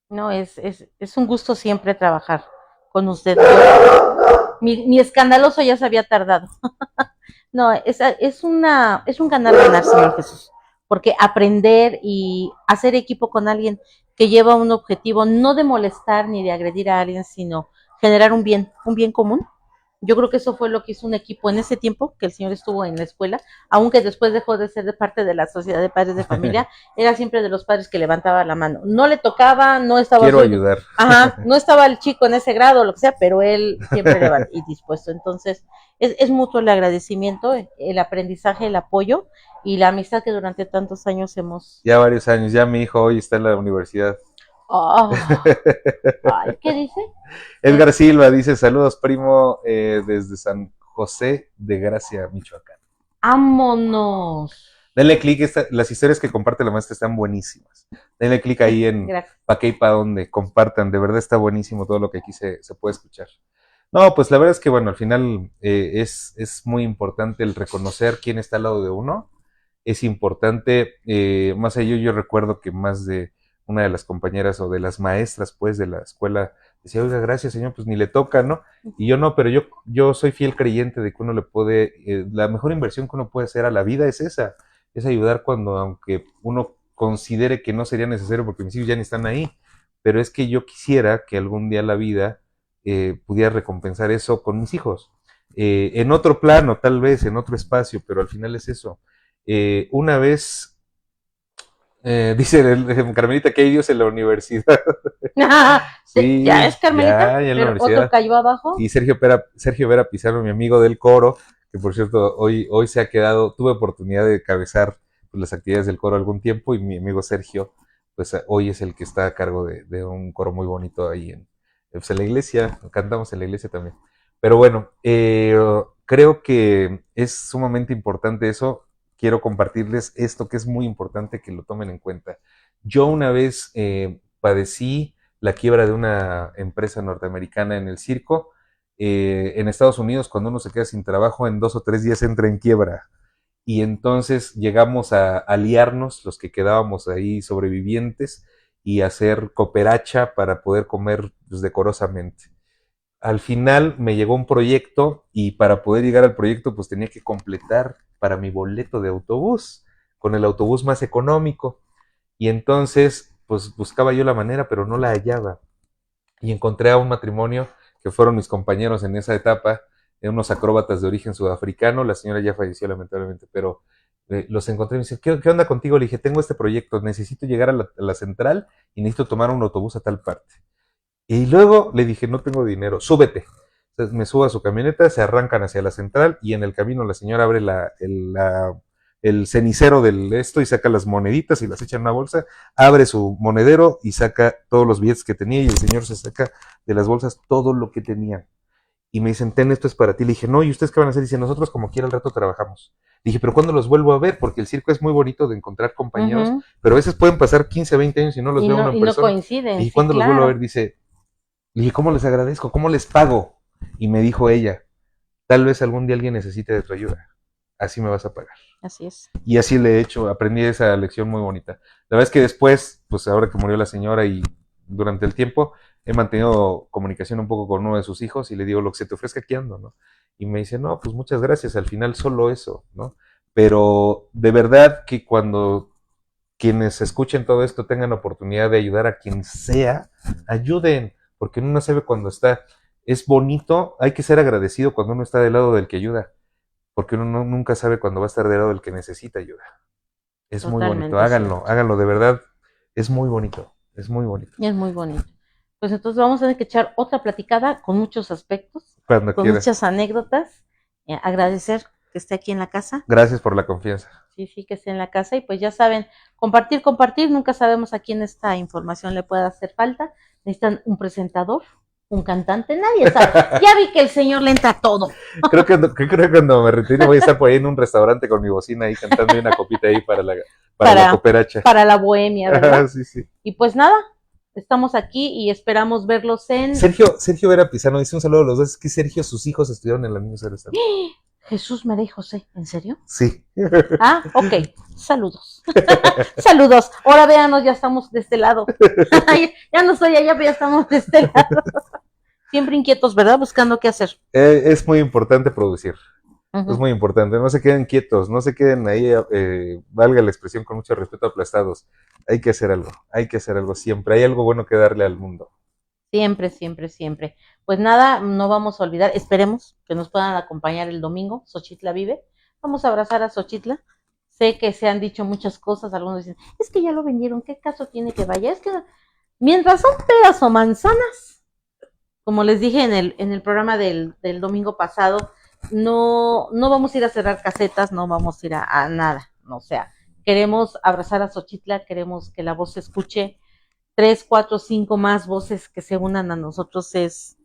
No, es un gusto siempre trabajar con usted. Mi escandaloso ya se había tardado. No, es un ganar-ganar, Señor Jesús, porque aprender y hacer equipo con alguien que lleva un objetivo no de molestar ni de agredir a alguien, sino generar un bien común. Yo creo que eso fue lo que hizo un equipo en ese tiempo que el señor estuvo en la escuela, aunque después dejó de ser de parte de la sociedad de padres de familia, era siempre de los padres que levantaba la mano. No le tocaba, no estaba... Quiero ayudar. Ajá, no estaba el chico en ese grado, lo que sea, pero él siempre levantaba y dispuesto. Entonces, es mutuo el agradecimiento, el aprendizaje, el apoyo y la amistad que durante tantos años hemos... Ya varios años, ya mi hijo hoy está en la universidad. Oh, ay, ¿qué dice? Edgar Silva dice, saludos primo desde San José de Gracia, Michoacán. ¡Vámonos! Denle clic, las historias que comparte la maestra están buenísimas. Denle clic ahí en pa' qué y pa' dónde, compartan, de verdad está buenísimo todo lo que aquí se puede escuchar. No, pues la verdad es que bueno, al final es muy importante el reconocer quién está al lado de uno. Es importante, más allá yo recuerdo que más de una de las compañeras o de las maestras pues de la escuela decía, oiga, gracias señor, pues ni le toca, ¿no? Y yo no, pero yo soy fiel creyente de que uno le puede, la mejor inversión que uno puede hacer a la vida es esa, es ayudar cuando, aunque uno considere que no sería necesario porque mis hijos ya ni están ahí, pero es que yo quisiera que algún día la vida pudiera recompensar eso con mis hijos. En otro plano, tal vez, en otro espacio, pero al final es eso. Una vez dice Carmelita que hay Dios en la universidad. Sí, ¿ya es Carmelita? Ya en la universidad. ¿Otro cayó abajo? Y Sergio Vera Pizarro, mi amigo del coro, que por cierto hoy se ha quedado, tuve oportunidad de cabezar pues, las actividades del coro algún tiempo y mi amigo Sergio, pues hoy es el que está a cargo de un coro muy bonito ahí en la iglesia, cantamos en la iglesia también. Pero bueno, creo que es sumamente importante eso. Quiero compartirles esto que es muy importante que lo tomen en cuenta. Yo una vez padecí la quiebra de una empresa norteamericana en el circo. En Estados Unidos, cuando uno se queda sin trabajo, en 2 o 3 días entra en quiebra. Y entonces llegamos a aliarnos, los que quedábamos ahí sobrevivientes, y hacer cooperacha para poder comer pues, decorosamente. Al final me llegó un proyecto y para poder llegar al proyecto pues tenía que completar para mi boleto de autobús con el autobús más económico y entonces pues buscaba yo la manera pero no la hallaba y encontré a un matrimonio que fueron mis compañeros en esa etapa, unos acróbatas de origen sudafricano, la señora ya falleció lamentablemente, pero los encontré y me dice, ¿qué onda contigo? Le dije, tengo este proyecto, necesito llegar a la central y necesito tomar un autobús a tal parte. Y luego le dije, no tengo dinero, súbete. Entonces me subo a su camioneta, se arrancan hacia la central y en el camino la señora abre el cenicero del esto y saca las moneditas y las echa en una bolsa, abre su monedero y saca todos los billetes que tenía y el señor se saca de las bolsas todo lo que tenía. Y me dicen, ten, esto es para ti. Le dije, no, ¿y ustedes qué van a hacer? Dice, nosotros como quiera al rato trabajamos. Le dije, pero ¿cuándo los vuelvo a ver? Porque el circo es muy bonito de encontrar compañeros, pero a veces pueden pasar 15, 20 años y no los veo una persona. No coinciden. Y cuando los vuelvo a ver, dice, le dije, ¿cómo les agradezco? ¿Cómo les pago? Y me dijo ella, tal vez algún día alguien necesite de tu ayuda. Así me vas a pagar. Así es. Y así le he hecho, aprendí esa lección muy bonita. La verdad es que después, pues ahora que murió la señora y durante el tiempo, he mantenido comunicación un poco con uno de sus hijos y le digo, lo que se te ofrezca aquí ando, ¿no? Y me dice, no, pues muchas gracias, al final solo eso, ¿no? Pero de verdad que cuando quienes escuchen todo esto tengan oportunidad de ayudar a quien sea, ayuden, porque uno no sabe cuándo está. Es bonito, hay que ser agradecido cuando uno está del lado del que ayuda, porque uno nunca sabe cuándo va a estar del lado del que necesita ayuda. Es muy bonito, háganlo, de verdad, es muy bonito, es muy bonito. Es muy bonito. Pues entonces vamos a tener que echar otra platicada con muchos aspectos, cuando con quiera. Muchas anécdotas, agradecer que esté aquí en la casa. Gracias por la confianza. Sí, que esté en la casa y pues ya saben, compartir, nunca sabemos a quién esta información le pueda hacer falta. Necesitan un presentador, un cantante, nadie sabe. Ya vi que el señor le entra todo. Creo que cuando me retire voy a estar por ahí en un restaurante con mi bocina ahí cantando una copita ahí para la cooperacha. Para la bohemia, ¿verdad? Sí. Y pues nada, estamos aquí y esperamos verlos en... Sergio Vera Pizarro dice un saludo a los dos. Es que Sergio, sus hijos estudiaron en la misma universidad. Jesús, María y José, ¿en serio? Sí. Ah, ok, saludos. Saludos. Ahora véanos, ya estamos de este lado. Ya no estoy allá, pero ya estamos de este lado. Siempre inquietos, ¿verdad? Buscando qué hacer. Es muy importante producir. Es Ujú. muy importante. No se queden quietos, no se queden ahí, valga la expresión con mucho respeto, aplastados. Hay que hacer algo siempre. Hay algo bueno que darle al mundo. Siempre, siempre, siempre. Pues nada, no vamos a olvidar, esperemos que nos puedan acompañar el domingo, Xochitla vive. Vamos a abrazar a Xochitla. Sé que se han dicho muchas cosas, algunos dicen, es que ya lo vendieron, ¿qué caso tiene que vaya? Es que mientras son peras o manzanas, como les dije en el programa del domingo pasado, no vamos a ir a cerrar casetas, no vamos a ir a nada, no, o sea, queremos abrazar a Xochitla, queremos que la voz se escuche, 3, 4, 5 más voces que se unan a nosotros es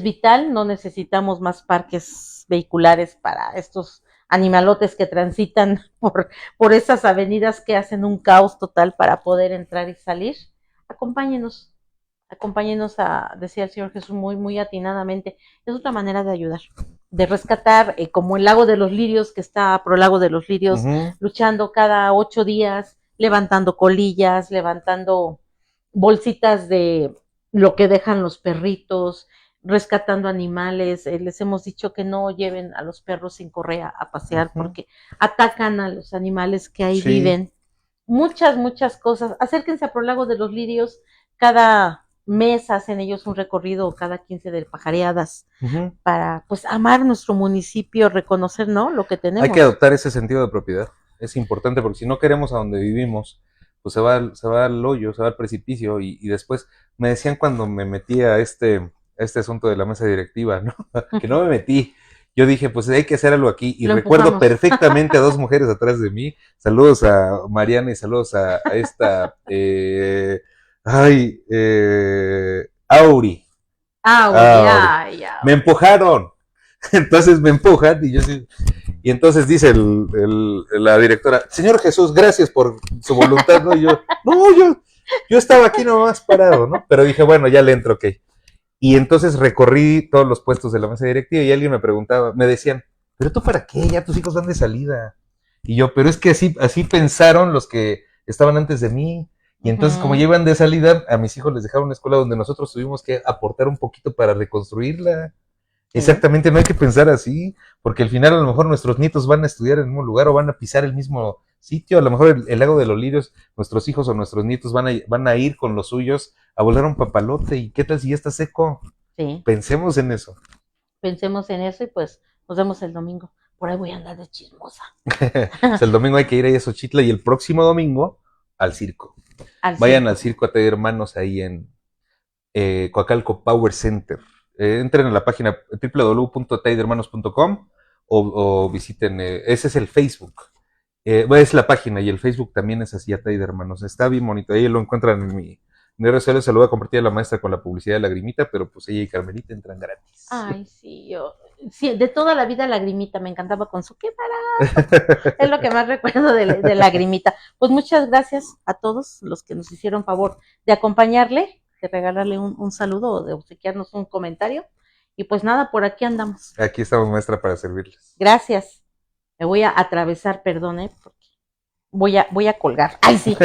vital, no necesitamos más parques vehiculares para estos animalotes que transitan por esas avenidas que hacen un caos total para poder entrar y salir. Acompáñenos, acompáñenos a, decía el Señor Jesús muy, muy atinadamente, es otra manera de ayudar, de rescatar, como el lago de los lirios, que está pro lago de los lirios, luchando cada 8 días, levantando colillas, levantando bolsitas de lo que dejan los perritos, rescatando animales. Les hemos dicho que no lleven a los perros sin correa a pasear porque atacan a los animales que ahí viven. Muchas, muchas cosas. Acérquense a Pro Lago de los Lirios. Cada mes hacen ellos un recorrido, cada 15 de pajareadas, para pues amar nuestro municipio, reconocer, ¿no?, lo que tenemos. Hay que adoptar ese sentido de propiedad. Es importante porque si no queremos a donde vivimos, pues se va al hoyo, se va al precipicio y después me decían cuando me metí a este asunto de la mesa directiva, ¿no? Que no me metí. Yo dije, pues hay que hacer algo aquí. Y recuerdo perfectamente a dos mujeres atrás de mí. Saludos a Mariana y saludos a esta, Auri. Auri. Me empujaron. Entonces me empujan y yo sí. Y entonces dice la directora, señor Jesús, gracias por su voluntad, ¿no? Y yo estaba aquí nomás parado, ¿no? Pero dije, bueno, ya le entro, ok. Y entonces recorrí todos los puestos de la mesa directiva y alguien me preguntaba, me decían, ¿pero tú para qué? Ya tus hijos van de salida. Y yo, pero es que así pensaron los que estaban antes de mí. Y entonces, como ya iban de salida, a mis hijos les dejaron una escuela donde nosotros tuvimos que aportar un poquito para reconstruirla. Exactamente, no hay que pensar así, porque al final a lo mejor nuestros nietos van a estudiar en el mismo lugar o van a pisar el mismo sitio, a lo mejor el lago de los lirios, nuestros hijos o nuestros nietos van a ir con los suyos a volar un papalote, y qué tal si ya está seco. Sí. Pensemos en eso. Pensemos en eso y pues nos vemos el domingo. Por ahí voy a andar de chismosa. Pues el domingo hay que ir ahí a Xochitla y el próximo domingo al circo. Vayan al circo a Tay Hermanos ahí en Coacalco Power Center. Entren a la página www.taydermanos.com o visiten, ese es el Facebook, es la página, y el Facebook también es así, Tay de Hermanos, está bien bonito, ahí lo encuentran en mi redes sociales. Se lo voy a compartir a la maestra con la publicidad de Lagrimita, pero pues ella y Carmelita entran gratis. Ay, sí, sí, de toda la vida Lagrimita, me encantaba con su qué barato, es lo que más recuerdo de Lagrimita. Pues muchas gracias a todos los que nos hicieron favor de acompañarle, de regalarle un saludo o de obsequiarnos un comentario. Y pues nada, por aquí andamos. Aquí estamos, maestra, para servirles. Gracias. Me voy a atravesar, perdone, porque voy a colgar. Ay, sí,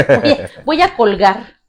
voy a colgar.